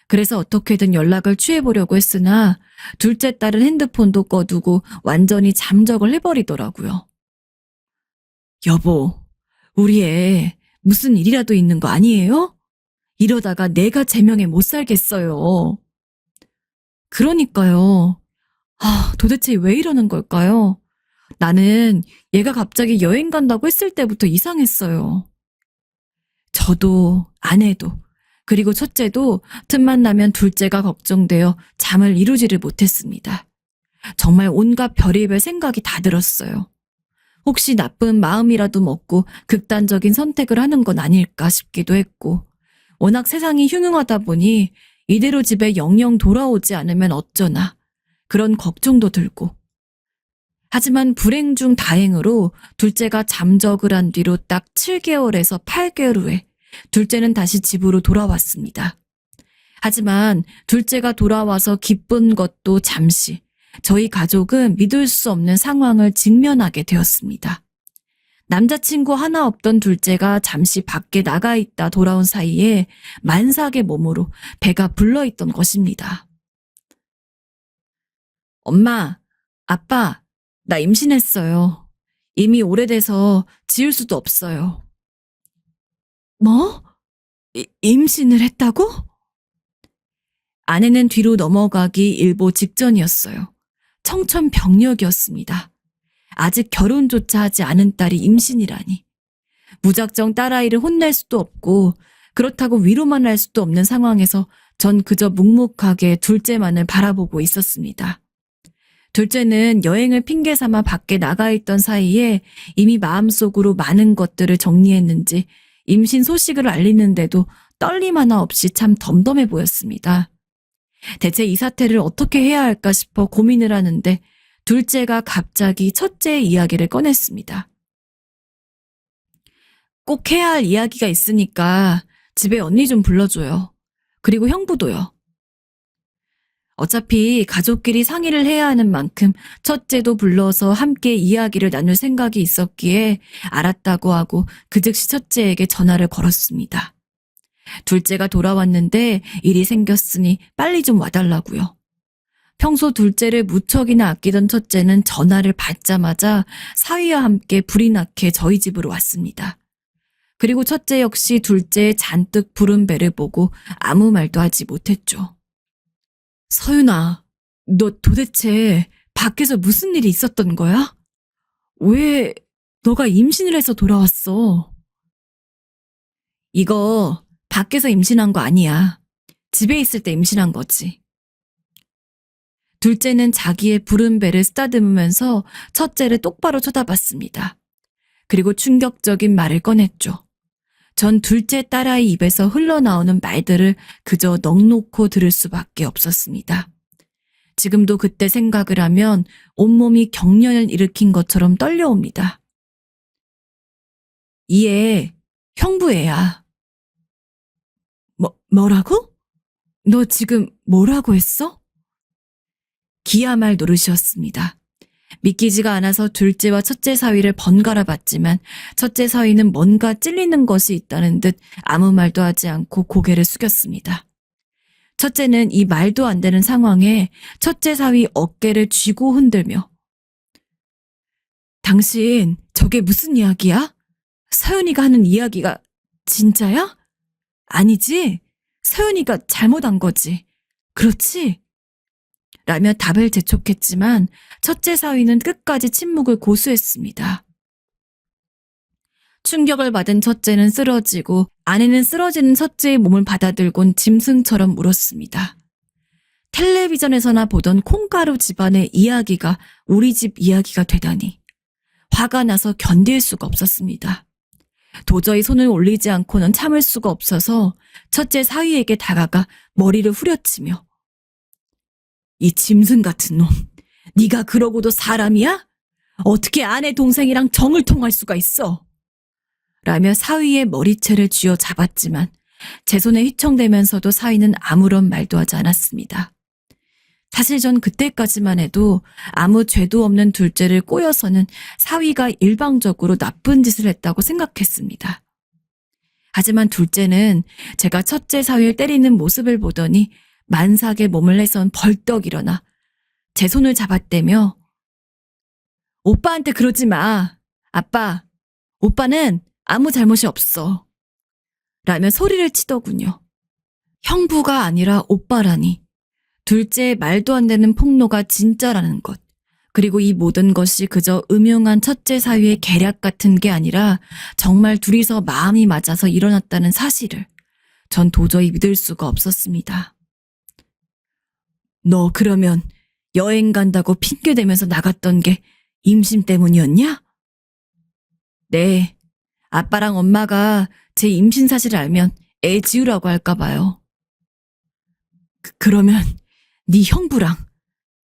그래서 어떻게든 연락을 취해보려고 했으나 둘째 딸은 핸드폰도 꺼두고 완전히 잠적을 해버리더라고요. 여보, 우리 애 무슨 일이라도 있는 거 아니에요? 이러다가 내가 제명에 못 살겠어요. 그러니까요. 도대체 왜 이러는 걸까요? 나는 얘가 갑자기 여행 간다고 했을 때부터 이상했어요. 저도, 아내도, 그리고 첫째도 틈만 나면 둘째가 걱정되어 잠을 이루지를 못했습니다. 정말 온갖 별의별 생각이 다 들었어요. 혹시 나쁜 마음이라도 먹고 극단적인 선택을 하는 건 아닐까 싶기도 했고, 워낙 세상이 흉흉하다 보니 이대로 집에 영영 돌아오지 않으면 어쩌나 그런 걱정도 들고. 하지만 불행 중 다행으로 둘째가 잠적을 한 뒤로 딱 7개월에서 8개월 후에 둘째는 다시 집으로 돌아왔습니다. 하지만 둘째가 돌아와서 기쁜 것도 잠시, 저희 가족은 믿을 수 없는 상황을 직면하게 되었습니다. 남자친구 하나 없던 둘째가 잠시 밖에 나가 있다 돌아온 사이에 만삭의 몸으로 배가 불러있던 것입니다. 엄마, 아빠, 나 임신했어요. 이미 오래돼서 지을 수도 없어요. 뭐? 임신을 했다고? 아내는 뒤로 넘어가기 일보 직전이었어요. 청천벽력이었습니다. 아직 결혼조차 하지 않은 딸이 임신이라니. 무작정 딸아이를 혼낼 수도 없고 그렇다고 위로만 할 수도 없는 상황에서 전 그저 묵묵하게 둘째만을 바라보고 있었습니다. 둘째는 여행을 핑계 삼아 밖에 나가 있던 사이에 이미 마음속으로 많은 것들을 정리했는지 임신 소식을 알리는데도 떨림 하나 없이 참 덤덤해 보였습니다. 대체 이 사태를 어떻게 해야 할까 싶어 고민을 하는데 둘째가 갑자기 첫째의 이야기를 꺼냈습니다. 꼭 해야 할 이야기가 있으니까 집에 언니 좀 불러줘요. 그리고 형부도요. 어차피 가족끼리 상의를 해야 하는 만큼 첫째도 불러서 함께 이야기를 나눌 생각이 있었기에 알았다고 하고 그 즉시 첫째에게 전화를 걸었습니다. 둘째가 돌아왔는데 일이 생겼으니 빨리 좀 와달라고요. 평소 둘째를 무척이나 아끼던 첫째는 전화를 받자마자 사위와 함께 불이 나게 저희 집으로 왔습니다. 그리고 첫째 역시 둘째의 잔뜩 부른 배를 보고 아무 말도 하지 못했죠. 서윤아, 너 도대체 밖에서 무슨 일이 있었던 거야? 왜 너가 임신을 해서 돌아왔어? 이거 밖에서 임신한 거 아니야. 집에 있을 때 임신한 거지. 둘째는 자기의 부른 배를 쓰다듬으면서 첫째를 똑바로 쳐다봤습니다. 그리고 충격적인 말을 꺼냈죠. 전 둘째 딸아이 입에서 흘러나오는 말들을 그저 넋놓고 들을 수밖에 없었습니다. 지금도 그때 생각을 하면 온몸이 경련을 일으킨 것처럼 떨려옵니다. 이 애 형부 애야. 뭐라고? 너 지금 뭐라고 했어? 기야말 노릇이었습니다. 믿기지가 않아서 둘째와 첫째 사위를 번갈아 봤지만 첫째 사위는 뭔가 찔리는 것이 있다는 듯 아무 말도 하지 않고 고개를 숙였습니다. 첫째는 이 말도 안 되는 상황에 첫째 사위 어깨를 쥐고 흔들며 당신 저게 무슨 이야기야? 서연이가 하는 이야기가 진짜야? 아니지? 서연이가 잘못한 거지. 그렇지? 라며 답을 재촉했지만 첫째 사위는 끝까지 침묵을 고수했습니다. 충격을 받은 첫째는 쓰러지고 아내는 쓰러지는 첫째의 몸을 받아들곤 짐승처럼 울었습니다. 텔레비전에서나 보던 콩가루 집안의 이야기가 우리 집 이야기가 되다니 화가 나서 견딜 수가 없었습니다. 도저히 손을 올리지 않고는 참을 수가 없어서 첫째 사위에게 다가가 머리를 후려치며 이 짐승 같은 놈, 네가 그러고도 사람이야? 어떻게 아내 동생이랑 정을 통할 수가 있어? 라며 사위의 머리채를 쥐어 잡았지만 제 손에 휘청대면서도 사위는 아무런 말도 하지 않았습니다. 사실 전 그때까지만 해도 아무 죄도 없는 둘째를 꼬여서는 사위가 일방적으로 나쁜 짓을 했다고 생각했습니다. 하지만 둘째는 제가 첫째 사위를 때리는 모습을 보더니 만삭에 몸을 내선 벌떡 일어나 제 손을 잡았대며 오빠한테 그러지 마. 아빠, 오빠는 아무 잘못이 없어. 라며 소리를 치더군요. 형부가 아니라 오빠라니. 둘째의 말도 안 되는 폭로가 진짜라는 것. 그리고 이 모든 것이 그저 음흉한 첫째 사위의 계략 같은 게 아니라 정말 둘이서 마음이 맞아서 일어났다는 사실을 전 도저히 믿을 수가 없었습니다. 너 그러면 여행 간다고 핑계대면서 나갔던 게 임신 때문이었냐? 네. 아빠랑 엄마가 제 임신 사실을 알면 애 지우라고 할까 봐요. 그러면 네 형부랑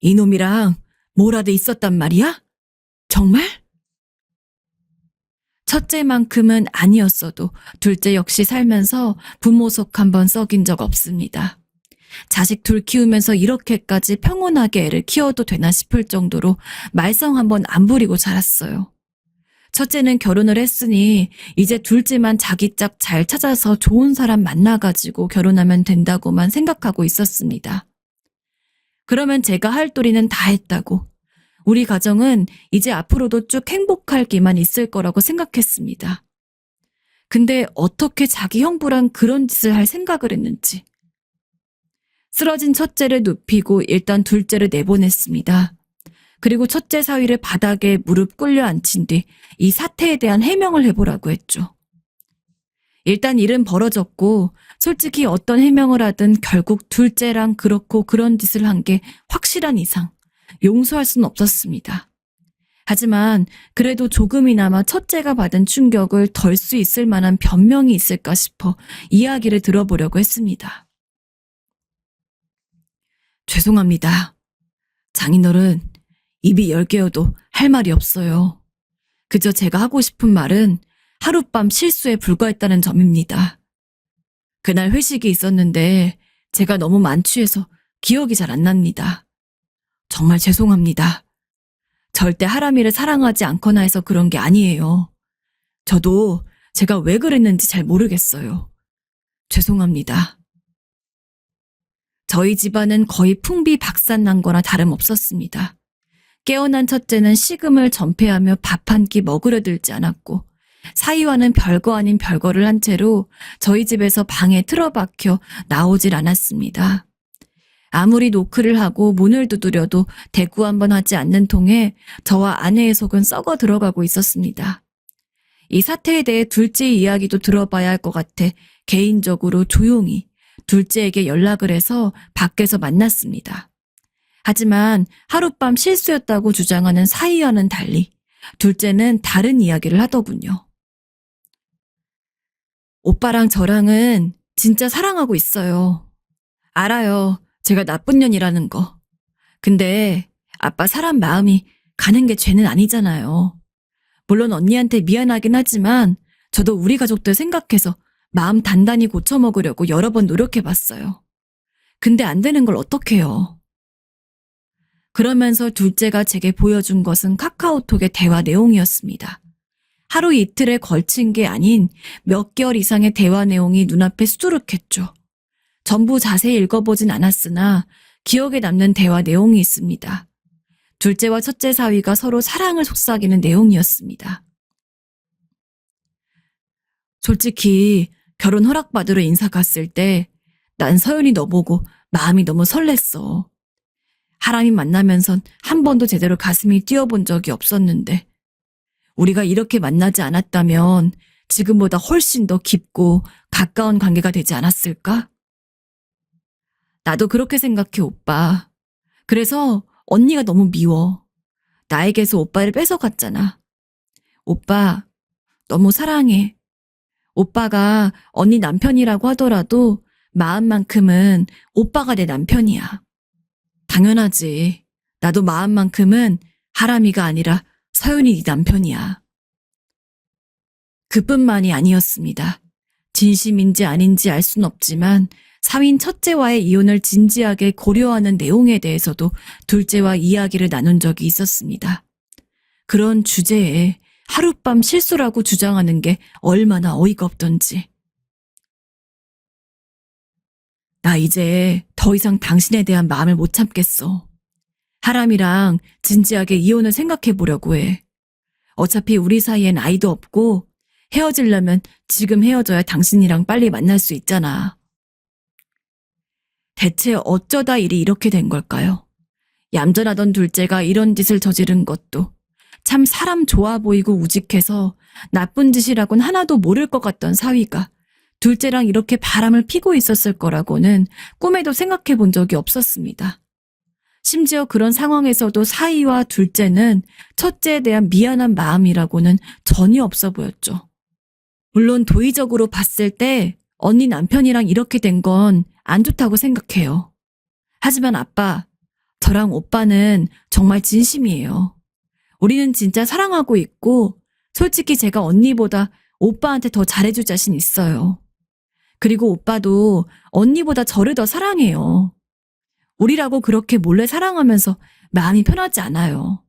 이놈이랑 뭐라도 있었단 말이야? 정말? 첫째만큼은 아니었어도 둘째 역시 살면서 부모 속 한번 썩인 적 없습니다. 자식 둘 키우면서 이렇게까지 평온하게 애를 키워도 되나 싶을 정도로 말썽 한번 안 부리고 자랐어요. 첫째는 결혼을 했으니 이제 둘째만 자기 짝 잘 찾아서 좋은 사람 만나가지고 결혼하면 된다고만 생각하고 있었습니다. 그러면 제가 할 도리는 다 했다고. 우리 가정은 이제 앞으로도 쭉 행복할 기만 있을 거라고 생각했습니다. 근데 어떻게 자기 형부랑 그런 짓을 할 생각을 했는지. 쓰러진 첫째를 눕히고 일단 둘째를 내보냈습니다. 그리고 첫째 사위를 바닥에 무릎 꿇려 앉힌 뒤 이 사태에 대한 해명을 해보라고 했죠. 일단 일은 벌어졌고 솔직히 어떤 해명을 하든 결국 둘째랑 그렇고 그런 짓을 한 게 확실한 이상 용서할 수는 없었습니다. 하지만 그래도 조금이나마 첫째가 받은 충격을 덜 수 있을 만한 변명이 있을까 싶어 이야기를 들어보려고 했습니다. 죄송합니다. 장인어른, 입이 10개여도 할 말이 없어요. 그저 제가 하고 싶은 말은 하룻밤 실수에 불과했다는 점입니다. 그날 회식이 있었는데 제가 너무 만취해서 기억이 잘 안 납니다. 정말 죄송합니다. 절대 하람이를 사랑하지 않거나 해서 그런 게 아니에요. 저도 제가 왜 그랬는지 잘 모르겠어요. 죄송합니다. 저희 집안은 거의 풍비박산난 거나 다름없었습니다. 깨어난 첫째는 식음을 전폐하며 밥 한 끼 먹으려 들지 않았고 사위와는 별거 아닌 별거를 한 채로 저희 집에서 방에 틀어박혀 나오질 않았습니다. 아무리 노크를 하고 문을 두드려도 대꾸 한번 하지 않는 통에 저와 아내의 속은 썩어 들어가고 있었습니다. 이 사태에 대해 둘째의 이야기도 들어봐야 할 것 같아 개인적으로 조용히 둘째에게 연락을 해서 밖에서 만났습니다. 하지만 하룻밤 실수였다고 주장하는 사위와는 달리 둘째는 다른 이야기를 하더군요. 오빠랑 저랑은 진짜 사랑하고 있어요. 알아요. 제가 나쁜 년이라는 거. 근데 아빠 사람 마음이 가는 게 죄는 아니잖아요. 물론 언니한테 미안하긴 하지만 저도 우리 가족들 생각해서 마음 단단히 고쳐먹으려고 여러 번 노력해봤어요. 근데 안 되는 걸 어떡해요. 그러면서 둘째가 제게 보여준 것은 카카오톡의 대화 내용이었습니다. 하루 이틀에 걸친 게 아닌 몇 개월 이상의 대화 내용이 눈앞에 수두룩했죠. 전부 자세히 읽어보진 않았으나 기억에 남는 대화 내용이 있습니다. 둘째와 첫째 사위가 서로 사랑을 속삭이는 내용이었습니다. 솔직히 결혼 허락받으러 인사 갔을 때 난 서연이 너 보고 마음이 너무 설렜어. 하람이 만나면선 한 번도 제대로 가슴이 뛰어본 적이 없었는데 우리가 이렇게 만나지 않았다면 지금보다 훨씬 더 깊고 가까운 관계가 되지 않았을까? 나도 그렇게 생각해, 오빠. 그래서 언니가 너무 미워. 나에게서 오빠를 뺏어갔잖아. 오빠, 너무 사랑해. 오빠가 언니 남편이라고 하더라도 마음만큼은 오빠가 내 남편이야. 당연하지. 나도 마음만큼은 하람이가 아니라 서윤이 네 남편이야. 그뿐만이 아니었습니다. 진심인지 아닌지 알 순 없지만 사윈 첫째와의 이혼을 진지하게 고려하는 내용에 대해서도 둘째와 이야기를 나눈 적이 있었습니다. 그런 주제에 하룻밤 실수라고 주장하는 게 얼마나 어이가 없던지. 나 이제 더 이상 당신에 대한 마음을 못 참겠어. 하람이랑 진지하게 이혼을 생각해 보려고 해. 어차피 우리 사이엔 아이도 없고 헤어지려면 지금 헤어져야 당신이랑 빨리 만날 수 있잖아. 대체 어쩌다 일이 이렇게 된 걸까요? 얌전하던 둘째가 이런 짓을 저지른 것도 참 사람 좋아 보이고 우직해서 나쁜 짓이라곤 하나도 모를 것 같던 사위가 둘째랑 이렇게 바람을 피고 있었을 거라고는 꿈에도 생각해 본 적이 없었습니다. 심지어 그런 상황에서도 사위와 둘째는 첫째에 대한 미안한 마음이라고는 전혀 없어 보였죠. 물론 도의적으로 봤을 때 언니 남편이랑 이렇게 된 건 안 좋다고 생각해요. 하지만 아빠, 저랑 오빠는 정말 진심이에요. 우리는 진짜 사랑하고 있고 솔직히 제가 언니보다 오빠한테 더 잘해줄 자신 있어요. 그리고 오빠도 언니보다 저를 더 사랑해요. 우리라고 그렇게 몰래 사랑하면서 마음이 편하지 않아요.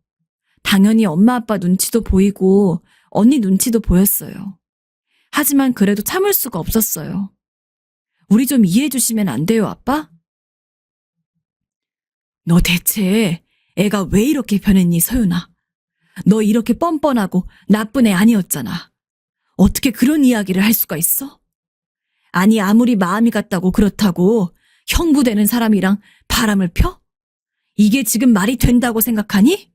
당연히 엄마 아빠 눈치도 보이고 언니 눈치도 보였어요. 하지만 그래도 참을 수가 없었어요. 우리 좀 이해해 주시면 안 돼요, 아빠? 너 대체 애가 왜 이렇게 변했니, 서윤아? 너 이렇게 뻔뻔하고 나쁜 애 아니었잖아. 어떻게 그런 이야기를 할 수가 있어? 아니 아무리 마음이 같다고 그렇다고 형부되는 사람이랑 바람을 펴? 이게 지금 말이 된다고 생각하니?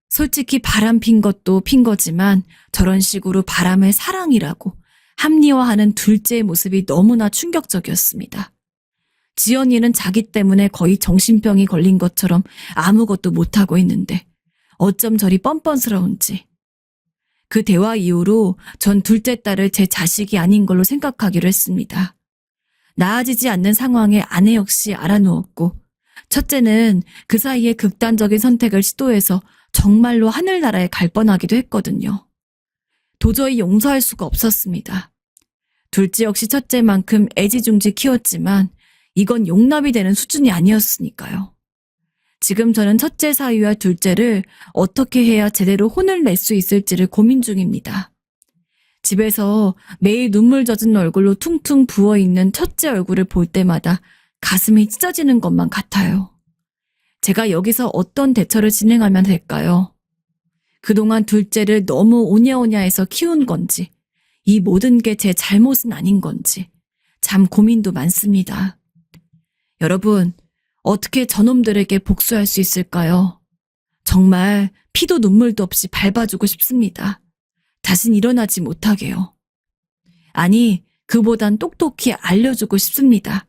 솔직히 바람 핀 것도 핀 거지만 저런 식으로 바람을 사랑이라고 합리화하는 둘째의 모습이 너무나 충격적이었습니다. 지연이는 자기 때문에 거의 정신병이 걸린 것처럼 아무것도 못하고 있는데 어쩜 저리 뻔뻔스러운지. 그 대화 이후로 전 둘째 딸을 제 자식이 아닌 걸로 생각하기로 했습니다. 나아지지 않는 상황에 아내 역시 알아누웠고 첫째는 그 사이에 극단적인 선택을 시도해서 정말로 하늘나라에 갈 뻔하기도 했거든요. 도저히 용서할 수가 없었습니다. 둘째 역시 첫째만큼 애지중지 키웠지만 이건 용납이 되는 수준이 아니었으니까요. 지금 저는 첫째 사위와 둘째를 어떻게 해야 제대로 혼을 낼 수 있을지를 고민 중입니다. 집에서 매일 눈물 젖은 얼굴로 퉁퉁 부어있는 첫째 얼굴을 볼 때마다 가슴이 찢어지는 것만 같아요. 제가 여기서 어떤 대처를 진행하면 될까요? 그동안 둘째를 너무 오냐오냐해서 키운 건지, 이 모든 게 제 잘못은 아닌 건지 참 고민도 많습니다. 여러분, 어떻게 저놈들에게 복수할 수 있을까요? 정말 피도 눈물도 없이 밟아주고 싶습니다. 다신 일어나지 못하게요. 아니, 그보단 똑똑히 알려주고 싶습니다.